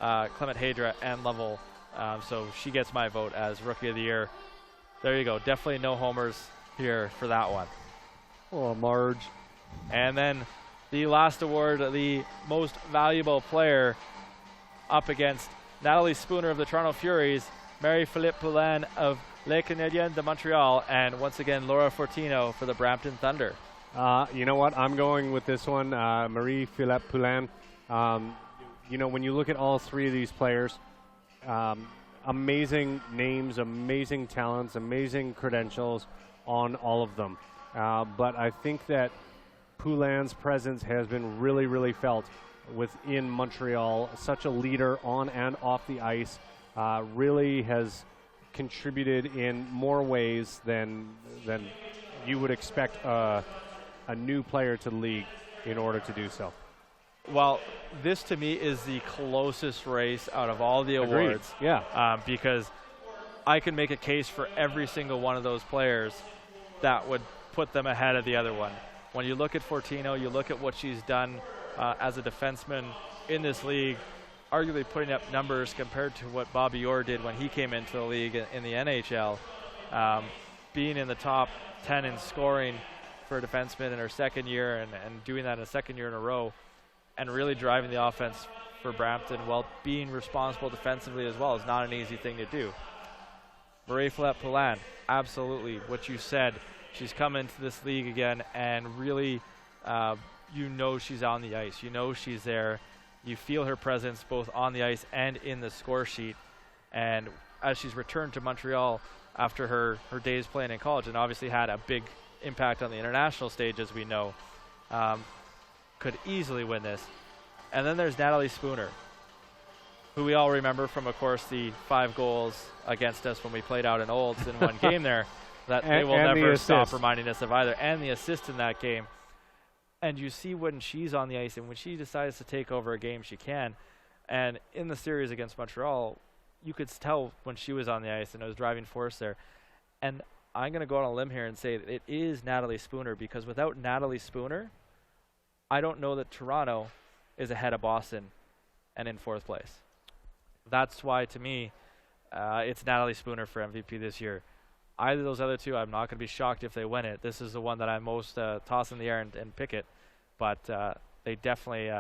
Clement Hadra and Lovell. So she gets my vote as Rookie of the Year. There you go. Definitely no homers here for that one. Oh, Marge. And then the last award, the most valuable player, up against Natalie Spooner of the Toronto Furies, Marie-Philippe Poulin of Les Canadiens de Montreal, and once again Laura Fortino for the Brampton Thunder. You know what? I'm going with this one, Marie-Philippe Poulin. You know, when you look at all 3 of these players, amazing names, amazing talents, amazing credentials on all of them. But I think that Poulin's presence has been really, really felt within Montreal. Such a leader on and off the ice, really has contributed in more ways than you would expect a new player to the league in order to do so. Well, this to me is the closest race out of all the awards. Agreed. Yeah. Because I can make a case for every single one of those players that would put them ahead of the other one. When you look at Fortino, you look at what she's done as a defenseman in this league, arguably putting up numbers compared to what Bobby Orr did when he came into the league in the NHL. Being in the top 10 in scoring for a defenseman in her second year and doing that in a second year in a row, and really driving the offense for Brampton while being responsible defensively as well is not an easy thing to do. Marie-Philippe Poulin, absolutely what you said. She's come into this league again, and really, you know she's on the ice. You know she's there. You feel her presence both on the ice and in the score sheet. And as she's returned to Montreal after her days playing in college, and obviously had a big impact on the international stage, as we know, could easily win this. And then there's Natalie Spooner, who we all remember from, of course, the 5 goals against us when we played out in Olds in one game there, that they will never stop reminding us of either, and the assist in that game. And you see when she's on the ice and when she decides to take over a game, she can. And in the series against Montreal, you could tell when she was on the ice and it was driving force there. And I'm going to go on a limb here and say that it is Natalie Spooner, because without Natalie Spooner, I don't know that Toronto is ahead of Boston and in 4th place. That's why, to me, it's Natalie Spooner for MVP this year. Either of those other 2, I'm not going to be shocked if they win it. This is the one that I most toss in the air and pick it. But they definitely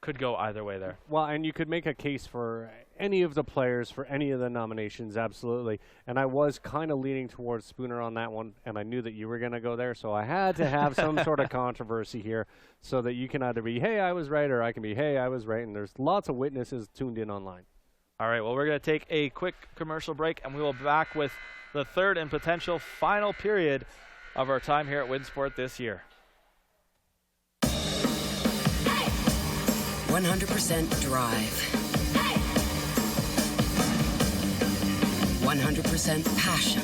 could go either way there. Well, and you could make a case for any of the players for any of the nominations, absolutely. And I was kind of leaning towards Spooner on that one, and I knew that you were going to go there, so I had to have some sort of controversy here so that you can either be, hey, I was right, or I can be, hey, I was right, and there's lots of witnesses tuned in online. All right, well, we're going to take a quick commercial break, and we will be back with the third and potential final period of our time here at WinSport this year. 100% drive. 100% passion.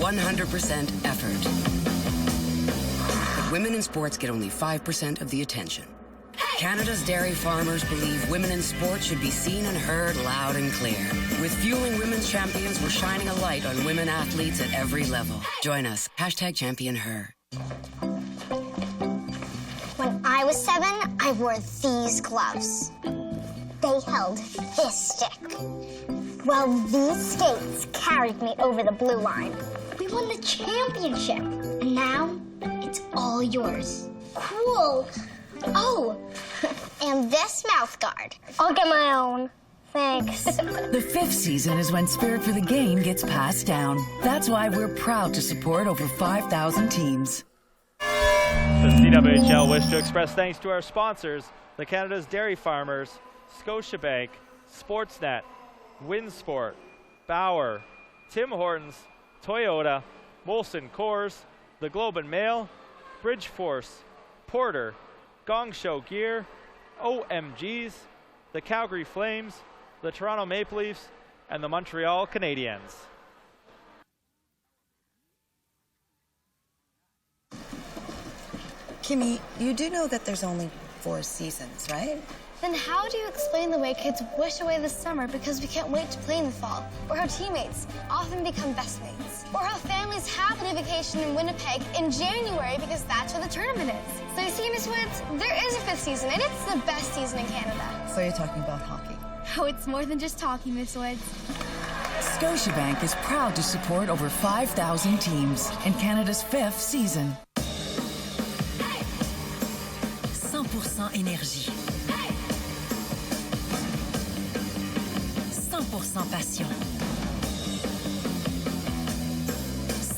100% effort. But women in sports get only 5% of the attention. Canada's dairy farmers believe women in sport should be seen and heard loud and clear. With Fueling Women's Champions, we're shining a light on women athletes at every level. Join us. #ChampionHer. When I was 7, I wore these gloves. They held this stick. Well, these skates carried me over the blue line. We won the championship, and now it's all yours. Cool. Oh, and this mouth guard. I'll get my own. Thanks. The 5th season is when spirit for the game gets passed down. That's why we're proud to support over 5,000 teams. The CWHL wish to express thanks to our sponsors, the Canada's Dairy Farmers, Scotiabank, Sportsnet, Winsport, Bauer, Tim Hortons, Toyota, Molson Coors, the Globe and Mail, Bridgeforce, Porter, Gong Show Gear, OMGs, the Calgary Flames, the Toronto Maple Leafs, and the Montreal Canadiens. Kimmy, you do know that there's only 4 seasons, right? Then how do you explain the way kids wish away the summer because we can't wait to play in the fall? Or how teammates often become best mates? Or how families happily vacation in Winnipeg in January because that's where the tournament is? So you see, Miss Woods, there is a 5th season, and it's the best season in Canada. So you're talking about hockey? Oh, it's more than just hockey, Miss Woods. Scotiabank is proud to support over 5,000 teams in Canada's 5th season. 100% énergie. 100% passion.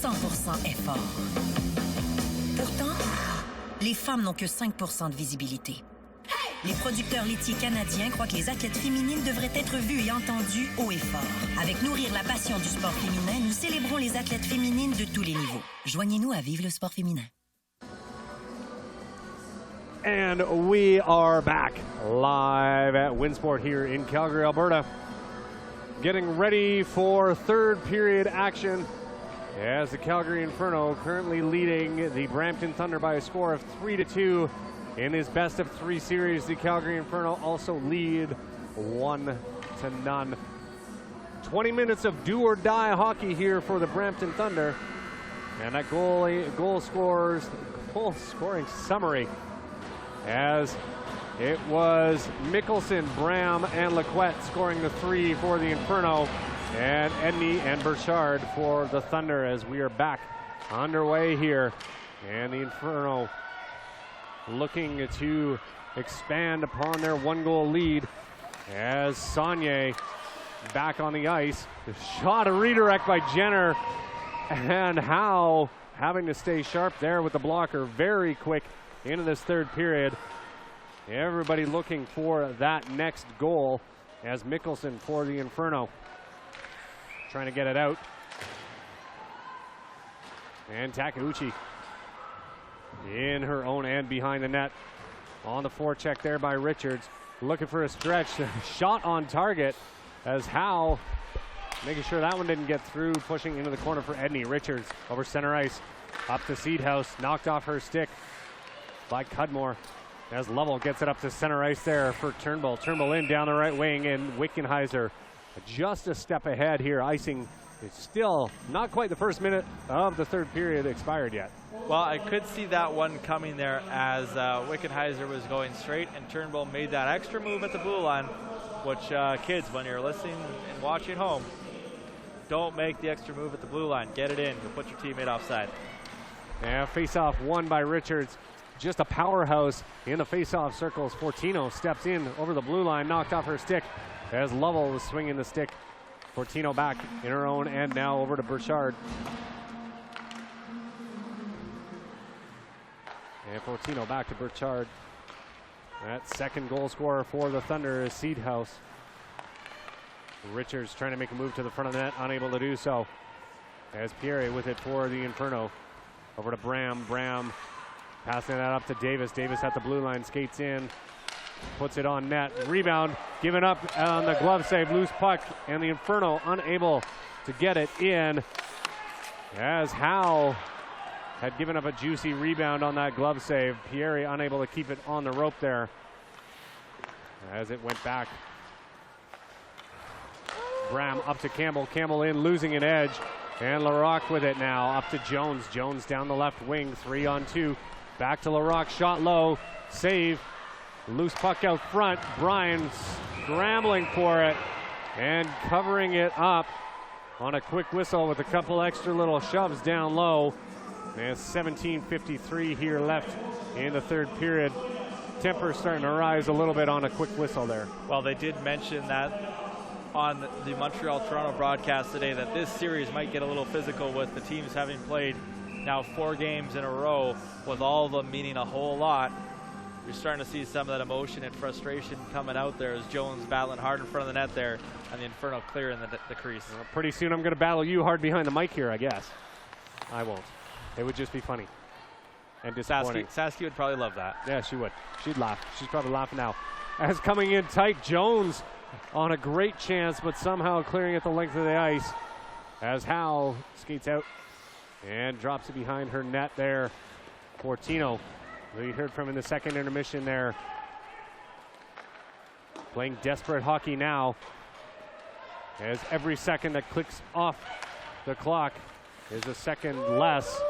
100% effort. Pourtant, les femmes n'ont que 5% de visibilité. Les producteurs laitiers canadiens croient que les athlètes féminines devraient être vues et entendues haut et fort. Avec Nourrir la passion du sport féminin, nous célébrons les athlètes féminines de tous les niveaux. Joignez-nous à Vive le sport féminin. And we are back live at Winsport here in Calgary, Alberta. Getting ready for 3rd period action as the Calgary Inferno currently leading the Brampton Thunder by a score of 3-2 in this best of 3 series. The Calgary Inferno also lead 1-0. 20 minutes of do or die hockey here for the Brampton Thunder. And that goal scoring summary, as it was Mickelson, Bram, and Lequette scoring the 3 for the Inferno, and Edney and Burchard for the Thunder, as we are back underway here. And the Inferno looking to expand upon their 1-goal lead, as Saunier back on the ice. The shot, a redirect by Jenner, and Howe having to stay sharp there with the blocker. Very quick into this 3rd period. Everybody looking for that next goal, as Mickelson for the Inferno trying to get it out. And Takeuchi in her own end behind the net. On the forecheck there by Richards. Looking for a stretch. Shot on target, as Howe making sure that one didn't get through. Pushing into the corner for Edney. Richards over center ice. Up to Seedhouse. Knocked off her stick by Cudmore, as Lovell gets it up to center ice there for Turnbull. Turnbull in down the right wing, and Wickenheiser just a step ahead here. Icing is still not quite the 1st minute of the 3rd period expired yet. Well, I could see that one coming there, as Wickenheiser was going straight, and Turnbull made that extra move at the blue line, which kids, when you're listening and watching home, don't make the extra move at the blue line. Get it in. You'll put your teammate offside. Yeah, face-off won by Richards. Just a powerhouse in the face-off circles. Fortino steps in over the blue line, knocked off her stick as Lovell was swinging the stick. Fortino back in her own end now over to Burchard. And Fortino back to Burchard. That 2nd goal scorer for the Thunder is Seedhouse. Richards trying to make a move to the front of the net, unable to do so. As Pierre with it for the Inferno. Over to Bram. Bram passing that up to Davis. Davis at the blue line, skates in, puts it on net. Rebound given up on the glove save. Loose puck, and the Inferno unable to get it in, as Howe had given up a juicy rebound on that glove save. Pierre unable to keep it on the rope there as it went back. Bram up to Campbell. Campbell in, losing an edge. And Larocque with it now, up to Jones. Jones down the left wing, 3-on-2. Back to Larocque, shot low. Save. Loose puck out front. Bryan scrambling for it and covering it up on a quick whistle with a couple extra little shoves down low. And 17:53 here left in the third period. Temper starting to rise a little bit on a quick whistle there. Well, they did mention that on the Montreal-Toronto broadcast today that this series might get a little physical with the teams having played now 4 games in a row, with all of them meaning a whole lot. You're starting to see some of that emotion and frustration coming out there as Jones battling hard in front of the net there and the Inferno clearing the crease. Well, pretty soon I'm going to battle you hard behind the mic here, I guess. I won't. It would just be funny and disappointing. Sasky would probably love that. Yeah, she would. She'd laugh. She's probably laughing now. As coming in tight, Jones on a great chance, but somehow clearing at the length of the ice as Howe skates out and drops it behind her net there. Fortino, who you heard from in the second intermission there, playing desperate hockey now, as every second that clicks off the clock is a second less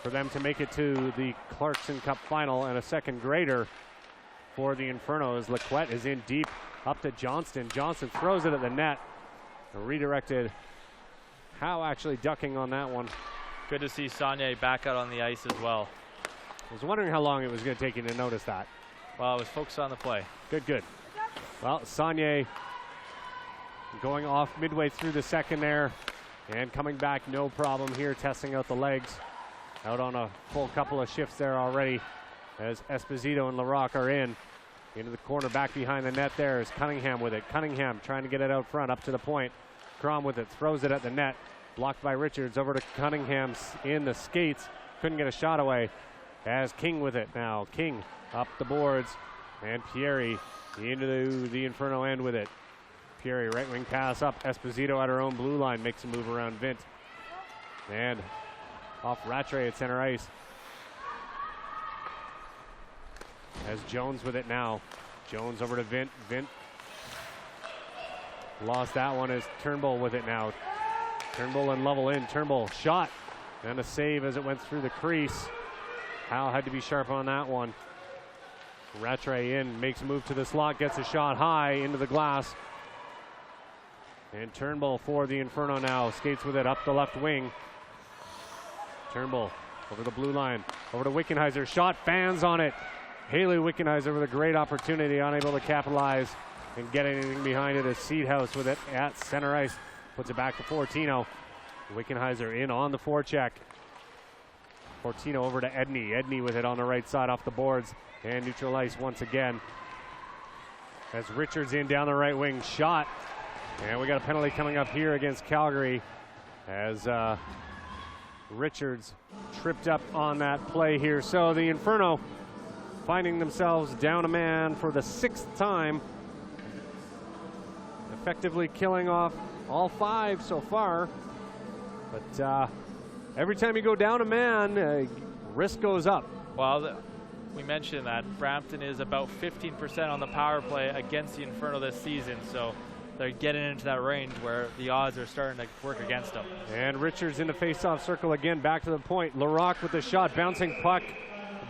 for them to make it to the Clarkson Cup final, and a second greater for the Inferno as Laquette is in deep up to Johnston. Johnston throws it at the net. Redirected. Howe actually ducking on that one. Good to see Saunier back out on the ice as well. I was wondering how long it was going to take you to notice that. Well, I was focused on the play. Good, good. Well, Saunier going off midway through the second there and coming back no problem here, testing out the legs. Out on a full couple of shifts there already as Esposito and Larocque are in. Into the corner, back behind the net there is Cunningham with it. Cunningham trying to get it out front, up to the point. Crom with it, throws it at the net. Blocked by Richards, over to Cunningham in the skates. Couldn't get a shot away as King with it now. King up the boards, and Pieri into the Inferno end with it. Pieri right wing pass up. Esposito at her own blue line, makes a move around Vint. And off Rattray at center ice. As Jones with it now. Jones over to Vint. Vint lost that one as Turnbull with it now. Turnbull and Lovell in. Turnbull shot and a save as it went through the crease. Howe had to be sharp on that one. Rattray in, makes a move to the slot, gets a shot high into the glass. And Turnbull for the Inferno now. Skates with it up the left wing. Turnbull over the blue line. Over to Wickenheiser. Shot, fans on it. Haley Wickenheiser with a great opportunity, unable to capitalize and get anything behind it as Seedhouse with it at center ice. Puts it back to Fortino. Wickenheiser in on the forecheck. Fortino over to Edney. Edney with it on the right side off the boards and neutral ice once again. As Richards in down the right wing. Shot. And we got a penalty coming up here against Calgary as Richards tripped up on that play here. So the Inferno finding themselves down a man for the 6th time, effectively killing off all 5 so far. But every time you go down a man, risk goes up. Well, we mentioned that Brampton is about 15% on the power play against the Inferno this season, so they're getting into that range where the odds are starting to work against them. And Richards in the face-off circle again, back to the point. Larocque with the shot, bouncing puck.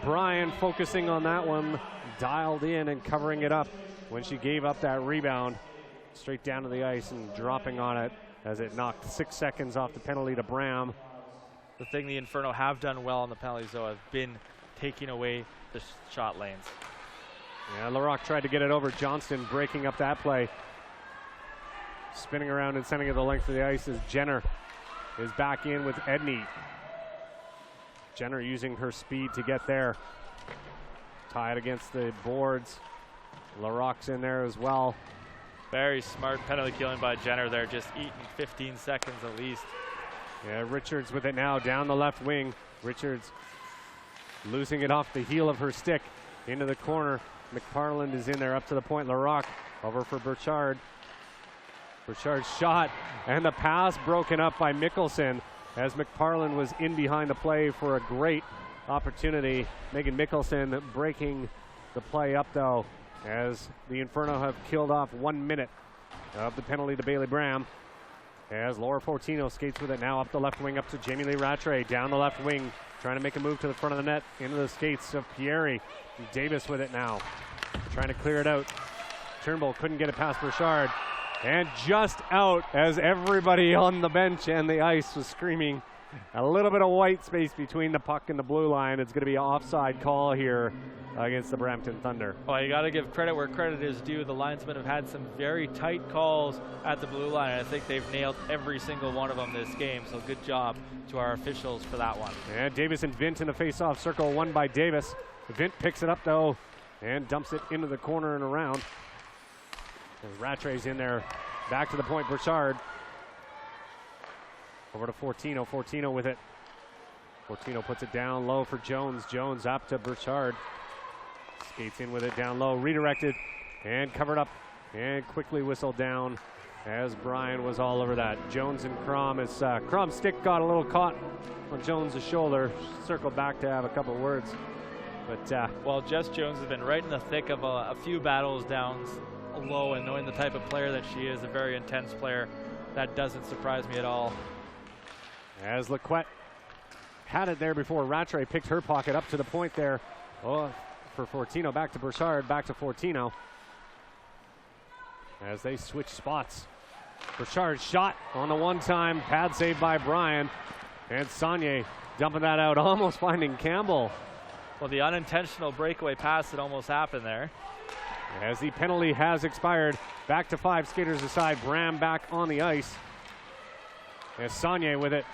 Bryan focusing on that one, dialed in and covering it up when she gave up that rebound. Straight down to the ice and dropping on it as it knocked 6 seconds off the penalty to Bram. The thing the Inferno have done well on the penalties, though, have been taking away the shot lanes. Yeah, Larocque tried to get it over. Johnston breaking up that play. Spinning around and sending it the length of the ice as Jenner is back in with Edney. Jenner using her speed to get there. Tied against the boards. Larocque's in there as well. Very smart penalty killing by Jenner there, just eating 15 seconds at least. Yeah, Richards with it now down the left wing. Richards losing it off the heel of her stick into the corner. McParland is in there up to the point. Larocque over for Burchard. Burchard's shot and the pass broken up by Mickelson as McParland was in behind the play for a great opportunity. Megan Mickelson breaking the play up though as the Inferno have killed off 1 minute of the penalty to Bailey Bram. As Laura Fortino skates with it now up the left wing up to Jamie Lee Rattray. Down the left wing trying to make a move to the front of the net, into the skates of Pieri. Davis with it now, trying to clear it out. Turnbull couldn't get it past Burchard, and just out as everybody on the bench and the ice was screaming. A little bit of white space between the puck and the blue line. It's going to be an offside call here against the Brampton Thunder. Well, you got to give credit where credit is due. The linesmen have had some very tight calls at the blue line. I think they've nailed every single one of them this game, so good job to our officials for that one. And Davis and Vint in the face-off circle, won by Davis. Vint picks it up, though, and dumps it into the corner and around. And Rattray's in there, back to the point, Burchard. Over to Fortino. Fortino with it. Fortino puts it down low for Jones. Jones up to Burchard. Skates in with it down low. Redirected and covered up and quickly whistled down as Brian was all over that. Jones and Crom. As Crom's stick got a little caught on Jones' shoulder. Circled back to have a couple words. But well, Jess Jones has been right in the thick of a few battles down low, and knowing the type of player that she is, a very intense player, that doesn't surprise me at all. As Laquette had it there before Rattray picked her pocket up to the point there. Oh, for Fortino, back to Burchard, back to Fortino. As they switch spots. Burchard shot on the one-time, pad save by Brian. And Saunier dumping that out, almost finding Campbell. Well, the unintentional breakaway pass that almost happened there. As the penalty has expired, back to 5 skaters aside. Bram back on the ice. As Saunier with it.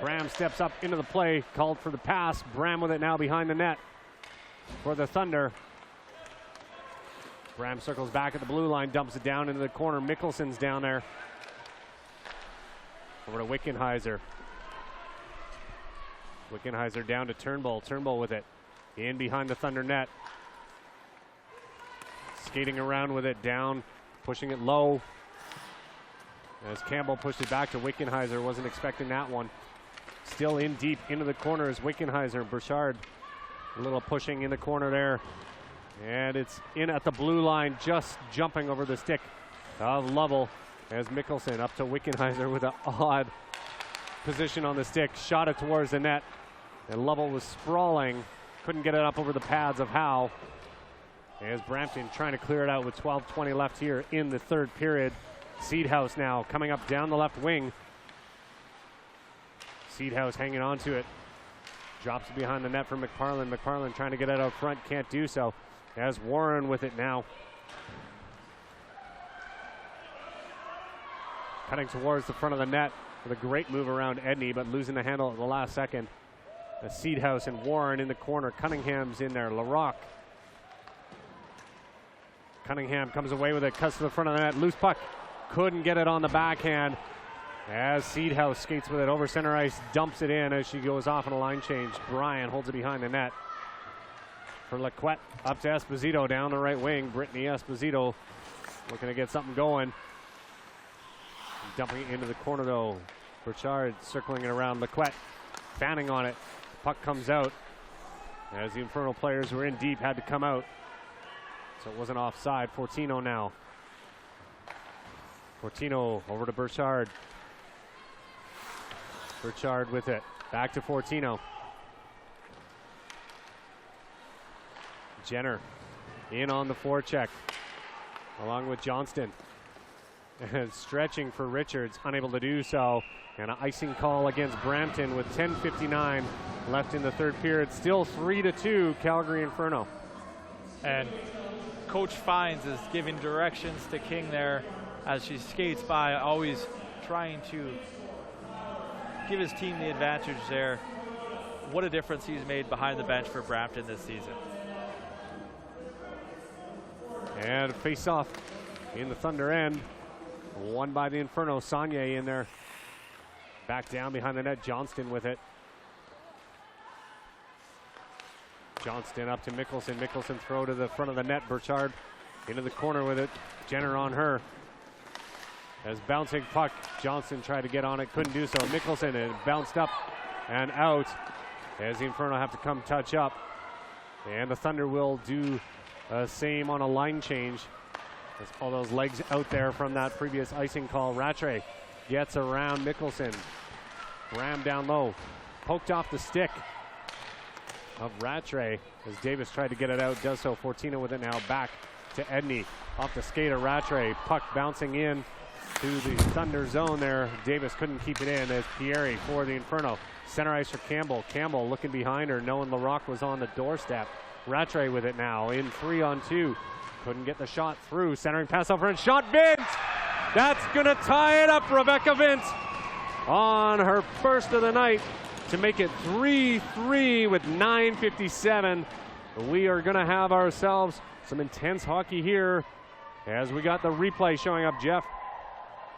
Bram steps up into the play, called for the pass. Bram with it now behind the net for the Thunder. Bram circles back at the blue line, dumps it down into the corner. Mickelson's down there. Over to Wickenheiser. Wickenheiser down to Turnbull. Turnbull with it. In behind the Thunder net. Skating around with it, down, pushing it low. As Campbell pushed it back to Wickenheiser, wasn't expecting that one. Still in deep into the corner is Wickenheiser. Burchard, a little pushing in the corner there. And it's in at the blue line, just jumping over the stick of Lovell as Mickelson up to Wickenheiser with an odd position on the stick. Shot it towards the net, and Lovell was sprawling. Couldn't get it up over the pads of Howe. As Brampton trying to clear it out with 12:20 left here in the third period. Seedhouse now coming up down the left wing. Seedhouse hanging on to it. Drops it behind the net for McParland. McParland trying to get it out front, can't do so. As Warren with it now. Cutting towards the front of the net with a great move around Edney, but losing the handle at the last second. Seedhouse and Warren in the corner. Cunningham's in there. LaRock. Cunningham comes away with it, cuts to the front of the net. Loose puck. Couldn't get it on the backhand. As Seedhouse skates with it over center ice, dumps it in as she goes off on a line change. Brian holds it behind the net. For Laquette, up to Esposito down the right wing. Brittany Esposito looking to get something going. Dumping it into the corner though. Burchard circling it around. Laquette fanning on it. Puck comes out as the Inferno players who were in deep had to come out. So it wasn't offside. Fortino now. Fortino over to Burchard. Burchard with it. Back to Fortino. Jenner in on the forecheck along with Johnston. And stretching for Richards, unable to do so. And an icing call against Brampton with 10:59 left in the third period. Still 3-2 Calgary Inferno. And Coach Fines is giving directions to King there as she skates by, always trying to give his team the advantage there. What a difference he's made behind the bench for Brampton this season. And face off in the Thunder end. Won by the Inferno. Saunier in there. Back down behind the net. Johnston with it. Johnston up to Mickelson. Mickelson throw to the front of the net. Burchard into the corner with it. Jenner on her. As bouncing puck, Johnston tried to get on it, couldn't do so. Mickelson, and bounced up and out as the Inferno have to come touch up. And the Thunder will do same on a line change. There's all those legs out there from that previous icing call. Rattray gets around Mickelson. Ram down low. poked off the stick of Rattray as Davis tried to get it out. Does so. Fortino with it now. Back to Edney. Off the skate of Rattray. Puck bouncing in to the Thunder zone there. Davis couldn't keep it in as Pieri for the Inferno. Center ice for Campbell. Campbell looking behind her, knowing LaRocque was on the doorstep. Rattray with it now in 3-on-2. Couldn't get the shot through. Centering pass over and shot. Vint! That's going to tie it up. Rebecca Vint on her first of the night to make it 3-3 with 9:57. We are going to have ourselves some intense hockey here as we got the replay showing up, Jeff.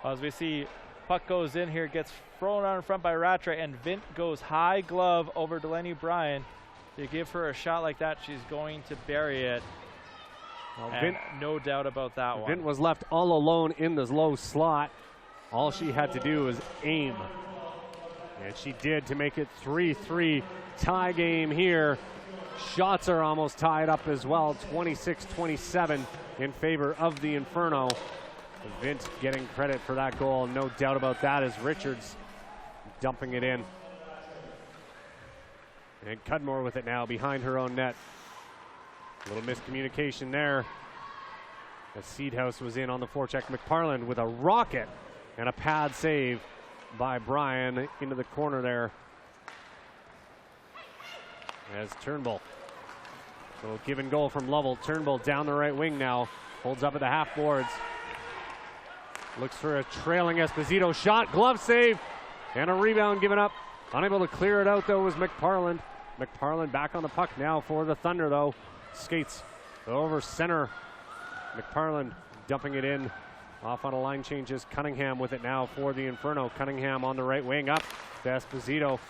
As we see, puck goes in here, gets thrown out in front by Rattray, and Vint goes high glove over Delaney Bryan. You give her a shot like that, she's going to bury it. Well, Vint, no doubt about that one. Vint was left all alone in the low slot. All she had to do was aim. And she did to make it 3-3 tie game here. Shots are almost tied up as well, 26-27 in favor of the Inferno. Vint getting credit for that goal, no doubt about that, as Richards dumping it in. And Cudmore with it now behind her own net. A little miscommunication there. As Seedhouse was in on the forecheck. McParland with a rocket and a pad save by Bryan into the corner there. As Turnbull. So give and goal from Lovell. Turnbull down the right wing now. Holds up at the half boards. Looks for a trailing Esposito shot. Glove save. And a rebound given up. Unable to clear it out though was McParland. McParland back on the puck now for the Thunder though. Skates over center. McParland dumping it in. Off on a line changes. Cunningham with it now for the Inferno. Cunningham on the right wing up to Esposito.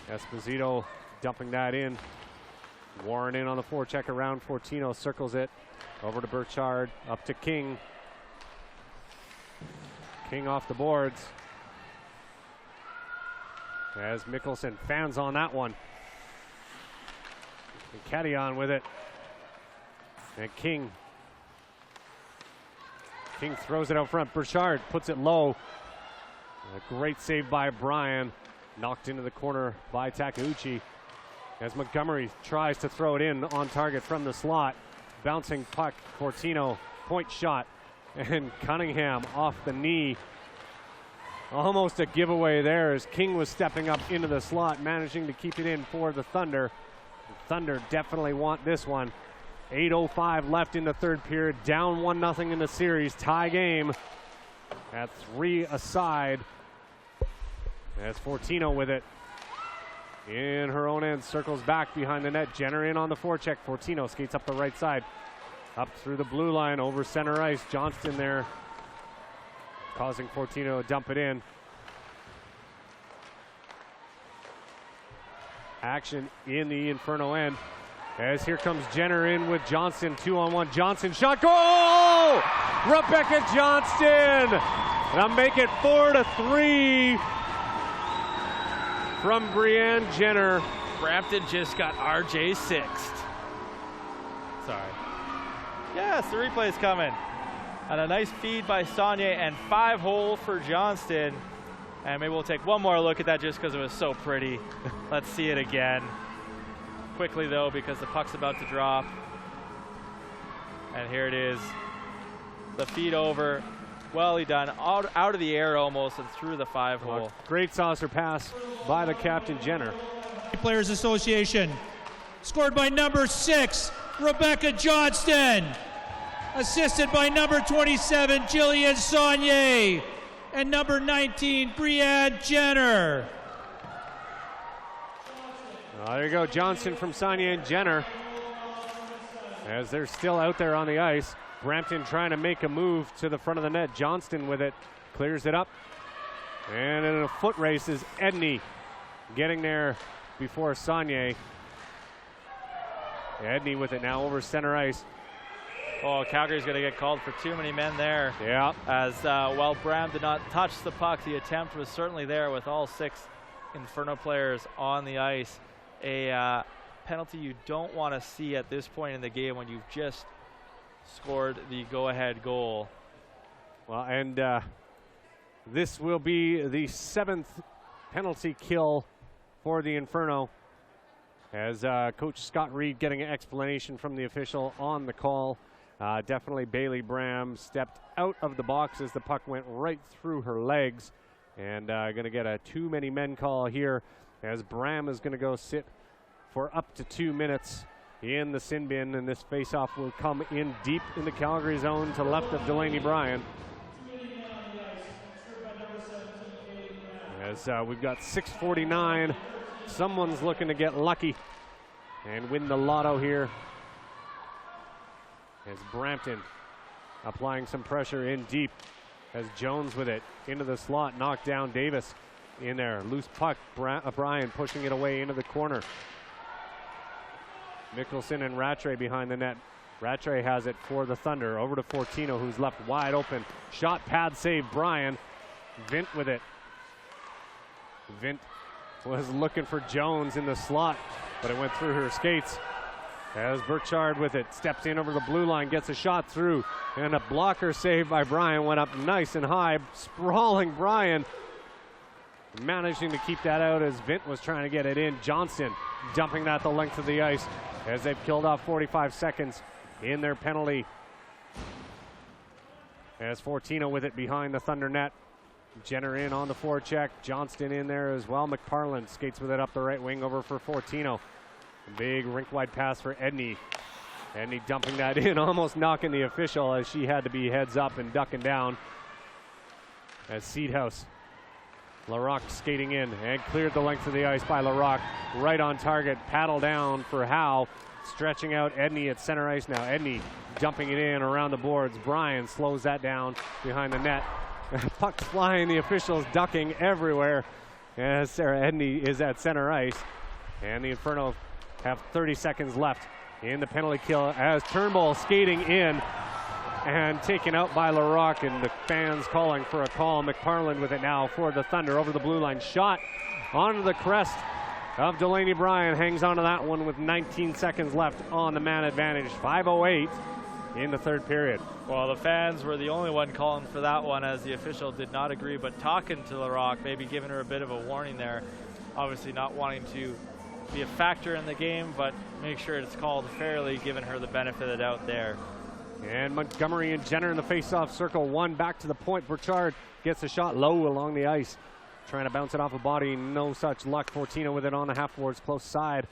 Esposito dumping that in. Warren in on the forecheck around. Fortino circles it. Over to Burchard. Up to King. King off the boards. As Mickelson fans on that one. And Cadillon with it. And King throws it out front. Burchard puts it low. A great save by Bryan. Knocked into the corner by Takeuchi. As Montgomery tries to throw it in on target from the slot. Bouncing puck. Fortino, point shot. And Cunningham off the knee. Almost a giveaway there as King was stepping up into the slot, managing to keep it in for the Thunder. The Thunder definitely want this one. 8:05 left in the third period, down 1-0 in the series, tie game at 3 aside. As Fortino with it in her own end, circles back behind the net. Jenner in on the forecheck. Fortino skates up the right side, up through the blue line, over center ice. Johnston there, causing Fortino to dump it in. Action in the Inferno end. As here comes Jenner in with Johnston, 2-on-1. Johnson shot, goal! Rebecca Johnston! That'll make it 4-3 from Brianne Jenner. Brampton just got RJ sixth. Sorry. Yes, the replay is coming. And a nice feed by Saunier and 5-hole for Johnston. And maybe we'll take one more look at that just because it was so pretty. Let's see it again. Quickly though, because the puck's about to drop. And here it is. The feed over. Well done. Out of the air almost and through the 5-hole. Great saucer pass by the captain, Jenner. Players Association. Scored by number 6, Rebecca Johnston. Assisted by number 27, Jillian Saunier. And number 19, Brianne Jenner. There you go, Johnson from Saunier and Jenner. As they're still out there on the ice. Brampton trying to make a move to the front of the net. Johnston with it, clears it up. And in a foot race is Edney getting there before Saunier. Edney with it now over center ice. Oh, Calgary's going to get called for too many men there. Yeah. As while Bram did not touch the puck, the attempt was certainly there with all 6 Inferno players on the ice. A penalty you don't want to see at this point in the game when you've just scored the go-ahead goal. Well, and this will be the 7th penalty kill for the Inferno. As Coach Scott Reed getting an explanation from the official on the call. Definitely Bailey Bram stepped out of the box as the puck went right through her legs. And going to get a too many men call here, as Bram is going to go sit for up to 2 minutes in the sin bin, and this faceoff will come in deep in the Calgary zone to the left of Delaney Bryan. As we've got 6:49, someone's looking to get lucky and win the lotto here. As Brampton applying some pressure in deep, as Jones with it into the slot, knocked down Davis in there. Loose puck, Bryan pushing it away into the corner. Mickelson and Rattray behind the net. Rattray has it for the Thunder. Over to Fortino, who's left wide open. Shot, pad save, Bryan. Vint with it. Vint was looking for Jones in the slot, but it went through her skates. As Burchard with it, steps in over the blue line, gets a shot through, and a blocker save by Bryan. Went up nice and high, sprawling Bryan. Managing to keep that out as Vint was trying to get it in. Johnston dumping that the length of the ice as they've killed off 45 seconds in their penalty. As Fortino with it behind the Thunder net. Jenner in on the forecheck. Johnston in there as well. McParland skates with it up the right wing over for Fortino. A big rink-wide pass for Edney. Edney dumping that in, almost knocking the official as she had to be heads up and ducking down. As Seedhouse. Larocque skating in and cleared the length of the ice by Larocque. Right on target, paddle down for Howe. Stretching out Edney at center ice now. Edney dumping it in around the boards. Bryan slows that down behind the net. Puck flying, the officials ducking everywhere as Sarah Edney is at center ice. And the Inferno have 30 seconds left in the penalty kill as Turnbull skating in and taken out by Larocque, and the fans calling for a call. McParland with it now for the Thunder over the blue line. Shot onto the crest of Delaney Bryan. Hangs onto that one with 19 seconds left on the man advantage. 5:08 in the third period. Well, the fans were the only one calling for that one as the official did not agree, but talking to Larocque, maybe giving her a bit of a warning there. Obviously not wanting to be a factor in the game, but make sure it's called fairly, giving her the benefit of the doubt there. And Montgomery and Jenner in the face-off circle. One back to the point. Burchard gets a shot low along the ice. Trying to bounce it off a body. No such luck. Fortino with it on the half boards close side.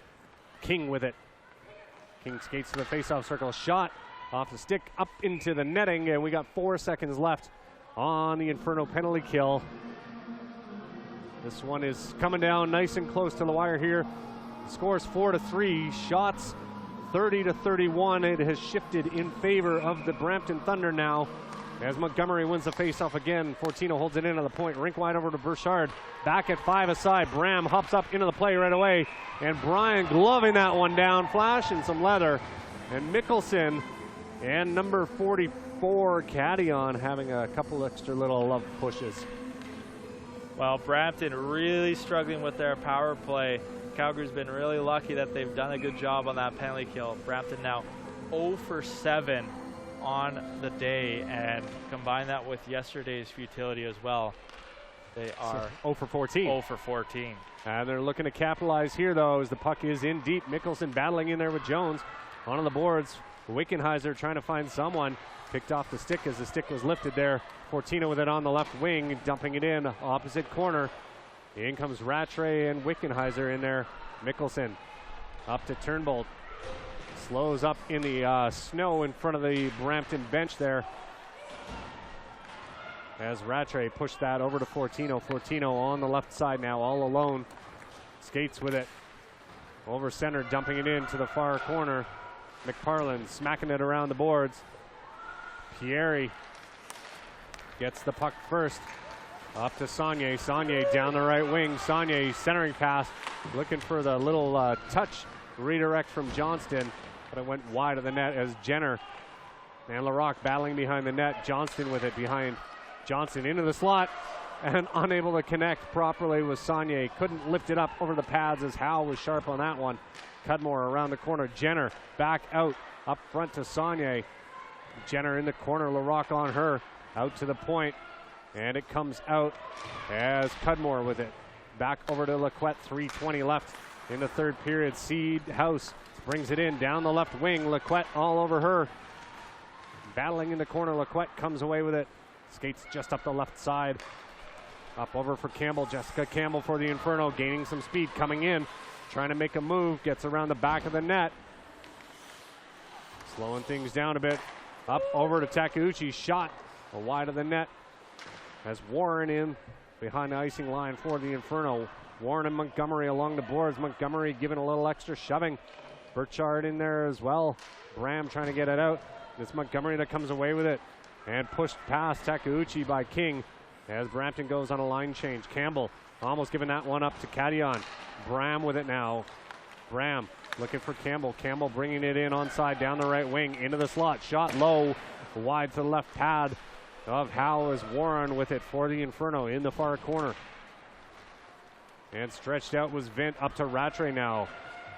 King with it. King skates to the face-off circle. Shot off the stick up into the netting. And we got 4 seconds left on the Inferno penalty kill. This one is coming down nice and close to the wire here. The score is 4-3. Shots 30-31. It has shifted in favor of the Brampton Thunder now as Montgomery wins the faceoff again. Fortino holds it in on the point. Rink wide over to Burchard. Back at 5 aside. Bram hops up into the play right away. And Bryan gloving that one down. Flash and some leather. And Mickelson and number 44, Caddion, having a couple extra little love pushes. Well, Brampton really struggling with their power play. Calgary's been really lucky that they've done a good job on that penalty kill. Brampton now 0 for 7 on the day, and combine that with yesterday's futility as well. They are 0 for 14. 0 for 14. And they're looking to capitalize here, though, as the puck is in deep. Mickelson battling in there with Jones on the boards. Wickenheiser trying to find someone. Picked off the stick as the stick was lifted there. Fortino with it on the left wing, dumping it in opposite corner. In comes Rattray and Wickenheiser in there. Mickelson up to Turnbull. Slows up in the snow in front of the Brampton bench there. As Rattray pushed that over to Fortino. Fortino on the left side now, all alone. Skates with it. Over center, dumping it in to the far corner. McParland smacking it around the boards. Pieri gets the puck first. Up to Saunier. Saunier down the right wing. Saunier centering pass. Looking for the little touch redirect from Johnston. But it went wide of the net as Jenner and Larocque battling behind the net. Johnston with it behind Johnson into the slot. And unable to connect properly with Saunier. Couldn't lift it up over the pads as Howe was sharp on that one. Cudmore around the corner. Jenner back out. Up front to Saunier. Jenner in the corner. Larocque on her. Out to the point. And it comes out as Cudmore with it. back over to Lequette. 3:20 left in the third period. Seed House brings it in down the left wing. Lequette all over her. Battling in the corner. Lequette comes away with it. Skates just up the left side. Up over for Campbell. Jessica Campbell for the Inferno, gaining some speed, coming in, trying to make a move, gets around the back of the net. Slowing things down a bit. Up over to Takeuchi, shot wide of the net. Has Warren in behind the icing line for the Inferno. Warren and Montgomery along the boards. Montgomery giving a little extra shoving. Burchard in there as well. Bram trying to get it out. It's Montgomery that comes away with it. And pushed past Takeuchi by King as Brampton goes on a line change. Campbell almost giving that one up to Cadion. Bram with it now. Bram looking for Campbell. Campbell bringing it in onside down the right wing into the slot. Shot low, wide to the left pad of Howe as Warren with it for the Inferno in the far corner. And stretched out was Vint up to Rattray now.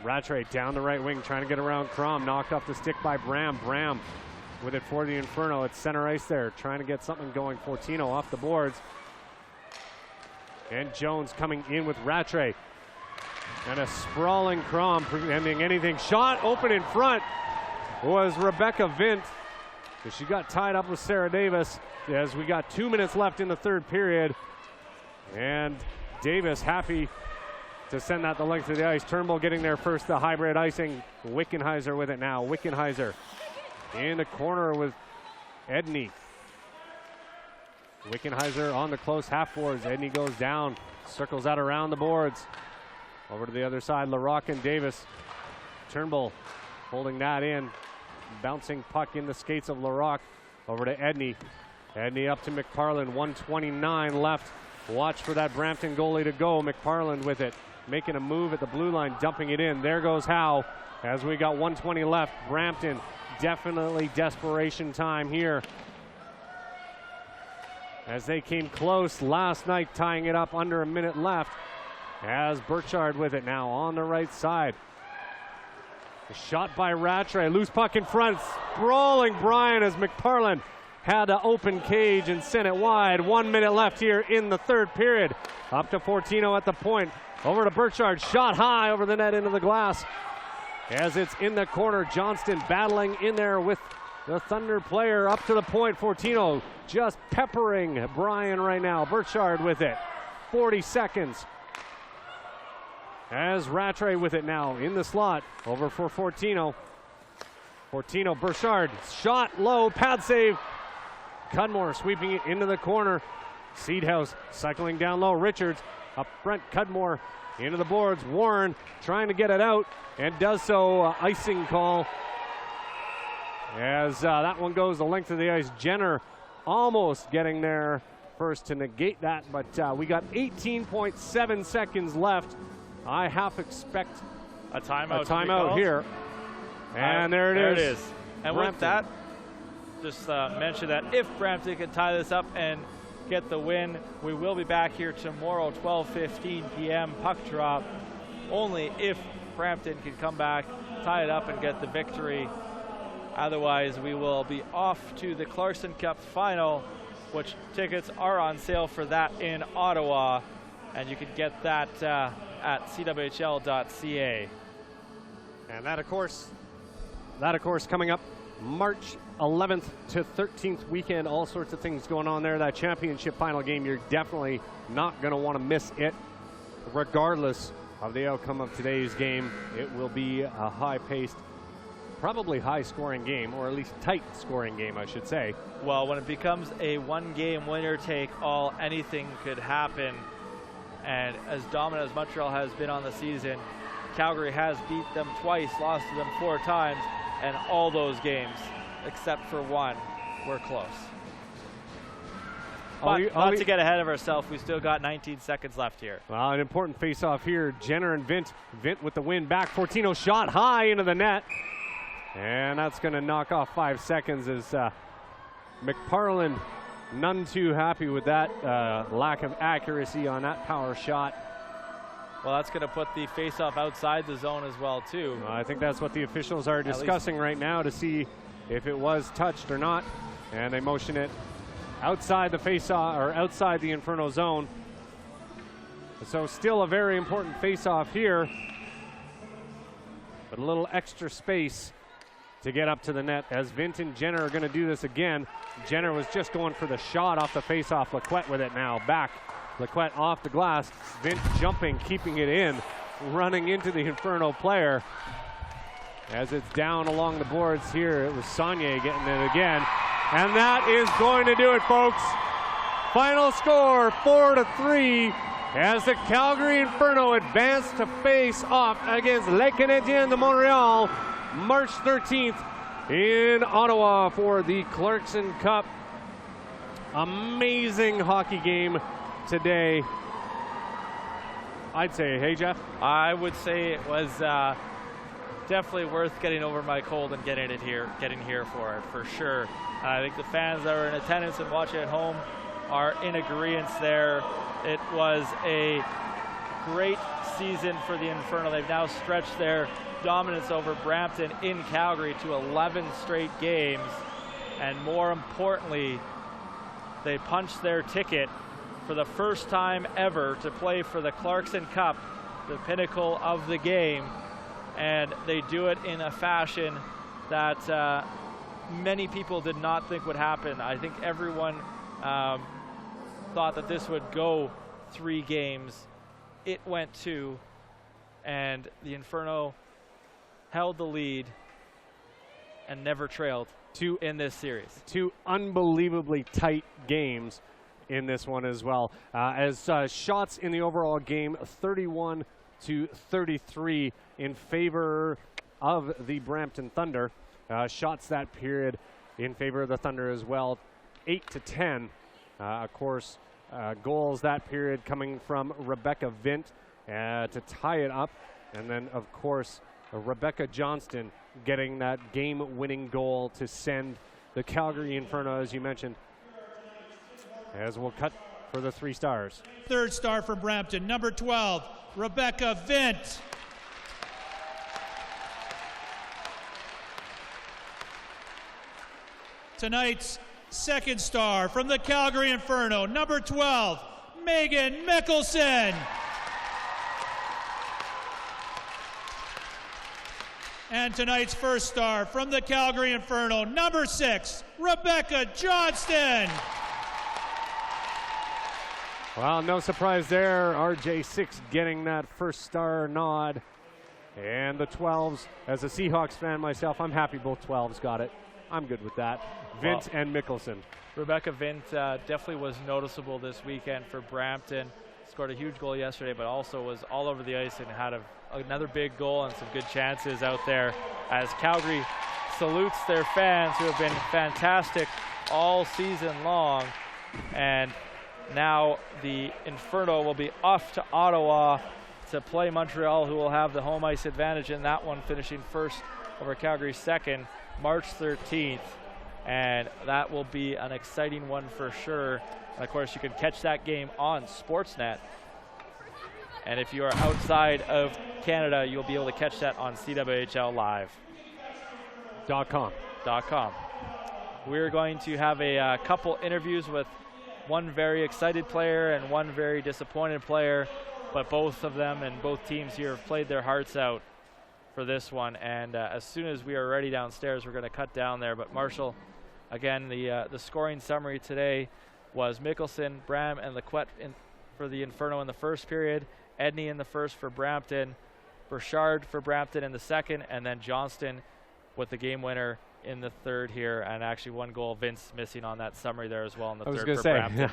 Rattray down the right wing trying to get around Crom. Knocked off the stick by Bram. Bram with it for the Inferno. It's center ice there, trying to get something going. Fortino off the boards. And Jones coming in with Rattray. And a sprawling Crom preventing anything. Shot open in front was Rebecca Vint. She got tied up with Sarah Davis as we got 2 minutes left in the third period. And Davis happy to send that the length of the ice. Turnbull getting there first, the hybrid icing. Wickenheiser with it now. Wickenheiser in the corner with Edney. Wickenheiser on the close half boards. Edney goes down, circles out around the boards. Over to the other side, LaRocque and Davis. Turnbull holding that in. Bouncing puck in the skates of LaRocque. Over to Edney. Edney up to McParland. 1:29 left. Watch for that Brampton goalie to go. McParland with it. Making a move at the blue line, dumping it in. There goes Howe as we got 1:20 left. Brampton, definitely desperation time here. As they came close last night, tying it up under a minute left. As Burchard with it now on the right side. A shot by Rattray, loose puck in front. Sprawling Bryan as McParland had to open cage and sent it wide. 1 minute left here in the third period. Up to Fortino at the point. Over to Burchard, shot high over the net into the glass. As it's in the corner, Johnston battling in there with the Thunder player up to the point. Fortino just peppering Bryan right now. Burchard with it. 40 seconds. As Rattray with it now in the slot. Over for Fortino. Fortino, Burchard, shot low, pad save. Cudmore sweeping it into the corner. Seedhouse cycling down low. Richards up front. Cudmore into the boards. Warren trying to get it out and does so. Icing call as that one goes the length of the ice. Jenner almost getting there first to negate that, but we got 18.7 seconds left. I half expect a timeout here. And there it is. And Brampton. with that, just mention that if Brampton can tie this up and get the win, we will be back here tomorrow, 12:15 p.m. puck drop. Only if Brampton can come back, tie it up, and get the victory. Otherwise, we will be off to the Clarkson Cup final, which tickets are on sale for that in Ottawa, and you can get that at CWHL.ca. And that, of course, coming up March 11th to 13th weekend. All sorts of things going on there. That championship final game, you're definitely not going to want to miss it. Regardless of the outcome of today's game, it will be a high-paced, probably high-scoring game, or at least tight-scoring game, I should say. Well, when it becomes a one-game winner-take-all, anything could happen. And as dominant as Montreal has been on the season, Calgary has beat them twice, lost to them 4 times, and all those games, except for one, were close. But not to get ahead of ourselves, we still got 19 seconds left here. Well, an important face-off here. Jenner and Vint. Vint with the win back. Fortino shot high into the net. And that's going to knock off 5 seconds as McParland none too happy with that lack of accuracy on that power shot. Well, that's going to put the face-off outside the zone as well, too. I think that's what the officials are discussing right now to see if it was touched or not. And they motion it outside the face-off, or outside the Inferno zone. So still a very important face-off here, but a little extra space to get up to the net as Vint and Jenner are going to do this again. Jenner was just going for the shot off the face-off. Lequette with it now. Back. Lequette off the glass. Vint jumping, keeping it in, running into the Inferno player. As it's down along the boards here, it was Saunier getting it again. And that is going to do it, folks. Final score, 4-3, as the Calgary Inferno advance to face off against Les Canadiens de Montréal, March 13th in Ottawa for the Clarkson Cup. Amazing hockey game today, I'd say. Hey, Jeff? I would say it was definitely worth getting over my cold and getting here for it, for sure. I think the fans that were in attendance and watching at home are in agreement there. It was a great season for the Inferno. They've now stretched their dominance over Brampton in Calgary to 11 straight games, and more importantly, they punched their ticket for the first time ever to play for the Clarkson Cup, the pinnacle of the game, and they do it in a fashion that many people did not think would happen. I think everyone thought that this would go 3 games. It went 2, and the Inferno held the lead and never trailed in this series. 2 unbelievably tight games in this one as well. As shots in the overall game, 31-33 in favor of the Brampton Thunder. Shots that period in favor of the Thunder as well, 8-10. Of course, goals that period coming from Rebecca Vint to tie it up. And then, of course, Rebecca Johnston getting that game-winning goal to send the Calgary Inferno, as you mentioned, as we'll cut for the 3 stars. Third star for Brampton, number 12, Rebecca Vint. Tonight's second star from the Calgary Inferno, number 12, Megan Mickelson. And tonight's first star from the Calgary Inferno, number 6, Rebecca Johnston. Well, no surprise there. RJ6 getting that first star nod. And the 12s, as a Seahawks fan myself, I'm happy both 12s got it. I'm good with that. Vint and Mickelson. Rebecca Vint definitely was noticeable this weekend for Brampton. Scored a huge goal yesterday, but also was all over the ice and had another big goal and some good chances out there as Calgary salutes their fans who have been fantastic all season long. And now the Inferno will be off to Ottawa to play Montreal, who will have the home ice advantage in that one, finishing first over Calgary second, March 13th. And that will be an exciting one for sure. And of course, you can catch that game on Sportsnet. And if you are outside of Canada, you'll be able to catch that on CWHL Live.com. We're going to have a couple interviews with one very excited player and one very disappointed player, but both of them and both teams here have played their hearts out for this one. And as soon as we are ready downstairs, we're going to cut down there. But Marshall, again, the scoring summary today was Mickelson, Bram, and Lequette for the Inferno in the first period, Edney in the first for Brampton, Burchard for Brampton in the second, and then Johnston with the game winner in the third here, and actually one goal Vince missing on that summary there as well in the third for Brampton.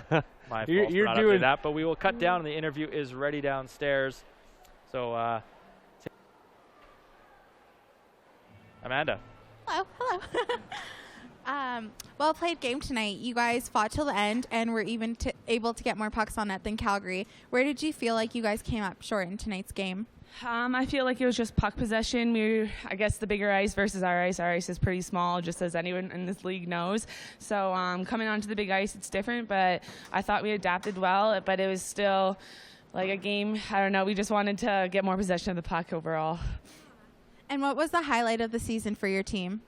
My fault for not updating that, but we will cut down, and the interview is ready downstairs. So, Amanda. Hello. Well played game tonight. You guys fought till the end and were even able to get more pucks on net than Calgary. Where did you feel like you guys came up short in tonight's game? I feel like it was just puck possession. I guess the bigger ice versus our ice. Our ice is pretty small, just as anyone in this league knows. So coming onto the big ice, it's different, but I thought we adapted well, but it was still like a game. I don't know. We just wanted to get more possession of the puck overall. And what was the highlight of the season for your team?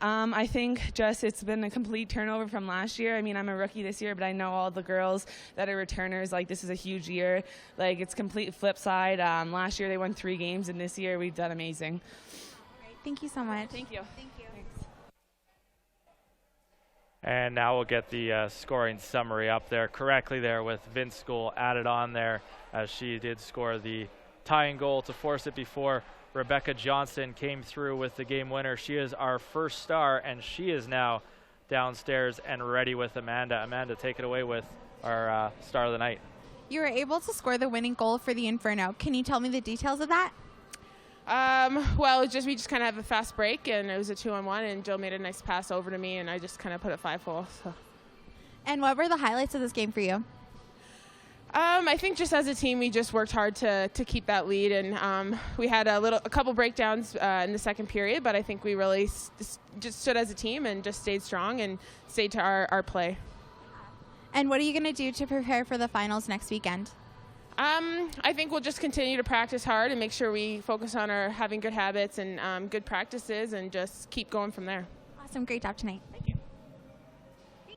I think just it's been a complete turnover from last year. I mean, I'm a rookie this year, but I know all the girls that are returners. Like, this is a huge year. Like, it's complete flip side. Last year they won 3 games, and this year we've done amazing. All right, thank you so much. Thank you. Thank you. Thanks. And now we'll get the scoring summary up there correctly there with Vince Goal added on there, as she did score the tying goal to force it before Rebecca Johnson came through with the game winner. She is our first star, and she is now downstairs and ready with Amanda. Amanda, take it away with our star of the night. You were able to score the winning goal for the Inferno. Can you tell me the details of that? Well, we just kind of have a fast break, and it was a 2-on-1, and Jill made a nice pass over to me, and I just kind of put it 5-hole. So. And what were the highlights of this game for you? I think just as a team, we just worked hard to keep that lead, and we had a couple breakdowns in the second period, but I think we really just stood as a team and just stayed strong and stayed to our play. And what are you going to do to prepare for the finals next weekend? I think we'll just continue to practice hard and make sure we focus on having good habits and good practices and just keep going from there. Awesome. Great job tonight. Thank you.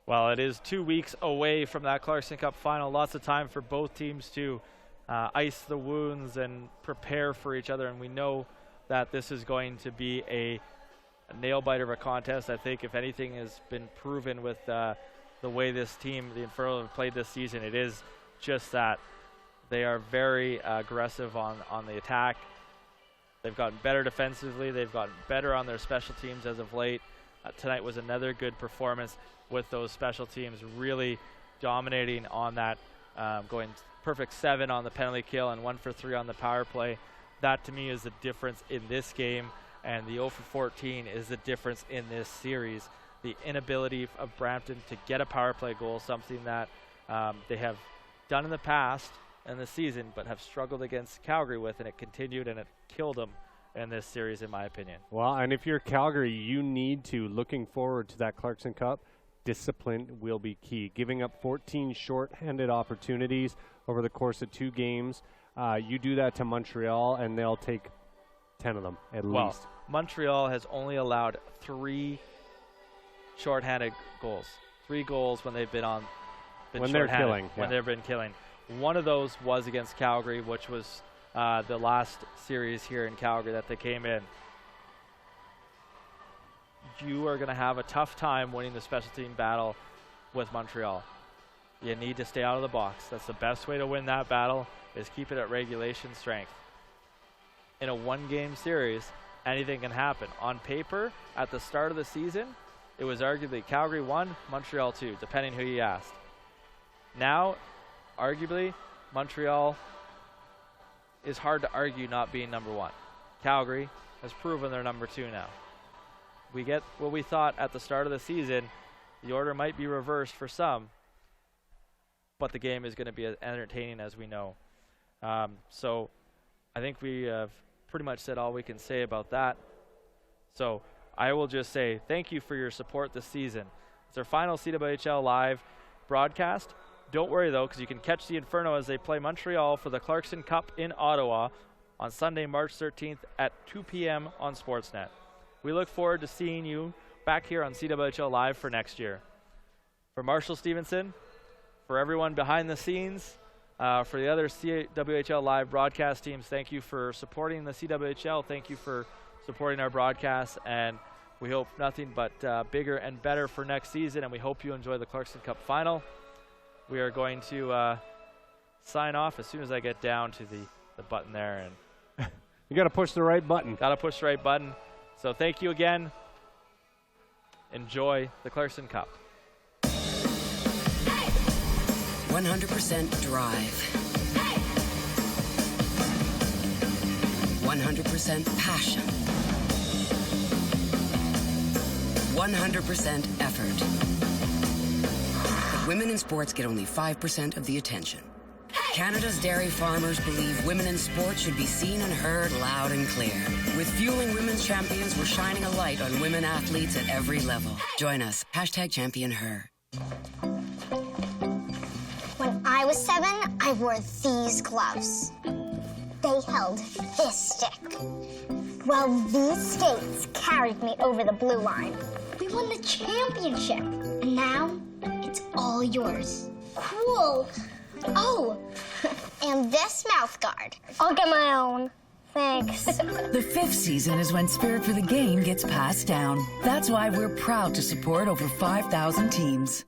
Well, it is 2 weeks away from that Clarkson Cup final. Lots of time for both teams to ice the wounds and prepare for each other. And we know that this is going to be a nail-biter of a contest. I think if anything has been proven with the way this team, the Inferno, have played this season, it is just that. They are very aggressive on the attack. They've gotten better defensively. They've gotten better on their special teams as of late. Tonight was another good performance with those special teams really dominating on that, going perfect 7 on the penalty kill and 1 for 3 on the power play. That to me is the difference in this game, and the 0 for 14 is the difference in this series. The inability of Brampton to get a power play goal, something that they have done in the past in the season, but have struggled against Calgary with, and it continued and it killed them in this series, in my opinion. Well, and if you're Calgary, you need to, looking forward to that Clarkson Cup, discipline will be key. Giving up 14 short-handed opportunities over the course of 2 games. You do that to Montreal, and they'll take 10 of them at least. Montreal has only allowed 3 short-handed goals. 3 goals when they've been when they're killing. When they've been killing. One of those was against Calgary, which was the last series here in Calgary that they came in. You are going to have a tough time winning the special team battle with Montreal. You need to stay out of the box. That's the best way to win that battle, is keep it at regulation strength. In a 1-game series, anything can happen. On paper, at the start of the season, it was arguably Calgary 1, Montreal 2, depending who you asked. Now, arguably, Montreal is hard to argue not being number 1. Calgary has proven they're number 2 now. We get what we thought at the start of the season. The order might be reversed for some, but the game is going to be as entertaining as we know. So I think we have pretty much said all we can say about that. So I will just say thank you for your support this season. It's our final CWHL Live broadcast. Don't worry, though, because you can catch the Inferno as they play Montreal for the Clarkson Cup in Ottawa on Sunday, March 13th at 2 p.m. on Sportsnet. We look forward to seeing you back here on CWHL Live for next year. For Marshall Stevenson, for everyone behind the scenes, for the other CWHL Live broadcast teams, thank you for supporting the CWHL. Thank you for supporting our broadcasts, and we hope nothing but bigger and better for next season, and we hope you enjoy the Clarkson Cup final. We are going to sign off as soon as I get down to the button there. And you got to push the right button. Got to push the right button. So thank you again. Enjoy the Clarkson Cup. 100% drive. 100% passion. 100% effort. But women in sports get only 5% of the attention. Canada's dairy farmers believe women in sports should be seen and heard loud and clear. With Fueling Women's Champions, we're shining a light on women athletes at every level. Join us. #ChampionHer. When I was 7, I wore these gloves. They held this stick. Well, these skates carried me over the blue line. We won the championship, and now it's all yours. Cool. Oh, and this mouth guard. I'll get my own. Thanks. The 5th season is when spirit for the game gets passed down. That's why we're proud to support over 5,000 teams.